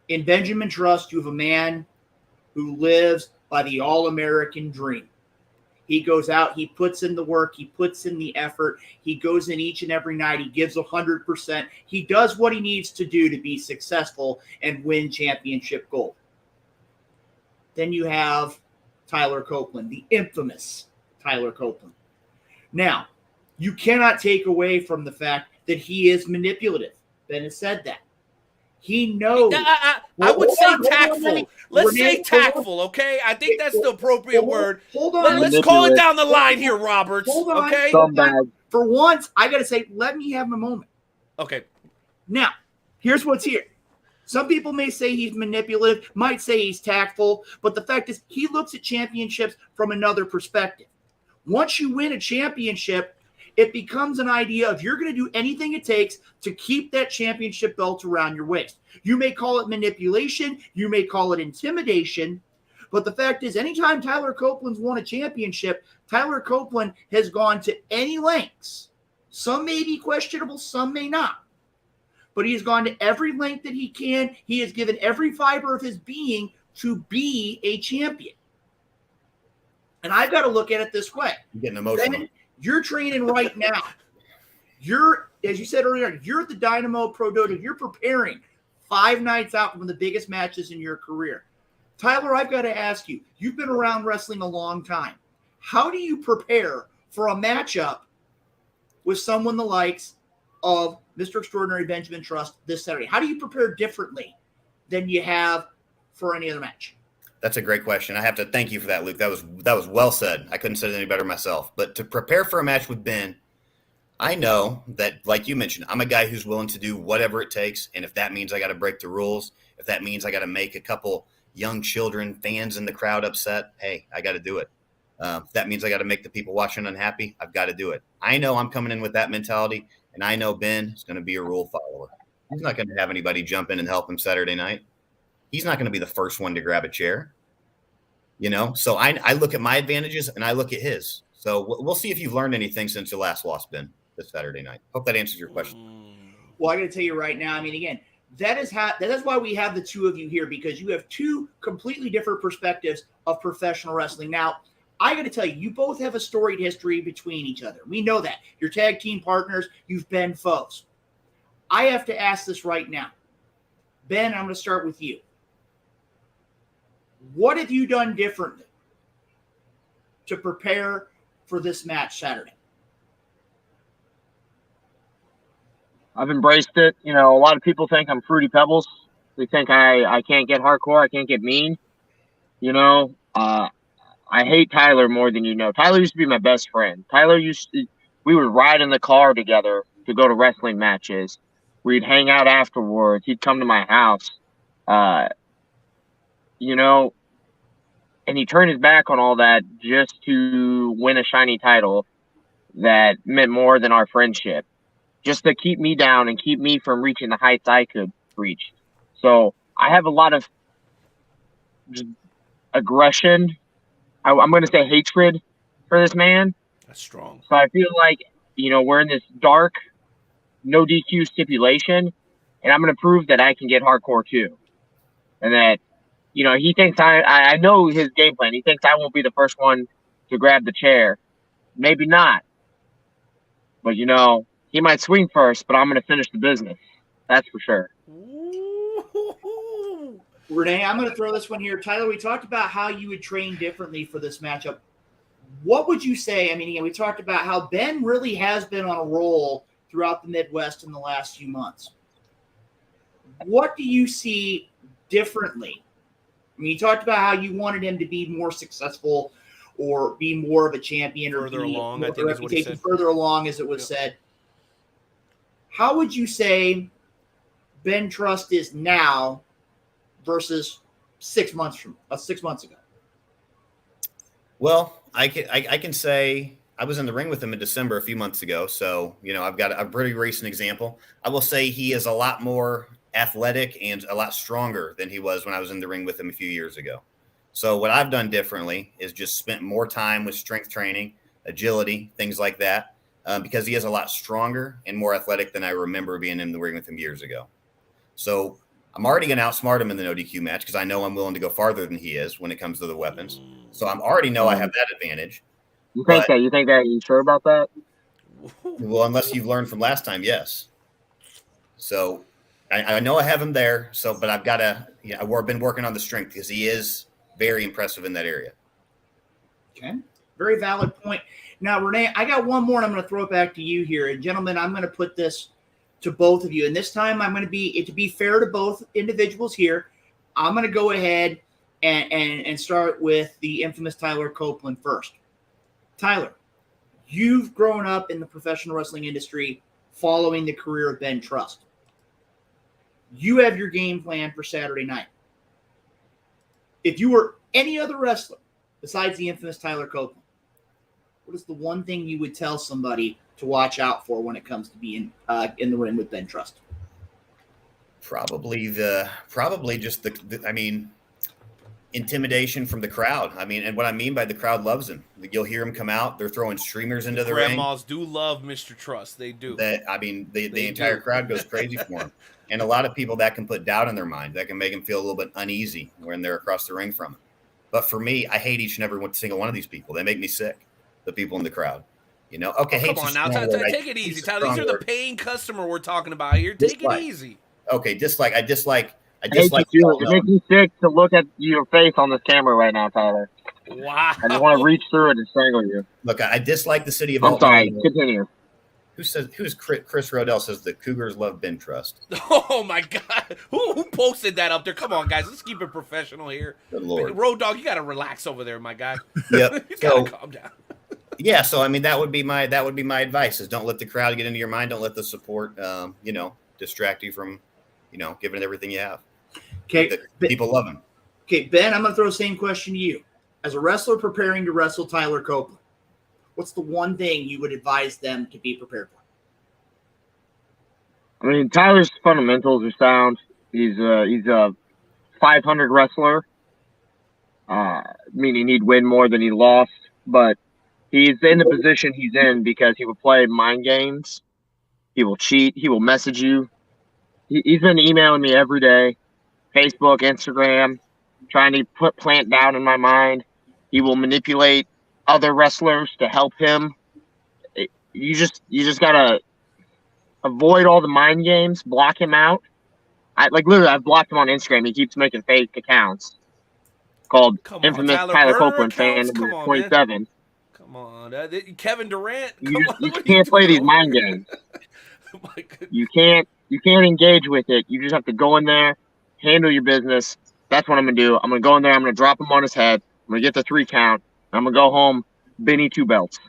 In Benjamin Trust, you have a man who lives by the all-American dream. He goes out, he puts in the work, he puts in the effort, he goes in each and every night, he gives 100%. He does what he needs to do to be successful and win championship gold. Then you have Tyler Copeland, the infamous Tyler Copeland. Now, you cannot take away from the fact that he is manipulative. Ben has said that. He knows. I would say tactful. Let's say tactful, okay? I think that's the appropriate word. Hold on. Let's call it down the line here, Roberts. Hold on. Okay? For once, I got to say, let me have a moment. Okay. Now, here's what's here. Some people may say he's manipulative, might say he's tactful, but the fact is he looks at championships from another perspective. Once you win a championship, it becomes an idea of you're going to do anything it takes to keep that championship belt around your waist. You may call it manipulation, you may call it intimidation, but the fact is anytime Tyler Copeland's won a championship, Tyler Copeland has gone to any lengths. Some may be questionable, some may not. But he has gone to every length that he can. He has given every fiber of his being to be a champion. And I've got to look at it this way. I'm getting emotional. Ben, you're training right now. You're, as you said earlier, you're at the Dynamo Pro Dojo. You're preparing 5 nights out from the biggest matches in your career. Tyler, I've got to ask you, you've been around wrestling a long time. How do you prepare for a matchup with someone the likes of Mr. Extraordinary Benjamin Trust this Saturday? How do you prepare differently than you have for any other match? That's a great question. I have to thank you for that, Luke. That was well said. I couldn't say it any better myself. But to prepare for a match with Ben, I know that, like you mentioned, I'm a guy who's willing to do whatever it takes. And if that means I got to break the rules, if that means I got to make a couple young children, fans in the crowd upset, hey, I got to do it. If that means I got to make the people watching unhappy, I've got to do it. I know I'm coming in with that mentality, and I know Ben is going to be a rule follower. He's not going to have anybody jump in and help him Saturday night. He's not going to be the first one to grab a chair. So I look at my advantages and I look at his. So we'll see if you've learned anything since you last lost, Ben, this Saturday night. Hope that answers your question. Well, I got to tell you right now, I mean, again, that is why we have the two of you here, because you have two completely different perspectives of professional wrestling. Now, I got to tell you, you both have a storied history between each other. We know that. You're tag team partners. You've been foes. I have to ask this right now. Ben, I'm going to start with you. What have you done differently to prepare for this match Saturday? I've embraced it. A lot of people think I'm Fruity Pebbles. They think I can't get hardcore. I can't get mean. I hate Tyler more than you know. Tyler used to be my best friend. We would ride in the car together to go to wrestling matches. We'd hang out afterwards. He'd come to my house. And he turned his back on all that just to win a shiny title that meant more than our friendship, just to keep me down and keep me from reaching the heights I could reach. So I have a lot of aggression. I'm going to say hatred for this man. That's strong. So I feel like, we're in this dark, no DQ stipulation, and I'm going to prove that I can get hardcore too. And that, he thinks I know his game plan. He thinks I won't be the first one to grab the chair. Maybe not. But, he might swing first, but I'm going to finish the business. That's for sure. Renee, I'm going to throw this one here. Tyler, we talked about how you would train differently for this matchup. What would you say? I mean, again, we talked about how Ben really has been on a roll throughout the Midwest in the last few months. What do you see differently? I mean, you talked about how you wanted him to be more successful or be more of a champion further or along, I think is what he said. Further along, as it was said. How would you say Ben Trust is now versus 6 months ago? Well, I can say I was in the ring with him in December a few months ago. So, I've got a pretty recent example. I will say he is a lot more athletic and a lot stronger than he was when I was in the ring with him a few years ago. So what I've done differently is just spent more time with strength training, agility, things like that, because he is a lot stronger and more athletic than I remember being in the ring with him years ago. So I'm already going to outsmart him in the no DQ match because I know I'm willing to go farther than he is when it comes to the weapons. So I already know I have that advantage. You think that? You sure about that? Well, unless you've learned from last time, yes. So I know I have him there. So, but I've got to. I've been working on the strength because he is very impressive in that area. Okay, very valid point. Now, Renee, I got one more, and I'm going to throw it back to you here. And gentlemen, I'm going to put this to both of you, and this time I'm going to be fair to both individuals here. I'm going to go ahead and start with the infamous Tyler Copeland first. Tyler, you've grown up in the professional wrestling industry following the career of Ben Trust. You have your game plan for Saturday night. If you were any other wrestler besides the infamous Tyler Copeland, what is the one thing you would tell somebody to watch out for when it comes to being in the ring with Ben Trust? Probably just intimidation from the crowd. I mean, and what I mean by the crowd loves him. You'll hear him come out. They're throwing streamers into the ring. Grandmas do love Mr. Trust. They do. The entire crowd goes crazy for him. And a lot of people that can put doubt in their mind. That can make them feel a little bit uneasy when they're across the ring from him. But for me, I hate each and every single one of these people. They make me sick. The people in the crowd. You know, okay. Come on now, take it easy, Tyler. These are the paying customer we're talking about here. Take it easy. Okay, dislike. I dislike. It makes me sick to look at your face on this camera right now, Tyler. Wow. I just want to reach through it and strangle you. Look, I dislike the city of. I'm sorry. Continue. Who's Chris Rodell says the Cougars love Ben Trust? Oh my God! Who posted that up there? Come on, guys, let's keep it professional here. Good Lord, Road Dog, you gotta relax over there, my guy. Yep, you gotta calm down. Yeah, so I mean that would be my advice: is don't let the crowd get into your mind. Don't let the support, distract you from, giving it everything you have. Okay, people love him. Okay, Ben, I'm gonna throw the same question to you. As a wrestler preparing to wrestle Tyler Copeland, what's the one thing you would advise them to be prepared for? I mean, Tyler's fundamentals are sound. He's a 500 wrestler, meaning he'd win more than he lost. But he's in the position he's in because he will play mind games. He will cheat. He will message you. He's been emailing me every day, Facebook, Instagram, trying to plant doubt in my mind. He will manipulate other wrestlers to help him. You just gotta avoid all the mind games, block him out. I've blocked him on Instagram. He keeps making fake accounts called Infamous Tyler Copeland Fan 27. Man. Come on, Kevin Durant. You can't play these mind games. You can't engage with it. You just have to go in there, handle your business. That's what I'm gonna do. I'm gonna go in there. I'm gonna drop him on his head. I'm gonna get the 3 count. I'm gonna go home. Benny 2 belts.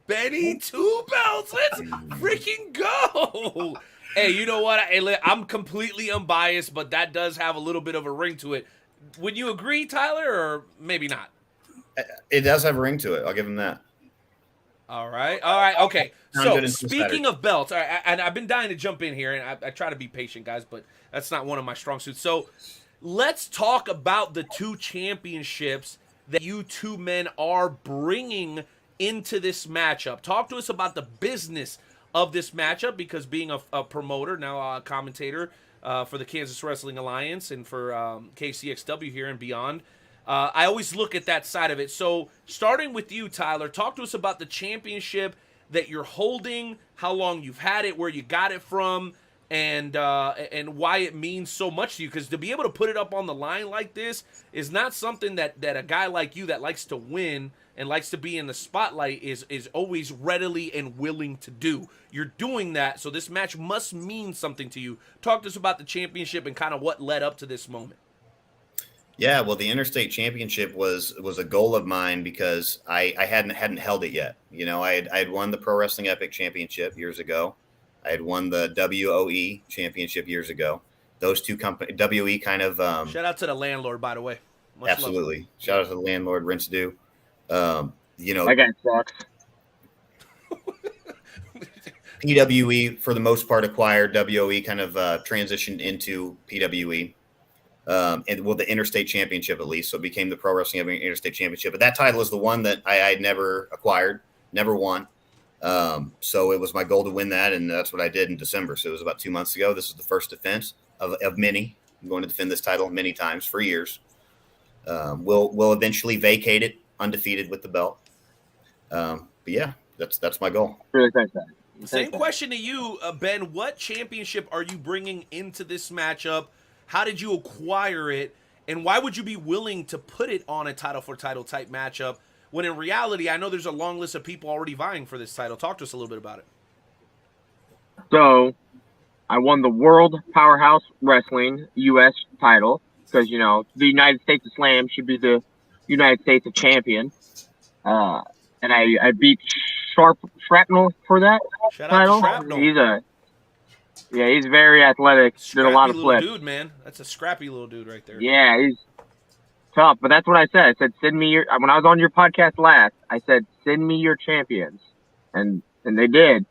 Benny 2 belts. Let's freaking go. Hey, you know what? I'm completely unbiased, but that does have a little bit of a ring to it. Would you agree, Tyler, or maybe not? It does have a ring to it. I'll give him that. All right. Okay. So, speaking of belts, and I've been dying to jump in here, and I try to be patient, guys, but that's not one of my strong suits. So, let's talk about the 2 championships that you 2 men are bringing into this matchup. Talk to us about the business of this matchup, because being a promoter, now a commentator for the Kansas Wrestling Alliance and for KCXW here and beyond, I always look at that side of it. So starting with you, Tyler, talk to us about the championship that you're holding, how long you've had it, where you got it from, and why it means so much to you. Because to be able to put it up on the line like this is not something that a guy like you that likes to win and likes to be in the spotlight is always readily and willing to do. You're doing that, so this match must mean something to you. Talk to us about the championship and kind of what led up to this moment. Yeah, well, the Interstate Championship was a goal of mine because I hadn't held it yet. I had won the Pro Wrestling Epic Championship years ago. I had won the WOE Championship years ago. Those 2 companies, WE kind of shout out to the landlord, by the way. Much absolutely love. Shout out to the landlord, rinse due. That guy sucks. PWE for the most part acquired. WOE kind of transitioned into PWE. The Interstate Championship at least. So it became the Pro Wrestling Interstate Championship. But that title is the one that I had never acquired, never won. So it was my goal to win that, and that's what I did in December. So it was about 2 months ago. This is the first defense of many. I'm going to defend this title many times for years. We'll eventually vacate it undefeated with the belt. But yeah, that's my goal. Really thanks, man. Same question to you, Ben. What championship are you bringing into this matchup? How did you acquire it? And why would you be willing to put it on a title for title type matchup when in reality, I know there's a long list of people already vying for this title. Talk to us a little bit about it. So I won the World Powerhouse Wrestling U.S. title because, the United States of Slam should be the United States of Champion. And I beat Shrapnel for that Shout title. Out to Shrapnel. He's very athletic. Scrappy did a lot of flips. Dude, man. That's a scrappy little dude right there. Yeah, he's tough. But that's what I said. I said, send me your. When I was on your podcast last, I said, send me your champions, and they did.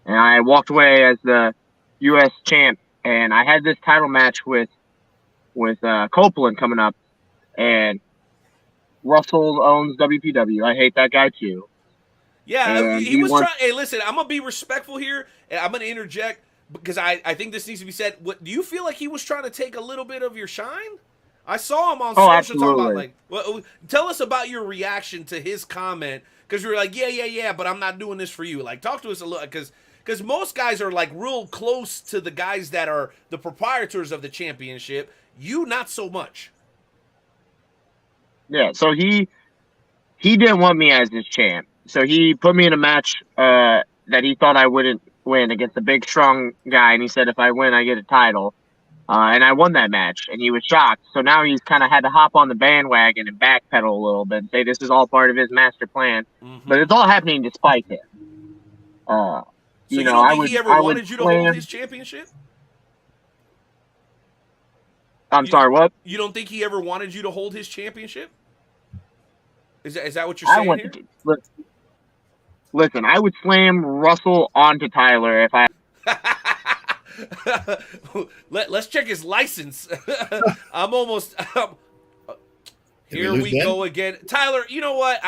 And I walked away as the U.S. champ. And I had this title match with Copeland coming up, and Russell owns WPW. I hate that guy too. Yeah, he was trying. Hey, listen, I'm gonna be respectful here, and I'm gonna interject because I think this needs to be said. Do you feel like he was trying to take a little bit of your shine? I saw him on Oh, social talking about absolutely. well, tell us about your reaction to his comment because you were like, yeah, but I'm not doing this for you. Like, talk to us a little because most guys are like real close to the guys that are the proprietors of the championship. You not so much. Yeah, so he didn't want me as his champ. So he put me in a match that he thought I wouldn't win against a big, strong guy, and he said if I win, I get a title. And I won that match, and he was shocked. So now he's kind of had to hop on the bandwagon and backpedal a little bit and say this is all part of his master plan. Mm-hmm. But it's all happening despite him. So you don't think he ever wanted you to hold his championship? Sorry, what? You don't think he ever wanted you to hold his championship? Is that what you're saying here? Listen, I would slam Russell onto Tyler if I. Let's check his license. I'm almost. Here we go again, Tyler. You know what?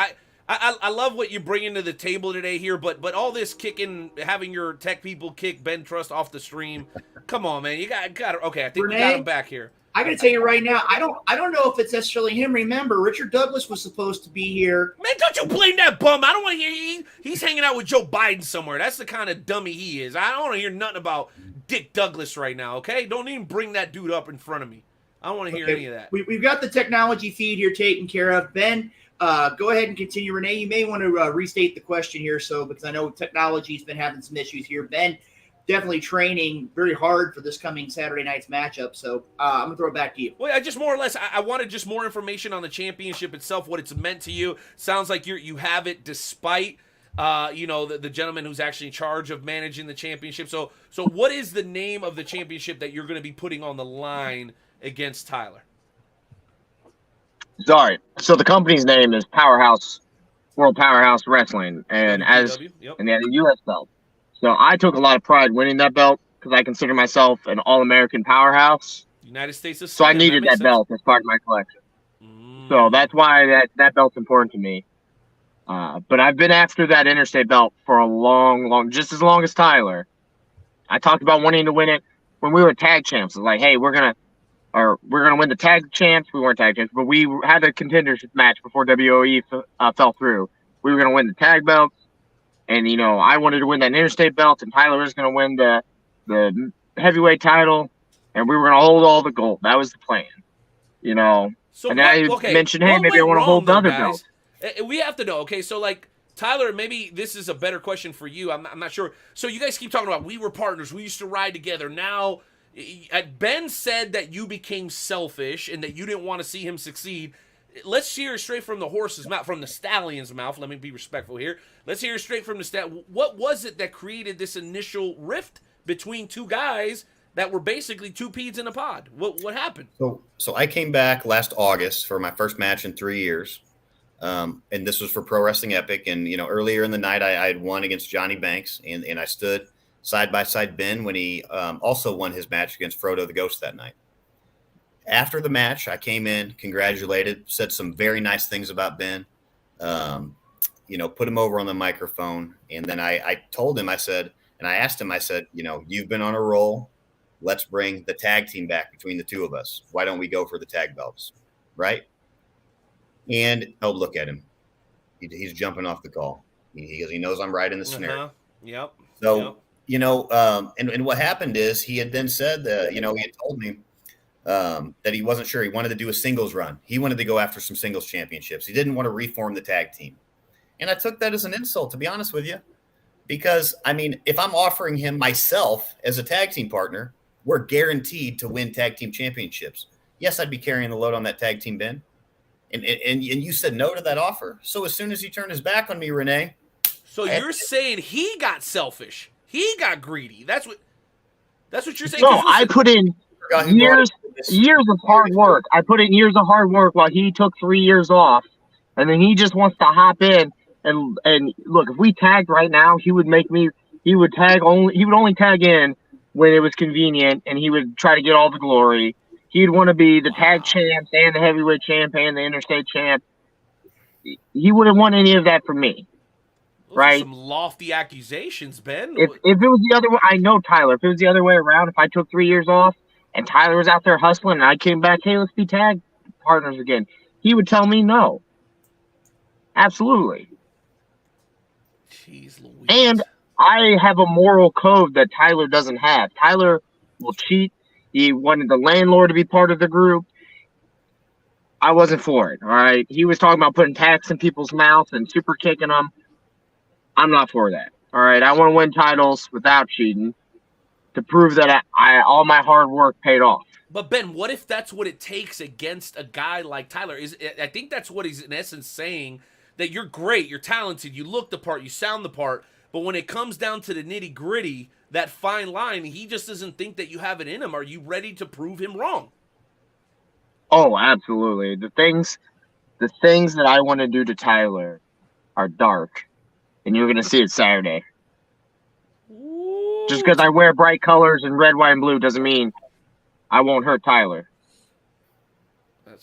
I love what you're bringing to the table today here, but all this kicking, having your tech people kick Ben Trust off the stream. Come on, man. You got okay. I think we got him back here. I got to tell you right now, I don't know if it's necessarily him. Remember, Richard Douglas was supposed to be here. Man, don't you blame that bum. I don't want to hear he's hanging out with Joe Biden somewhere. That's the kind of dummy he is. I don't want to hear nothing about Dick Douglas right now, okay? Don't even bring that dude up in front of me. I don't want to hear any of that. We've got the technology feed here taken care of. Ben, go ahead and continue. Renee, you may want to restate the question here, because I know technology's been having some issues here. Ben, definitely training very hard for this coming Saturday night's matchup. So I'm going to throw it back to you. Well, I just more or less, I wanted just more information on the championship itself, what it's meant to you. Sounds like you have it despite, the gentleman who's actually in charge of managing the championship. So what is the name of the championship that you're going to be putting on the line against Tyler? Sorry. So the company's name is World Powerhouse Wrestling, and and they had a U.S. belt. So I took a lot of pride winning that belt because I consider myself an all-American powerhouse. United States of So I needed that belt as part of my collection. So that's why that belt's important to me. But I've been after that interstate belt for a long, just as long as Tyler. I talked about wanting to win it when we were tag champs. It's like, hey, we're gonna win the tag champs. We weren't tag champs, but we had a contenders match before WOE fell through. We were gonna win the tag belts. And, I wanted to win that interstate belt, and Tyler was going to win the heavyweight title, and we were going to hold all the gold. That was the plan, So and I mentioned, hey, maybe I want to hold the other belt. We have to know, okay? So, Tyler, maybe this is a better question for you. I'm not sure. So you guys keep talking about we were partners. We used to ride together. Now, Ben said that you became selfish and that you didn't want to see him succeed. Let's hear it straight from the horse's mouth, from the stallion's mouth. Let me be respectful here. Let's hear it straight from the stallion. What was it that created this initial rift between two guys that were basically two peas in a pod? What happened? So I came back last August for my first match in 3 years. And this was for Pro Wrestling Epic. And, earlier in the night, I had won against Johnny Banks. And I stood side by side Ben when he also won his match against Frodo the Ghost that night. After the match, I came in, congratulated, said some very nice things about Ben, put him over on the microphone. And then I told him, I asked him, you've been on a roll. Let's bring the tag team back between the two of us. Why don't we go for the tag belts? Right. And look at him. He's jumping off the call. He knows I'm right in the scenario. Yep. So, and what happened is he had then said that, he had told me, that he wasn't sure. He wanted to do a singles run. He wanted to go after some singles championships. He didn't want to reform the tag team. And I took that as an insult, to be honest with you, because if I'm offering him myself as a tag team partner, we're guaranteed to win tag team championships. Yes, I'd be carrying the load on that tag team, Ben. And you said no to that offer. So as soon as he turned his back on me, Renee. So you're saying he got selfish. He got greedy. That's what you're saying. No, I put in years of hard work. I put in years of hard work while he took 3 years off, and then he just wants to hop in and look. If we tagged right now, he would only tag in when it was convenient, and he would try to get all the glory. He'd want to be the tag champ and the heavyweight champ and the interstate champ. He wouldn't want any of that from me. Those right? Are some lofty accusations, Ben. If it was the other way, I know Tyler. If it was the other way around, if I took 3 years off and Tyler was out there hustling and I came back, hey, let's be tag partners again, he would tell me no. Absolutely. Jeez Louise. And I have a moral code that Tyler doesn't have. Tyler will cheat. He wanted the landlord to be part of the group. I wasn't for it, all right? He was talking about putting tacks in people's mouths and super kicking them. I'm not for that, all right? I want to win titles without cheating to prove that all my hard work paid off. But Ben, what if that's what it takes against a guy like Tyler? I think that's what he's in essence saying, that you're great, you're talented, you look the part, you sound the part, but when it comes down to the nitty gritty, that fine line, he just doesn't think that you have it in him. Are you ready to prove him wrong? Oh, absolutely. The things that I want to do to Tyler are dark, and you're going to see it Saturday. Ooh. Just because I wear bright colors and red, white, and blue doesn't mean I won't hurt Tyler.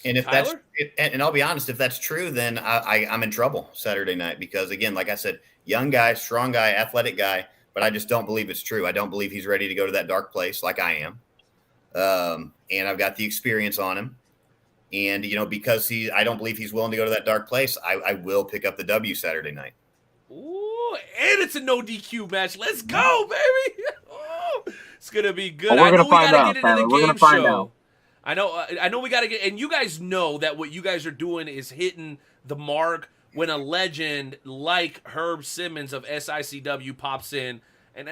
And if Tyler? and I'll be honest, if that's true, then I'm in trouble Saturday night because, again, like I said, young guy, strong guy, athletic guy, but I just don't believe it's true. I don't believe he's ready to go to that dark place like I am. And I've got the experience on him. And, because I don't believe he's willing to go to that dark place, I will pick up the W Saturday night. Ooh, and it's a no DQ match. Let's go, baby. Ooh, it's going to be good. Well, we're going to find out, Tyler. We're going to find out. I know we got to get, and you guys know that what you guys are doing is hitting the mark when a legend like Herb Simmons of SICW pops in and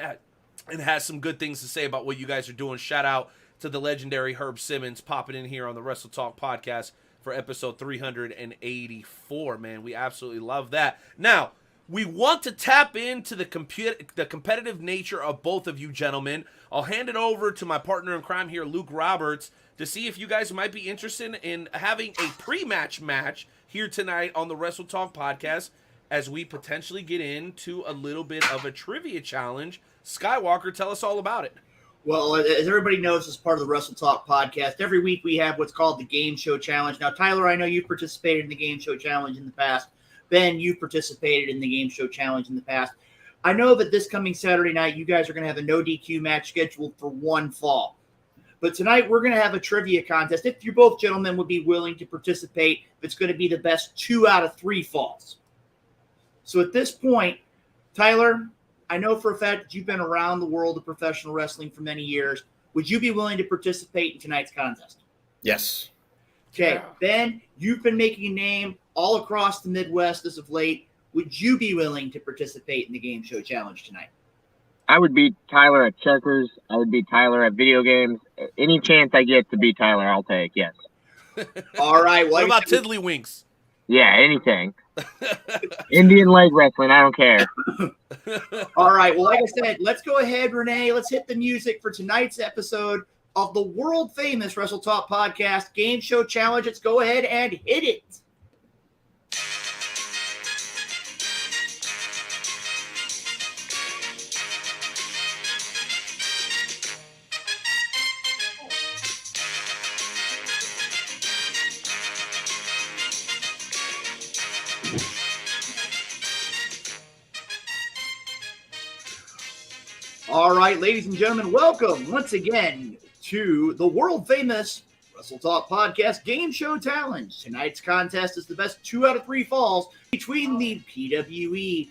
has some good things to say about what you guys are doing. Shout out to the legendary Herb Simmons popping in here on the Wrestle Talk podcast for episode 384, man. We absolutely love that. Now, we want to tap into the competitive nature of both of you gentlemen. I'll hand it over to my partner in crime here, Luke Roberts, to see if you guys might be interested in having a pre-match match here tonight on the Wrestle Talk podcast as we potentially get into a little bit of a trivia challenge. Skywalker, tell us all about it. Well, as everybody knows, as part of the Wrestle Talk podcast, every week we have what's called the Game Show Challenge. Now, Tyler, I know you've participated in the Game Show Challenge in the past. Ben, you've participated in the Game Show Challenge in the past. I know that this coming Saturday night, you guys are going to have a no DQ match scheduled for one fall. But tonight, we're going to have a trivia contest. If you both gentlemen would be willing to participate, it's going to be the best 2 out of 3 falls. So at this point, Tyler, I know for a fact that you've been around the world of professional wrestling for many years. Would you be willing to participate in tonight's contest? Yes. Okay, Yeah. Ben, you've been making a name all across the Midwest as of late. Would you be willing to participate in the Game Show Challenge tonight? I would beat Tyler at checkers. I would beat Tyler at video games. Any chance I get to beat Tyler, I'll take, yes. All right. Well, What about Tiddlywinks? Yeah, anything. Indian leg wrestling, I don't care. All right. Well, like I said, let's go ahead, Renee. Let's hit the music for tonight's episode of the world-famous Wrestle Talk podcast Game Show Challenge. Let's go ahead and hit it. All right, ladies and gentlemen, welcome once again to the world-famous Wrestle Talk Podcast Game Show Challenge. Tonight's contest is the best 2 out of 3 falls between the PWE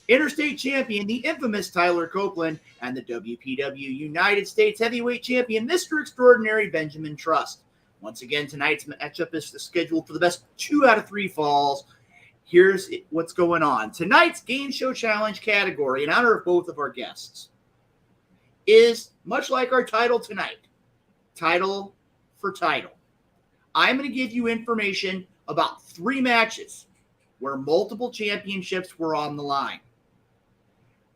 Interstate Champion, the infamous Tyler Copeland, and the WPW United States Heavyweight Champion, Mr. Extraordinary Benjamin Trust. Once again, tonight's matchup is scheduled for the best 2 out of 3 falls. Here's what's going on. Tonight's Game Show Challenge category, in honor of both of our guests, is much like our title tonight, title for title. I'm going to give you information about 3 matches where multiple championships were on the line.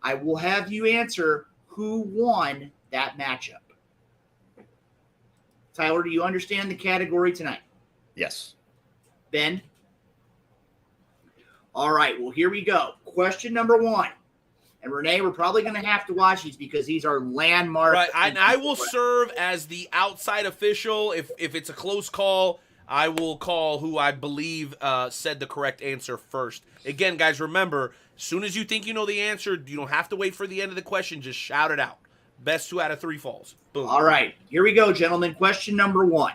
I will have you answer who won that matchup. Tyler, do you understand the category tonight? Yes. Ben? All right, well, here we go. Question number 1. And Renee, we're probably going to have to watch these because these are landmark. Right, I will serve as the outside official. If it's a close call, I will call who I believe said the correct answer first. Again, guys, remember, as soon as you think you know the answer, you don't have to wait for the end of the question. Just shout it out. Best 2 out of 3 falls. Boom. All right, here we go, gentlemen. Question number 1.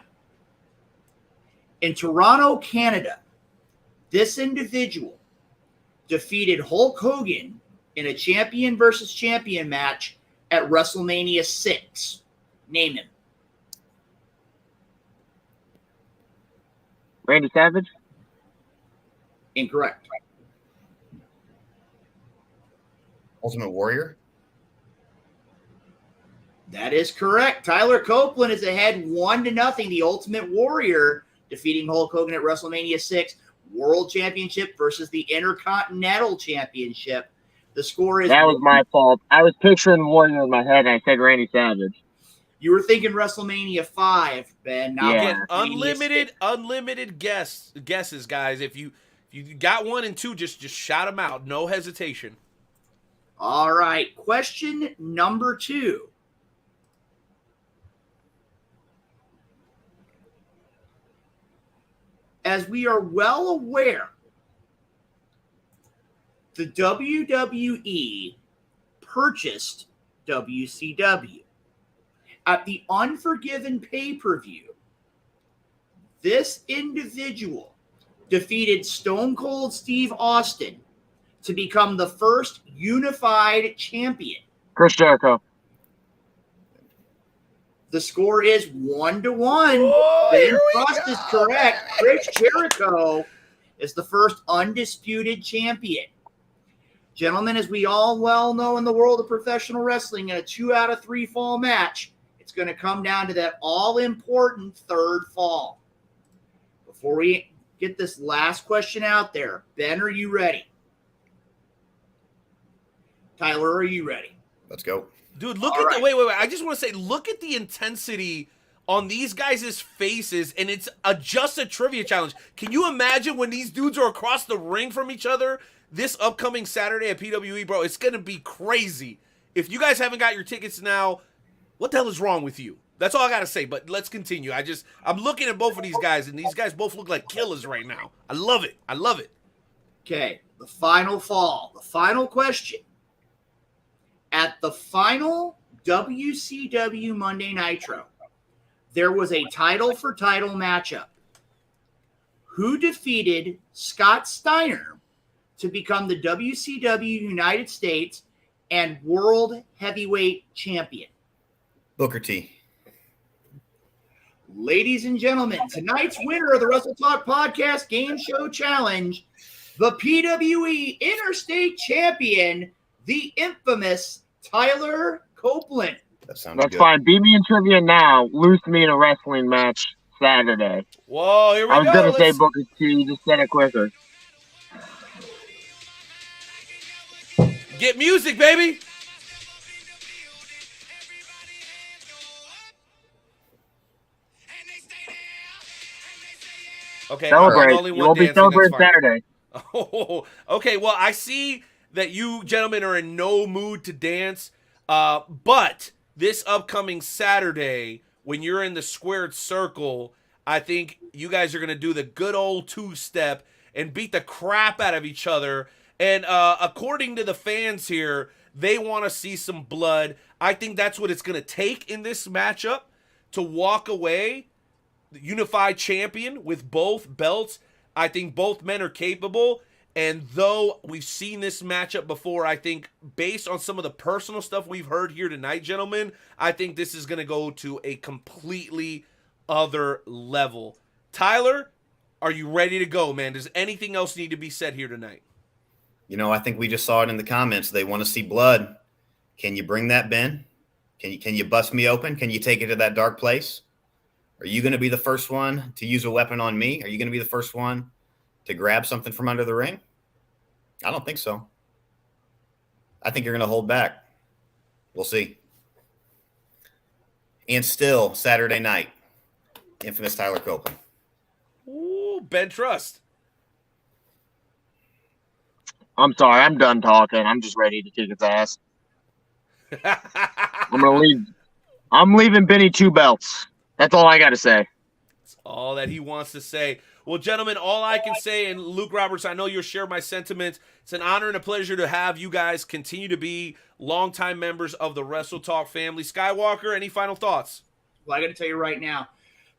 In Toronto, Canada, this individual defeated Hulk Hogan in a champion versus champion match at WrestleMania 6. Name him. Randy Savage? Incorrect. Ultimate Warrior? That is correct. Tyler Copeland is ahead 1-0. The Ultimate Warrior defeating Hulk Hogan at WrestleMania 6. World Championship versus the Intercontinental Championship. The score is... That was my fault. I was picturing Warrior in my head, and I said Randy Savage. You were thinking WrestleMania 5, Ben. Not Yeah. Unlimited guesses, guys. If you got 1 and 2, just shout them out. No hesitation. All right. Question number 2. As we are well aware, the WWE purchased WCW. At the Unforgiven pay-per-view, this individual defeated Stone Cold Steve Austin to become the first unified champion. Chris Jericho. The score is 1-1. Oh, Ben Frost is correct. Chris Jericho is the first undisputed champion. Gentlemen, as we all well know in the world of professional wrestling, in a 2 out of 3 fall match, it's going to come down to that all-important third fall. Before we get this last question out there, Ben, are you ready? Tyler, are you ready? Let's go. Dude, look All at right. the wait. I just want to say, look at the intensity on these guys' faces, and it's just a trivia challenge. Can you imagine when these dudes are across the ring from each other this upcoming Saturday at PWE, bro? It's gonna be crazy. If you guys haven't got your tickets now, what the hell is wrong with you? That's all I gotta say. But let's continue. I'm looking at both of these guys, and these guys both look like killers right now. I love it. I love it. Okay, the final fall, the final question. At the final WCW Monday Nitro, there was a title for title matchup. Who defeated Scott Steiner to become the WCW United States and World Heavyweight Champion? Booker T. Ladies and gentlemen, tonight's winner of the Wrestle Talk Podcast Game Show Challenge, the PWE Interstate Champion, the infamous Tyler Copeland. That sounded That's good. fine. Beat me in trivia now. Lose to me in a wrestling match Saturday. Whoa, here we go. I was going to say Let's- Booker T. You just said it quicker. Get music, baby. Okay, Celebrate. I'm the only You one won't be dancing, that's celebrating fine. Saturday. Oh, okay, well, I see that you gentlemen are in no mood to dance, but this upcoming Saturday, when you're in the squared circle, I think you guys are going to do the good old two-step and beat the crap out of each other. And according to the fans here, they want to see some blood. I think that's what it's going to take in this matchup to walk away the unified champion with both belts. I think both men are capable. And though we've seen this matchup before, I think based on some of the personal stuff we've heard here tonight, gentlemen, I think this is going to go to a completely other level. Tyler, are you ready to go, man? Does anything else need to be said here tonight? You know, I think we just saw it in the comments. They want to see blood. Can you bring that, Ben? Can you bust me open? Can you take it to that dark place? Are you going to be the first one to use a weapon on me? Are you going to be the first one to grab something from under the ring? I don't think so. I think you're going to hold back. We'll see. And still, Saturday night, infamous Tyler Copeland. Ooh, Ben Trust. I'm sorry. I'm done talking. I'm just ready to kick his ass. I'm going to leave. I'm leaving Benny 2 belts. That's all I got to say. That's all that he wants to say. Well, gentlemen, all I can say, and Luke Roberts, I know you'll share my sentiments. It's an honor and a pleasure to have you guys continue to be longtime members of the Wrestle Talk family. Skywalker, any final thoughts? Well, I got to tell you right now,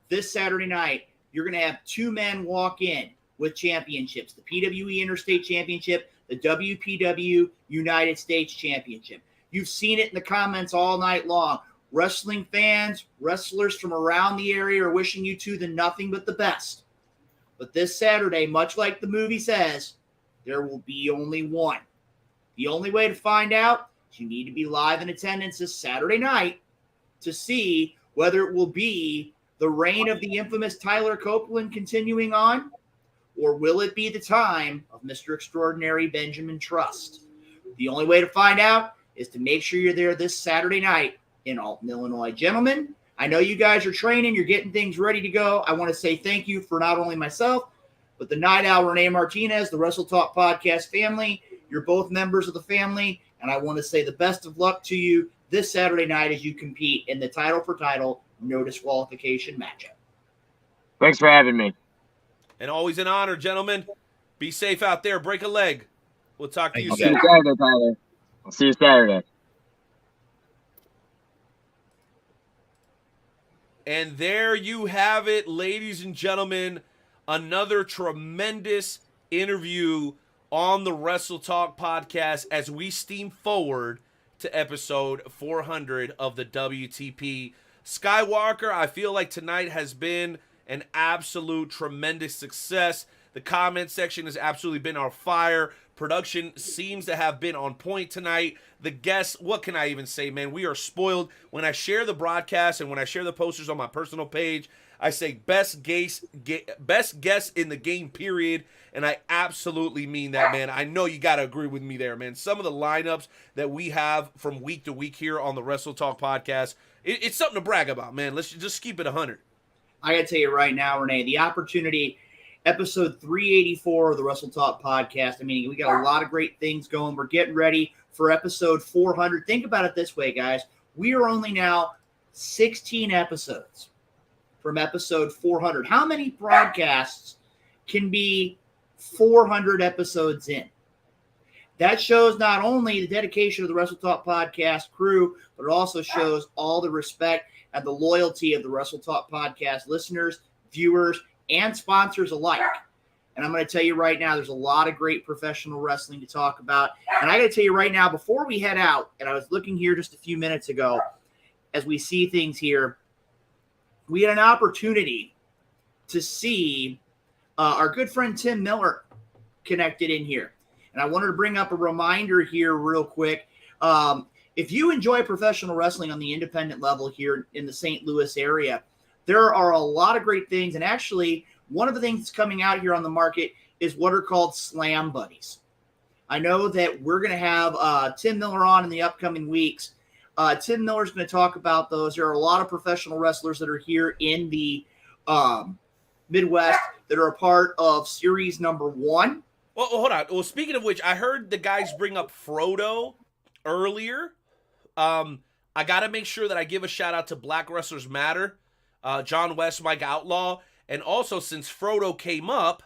this Saturday night, you're going to have two men walk in with championships, the PWE Interstate Championship, the WPW United States Championship. You've seen it in the comments all night long. Wrestling fans, wrestlers from around the area are wishing you two the nothing but the best. But this Saturday, much like the movie says, there will be only one. The only way to find out is you need to be live in attendance this Saturday night to see whether it will be the reign of the infamous Tyler Copeland continuing on, or will it be the time of Mr. Extraordinary Benjamin Trust? The only way to find out is to make sure you're there this Saturday night in Alton, Illinois. Gentlemen, I know you guys are training. You're getting things ready to go. I want to say thank you for not only myself, but the Night Owl Renee Martinez, the Wrestle Talk Podcast family. You're both members of the family, and I want to say the best of luck to you this Saturday night as you compete in the title for title, no disqualification matchup. Thanks for having me. And always an honor, gentlemen. Be safe out there. Break a leg. We'll talk to you I'll see soon. you Saturday, Tyler. I'll see you Saturday. And there you have it, ladies and gentlemen. Another tremendous interview on the Wrestle Talk podcast as we steam forward to episode 400 of the WTP. Skywalker, I feel like tonight has been an absolute tremendous success. The comment section has absolutely been on fire. Production seems to have been on point tonight. The guests, what can I even say, man? We are spoiled. When I share the broadcast and when I share the posters on my personal page, I say best guest in the game, period. And I absolutely mean that, man. I know you got to agree with me there, man. Some of the lineups that we have from week to week here on the Wrestle Talk podcast, it's something to brag about, man. Let's just keep it 100. I got to tell you right now, Renee, the opportunity, episode 384 of the Wrestle Talk podcast. I mean, we got a lot of great things going. We're getting ready for episode 400. Think about it this way, guys. We are only now 16 episodes from episode 400. How many broadcasts can be 400 episodes in? That shows not only the dedication of the Wrestle Talk podcast crew, but it also shows all the respect and the loyalty of the Wrestle Talk podcast listeners, viewers, and sponsors alike. And I'm going to tell you right now, there's a lot of great professional wrestling to talk about. And I got to tell you right now, before we head out, and I was looking here just a few minutes ago, as we see things here, we had an opportunity to see our good friend Tim Miller connected in here. And I wanted to bring up a reminder here real quick. If you enjoy professional wrestling on the independent level here in the St. Louis area, there are a lot of great things. And actually, one of the things that's coming out here on the market is what are called Slam Buddies. I know that we're going to have Tim Miller on in the upcoming weeks. Tim Miller's going to talk about those. There are a lot of professional wrestlers that are here in the Midwest that are a part of series number 1. Well, hold on. Well, speaking of which, I heard the guys bring up Frodo earlier. I got to make sure that I give a shout out to Black Wrestlers Matter, John West, Mike Outlaw. And also, since Frodo came up,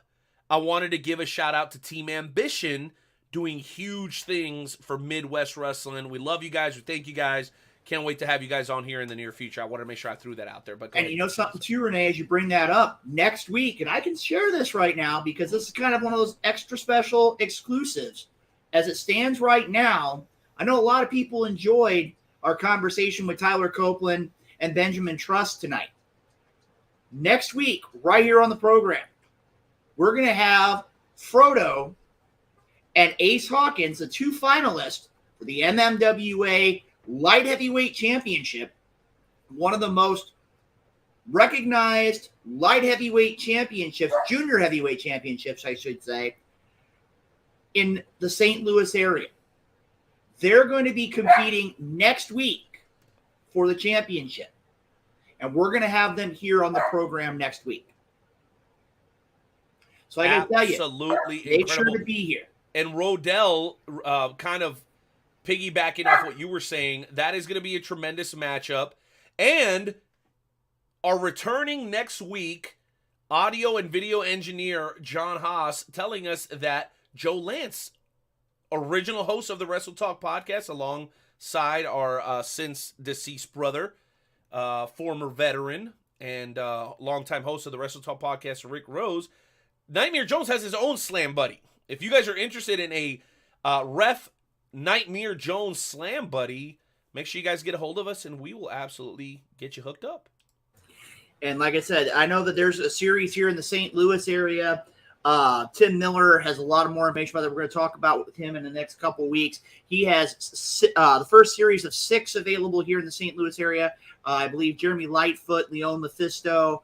I wanted to give a shout out to Team Ambition, doing huge things for Midwest wrestling. We love you guys. We thank you guys. Can't wait to have you guys on here in the near future. I want to make sure I threw that out there. But and you know something too, Renee, as you bring that up, next week, and I can share this right now because this is kind of one of those extra special exclusives. As it stands right now, I know a lot of people enjoyed our conversation with Tyler Copeland and Benjamin Trust tonight. Next week, right here on the program, we're going to have Frodo and Ace Hawkins, the two finalists for the MMWA Light Heavyweight Championship, one of the most recognized light heavyweight championships, junior heavyweight championships, I should say, in the St. Louis area. They're going to be competing next week for the championship. And we're going to have them here on the program next week. So I got to tell you, absolutely make incredible. sure to be here. And Rodell, kind of piggybacking off what you were saying, that is going to be a tremendous matchup. And our returning next week, audio and video engineer John Haas telling us that Joe Lance, original host of the Wrestle Talk podcast, alongside our since deceased brother, former veteran, and longtime host of the Wrestle Talk podcast, Rick Rose, Nightmare Jones has his own slam buddy. If you guys are interested in a ref Nightmare Jones slam buddy, make sure you guys get a hold of us, and we will absolutely get you hooked up. And like I said, I know that there's a series here in the St. Louis area. Tim Miller has a lot of more information about that we're going to talk about with him in the next couple of weeks. He has the first series of 6 available here in the St. Louis area. I believe Jeremy Lightfoot, Leon Mephisto,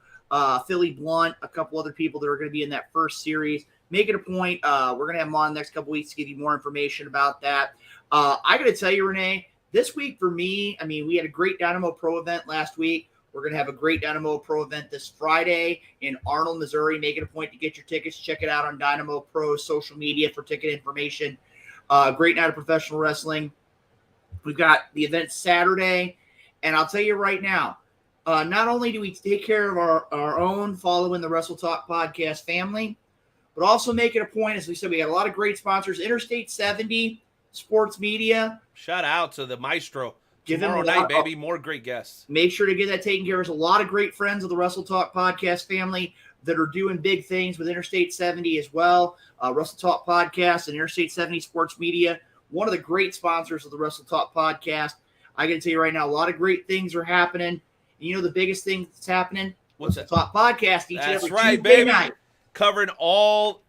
Philly Blunt, a couple other people that are going to be in that first series. Make it a point. We're going to have them on the next couple of weeks to give you more information about that. I got to tell you, Renee, this week for me, I mean, we had a great Dynamo Pro event last week. We're going to have a great Dynamo Pro event this Friday in Arnold, Missouri. Make it a point to get your tickets. Check it out on Dynamo Pro's social media for ticket information. Great night of professional wrestling. We've got the event Saturday. And I'll tell you right now, not only do we take care of our own following the Wrestle Talk podcast family, but also make it a point, as we said, we got a lot of great sponsors. Interstate 70 Sports Media. Shout out to the maestro. Give Tomorrow night, baby. More great guests. Make sure to get that taken care of. There's a lot of great friends of the Wrestle Talk podcast family that are doing big things with Interstate 70 as well. Wrestle Talk podcast and Interstate 70 Sports Media, one of the great sponsors of the Wrestle Talk podcast. I got to tell you right now, a lot of great things are happening. And you know the biggest thing that's happening? What's that? Talk podcast each and That's every right, Tuesday baby. night. Covering all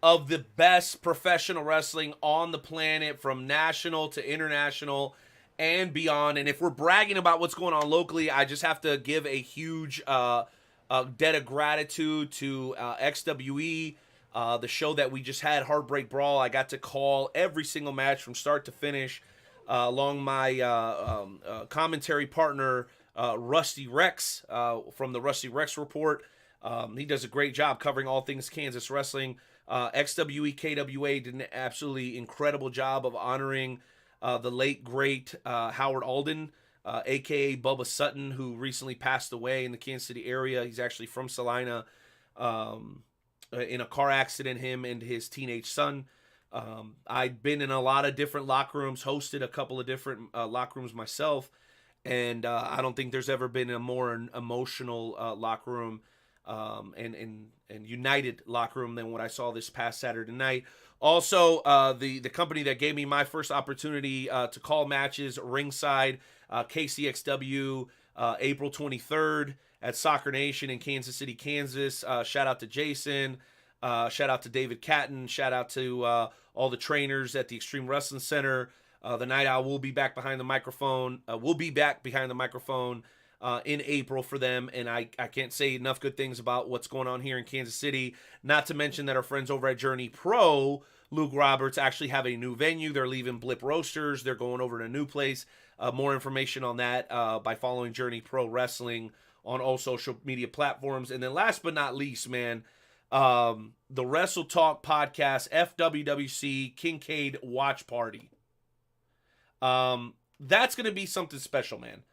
of the best professional wrestling on the planet, from national to international and beyond. And if we're bragging about what's going on locally, I just have to give a huge debt of gratitude to XWE, the show that we just had, Heartbreak Brawl. I got to call every single match from start to finish, along my commentary partner, Rusty Rex, from the Rusty Rex Report. He does a great job covering all things Kansas wrestling. XWE KWA did an absolutely incredible job of honoring the late, great Howard Alden, a.k.a. Bubba Sutton, who recently passed away in the Kansas City area. He's actually from Salina. In a car accident, him and his teenage son. I'd been in a lot of different locker rooms, hosted a couple of different locker rooms myself, and I don't think there's ever been a more emotional locker room and united locker room than what I saw this past Saturday night. Also, the company that gave me my first opportunity to call matches ringside, KCXW, April 23rd at Soccer Nation in Kansas City, Kansas. Shout out to Jason. Shout out to David Catton. Shout out to all the trainers at the Extreme Wrestling Center. The Night Owl will be back behind the microphone. In April for them, and I can't say enough good things about what's going on here in Kansas City. Not to mention that our friends over at Journey Pro, Luke Roberts, actually have a new venue. They're leaving Blip Roasters. They're going over to a new place. More information on that by following Journey Pro Wrestling on all social media platforms. And then last but not least, man, the Wrestle Talk podcast, FWWC Kincaid Watch Party. That's going to be something special, man.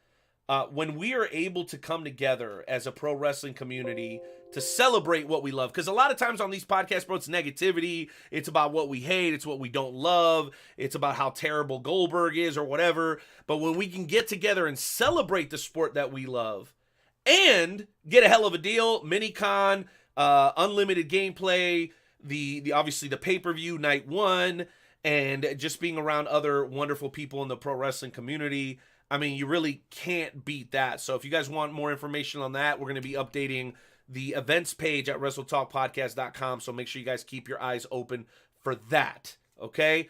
When we are able to come together as a pro wrestling community to celebrate what we love. Because a lot of times on these podcasts, bro, it's negativity. It's about what we hate. It's what we don't love. It's about how terrible Goldberg is or whatever. But when we can get together and celebrate the sport that we love and get a hell of a deal, mini-con, unlimited gameplay, the obviously the pay-per-view night one, and just being around other wonderful people in the pro wrestling community, I mean, you really can't beat that. So if you guys want more information on that, we're going to be updating the events page at WrestleTalkPodcast.com. So make sure you guys keep your eyes open for that. Okay?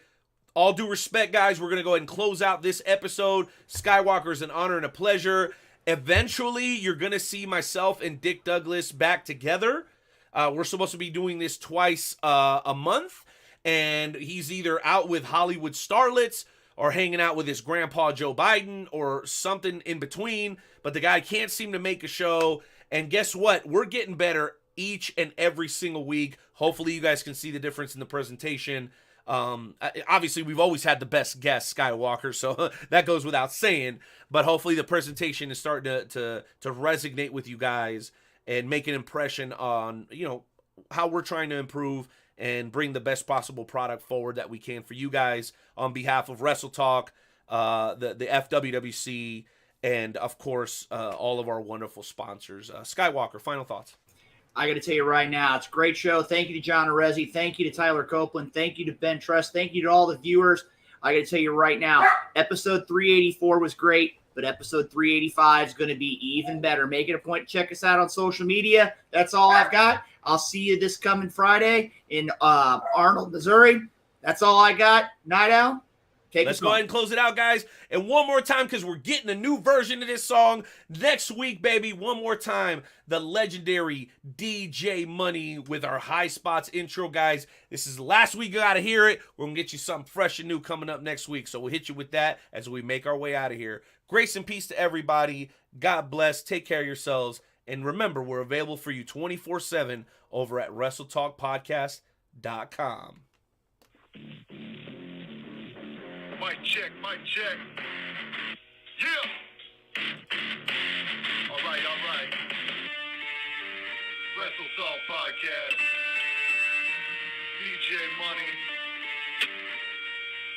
All due respect, guys, we're going to go ahead and close out this episode. Skywalker is an honor and a pleasure. Eventually, you're going to see myself and Dick Douglas back together. We're supposed to be doing this twice a month. And he's either out with Hollywood starlets or hanging out with his grandpa Joe Biden or something in between, but the guy can't seem to make a show. And guess what? We're getting better each and every single week. Hopefully you guys can see the difference in the presentation. Obviously we've always had the best guest, Skywalker, so that goes without saying, but hopefully the presentation is starting to resonate with you guys and make an impression on, you know, how we're trying to improve and bring the best possible product forward that we can for you guys on behalf of Wrestle Talk, the FWWC, and of course, all of our wonderful sponsors. Skywalker, final thoughts. I got to tell you right now, it's a great show. Thank you to John Arezzi. Thank you to Tyler Copeland. Thank you to Ben Trust. Thank you to all the viewers. I got to tell you right now, episode 384 was great, but episode 385 is going to be even better. Make it a point to check us out on social media. That's all I've got. I'll see you this coming Friday in Arnold, Missouri. That's all I got. Night Owl. Let's go ahead and close it out, guys. And one more time, because we're getting a new version of this song next week, baby. One more time, the legendary DJ Money with our High Spots intro, guys. This is the last week. You got to hear it. We're going to get you something fresh and new coming up next week. So we'll hit you with that as we make our way out of here. Grace and peace to everybody. God bless. Take care of yourselves. And remember, we're available for you 24/7 over at WrestleTalkPodcast.com. Mic check, mic check. Yeah. All right. Wrestle Talk Podcast. DJ Money.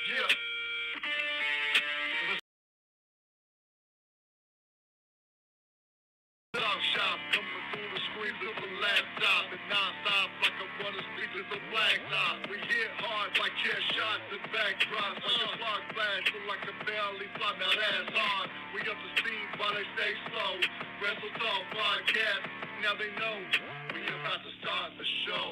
Yeah. Shop coming through the screens of a laptop and non-stop like I wanna speak to the blacktop. We hit hard like chair shots and backdrops like a clock flash, look like a barely fly. Now that's hard. We up to speed while they stay slow. Wrestle Talk Podcast. Now they know we about to start the show.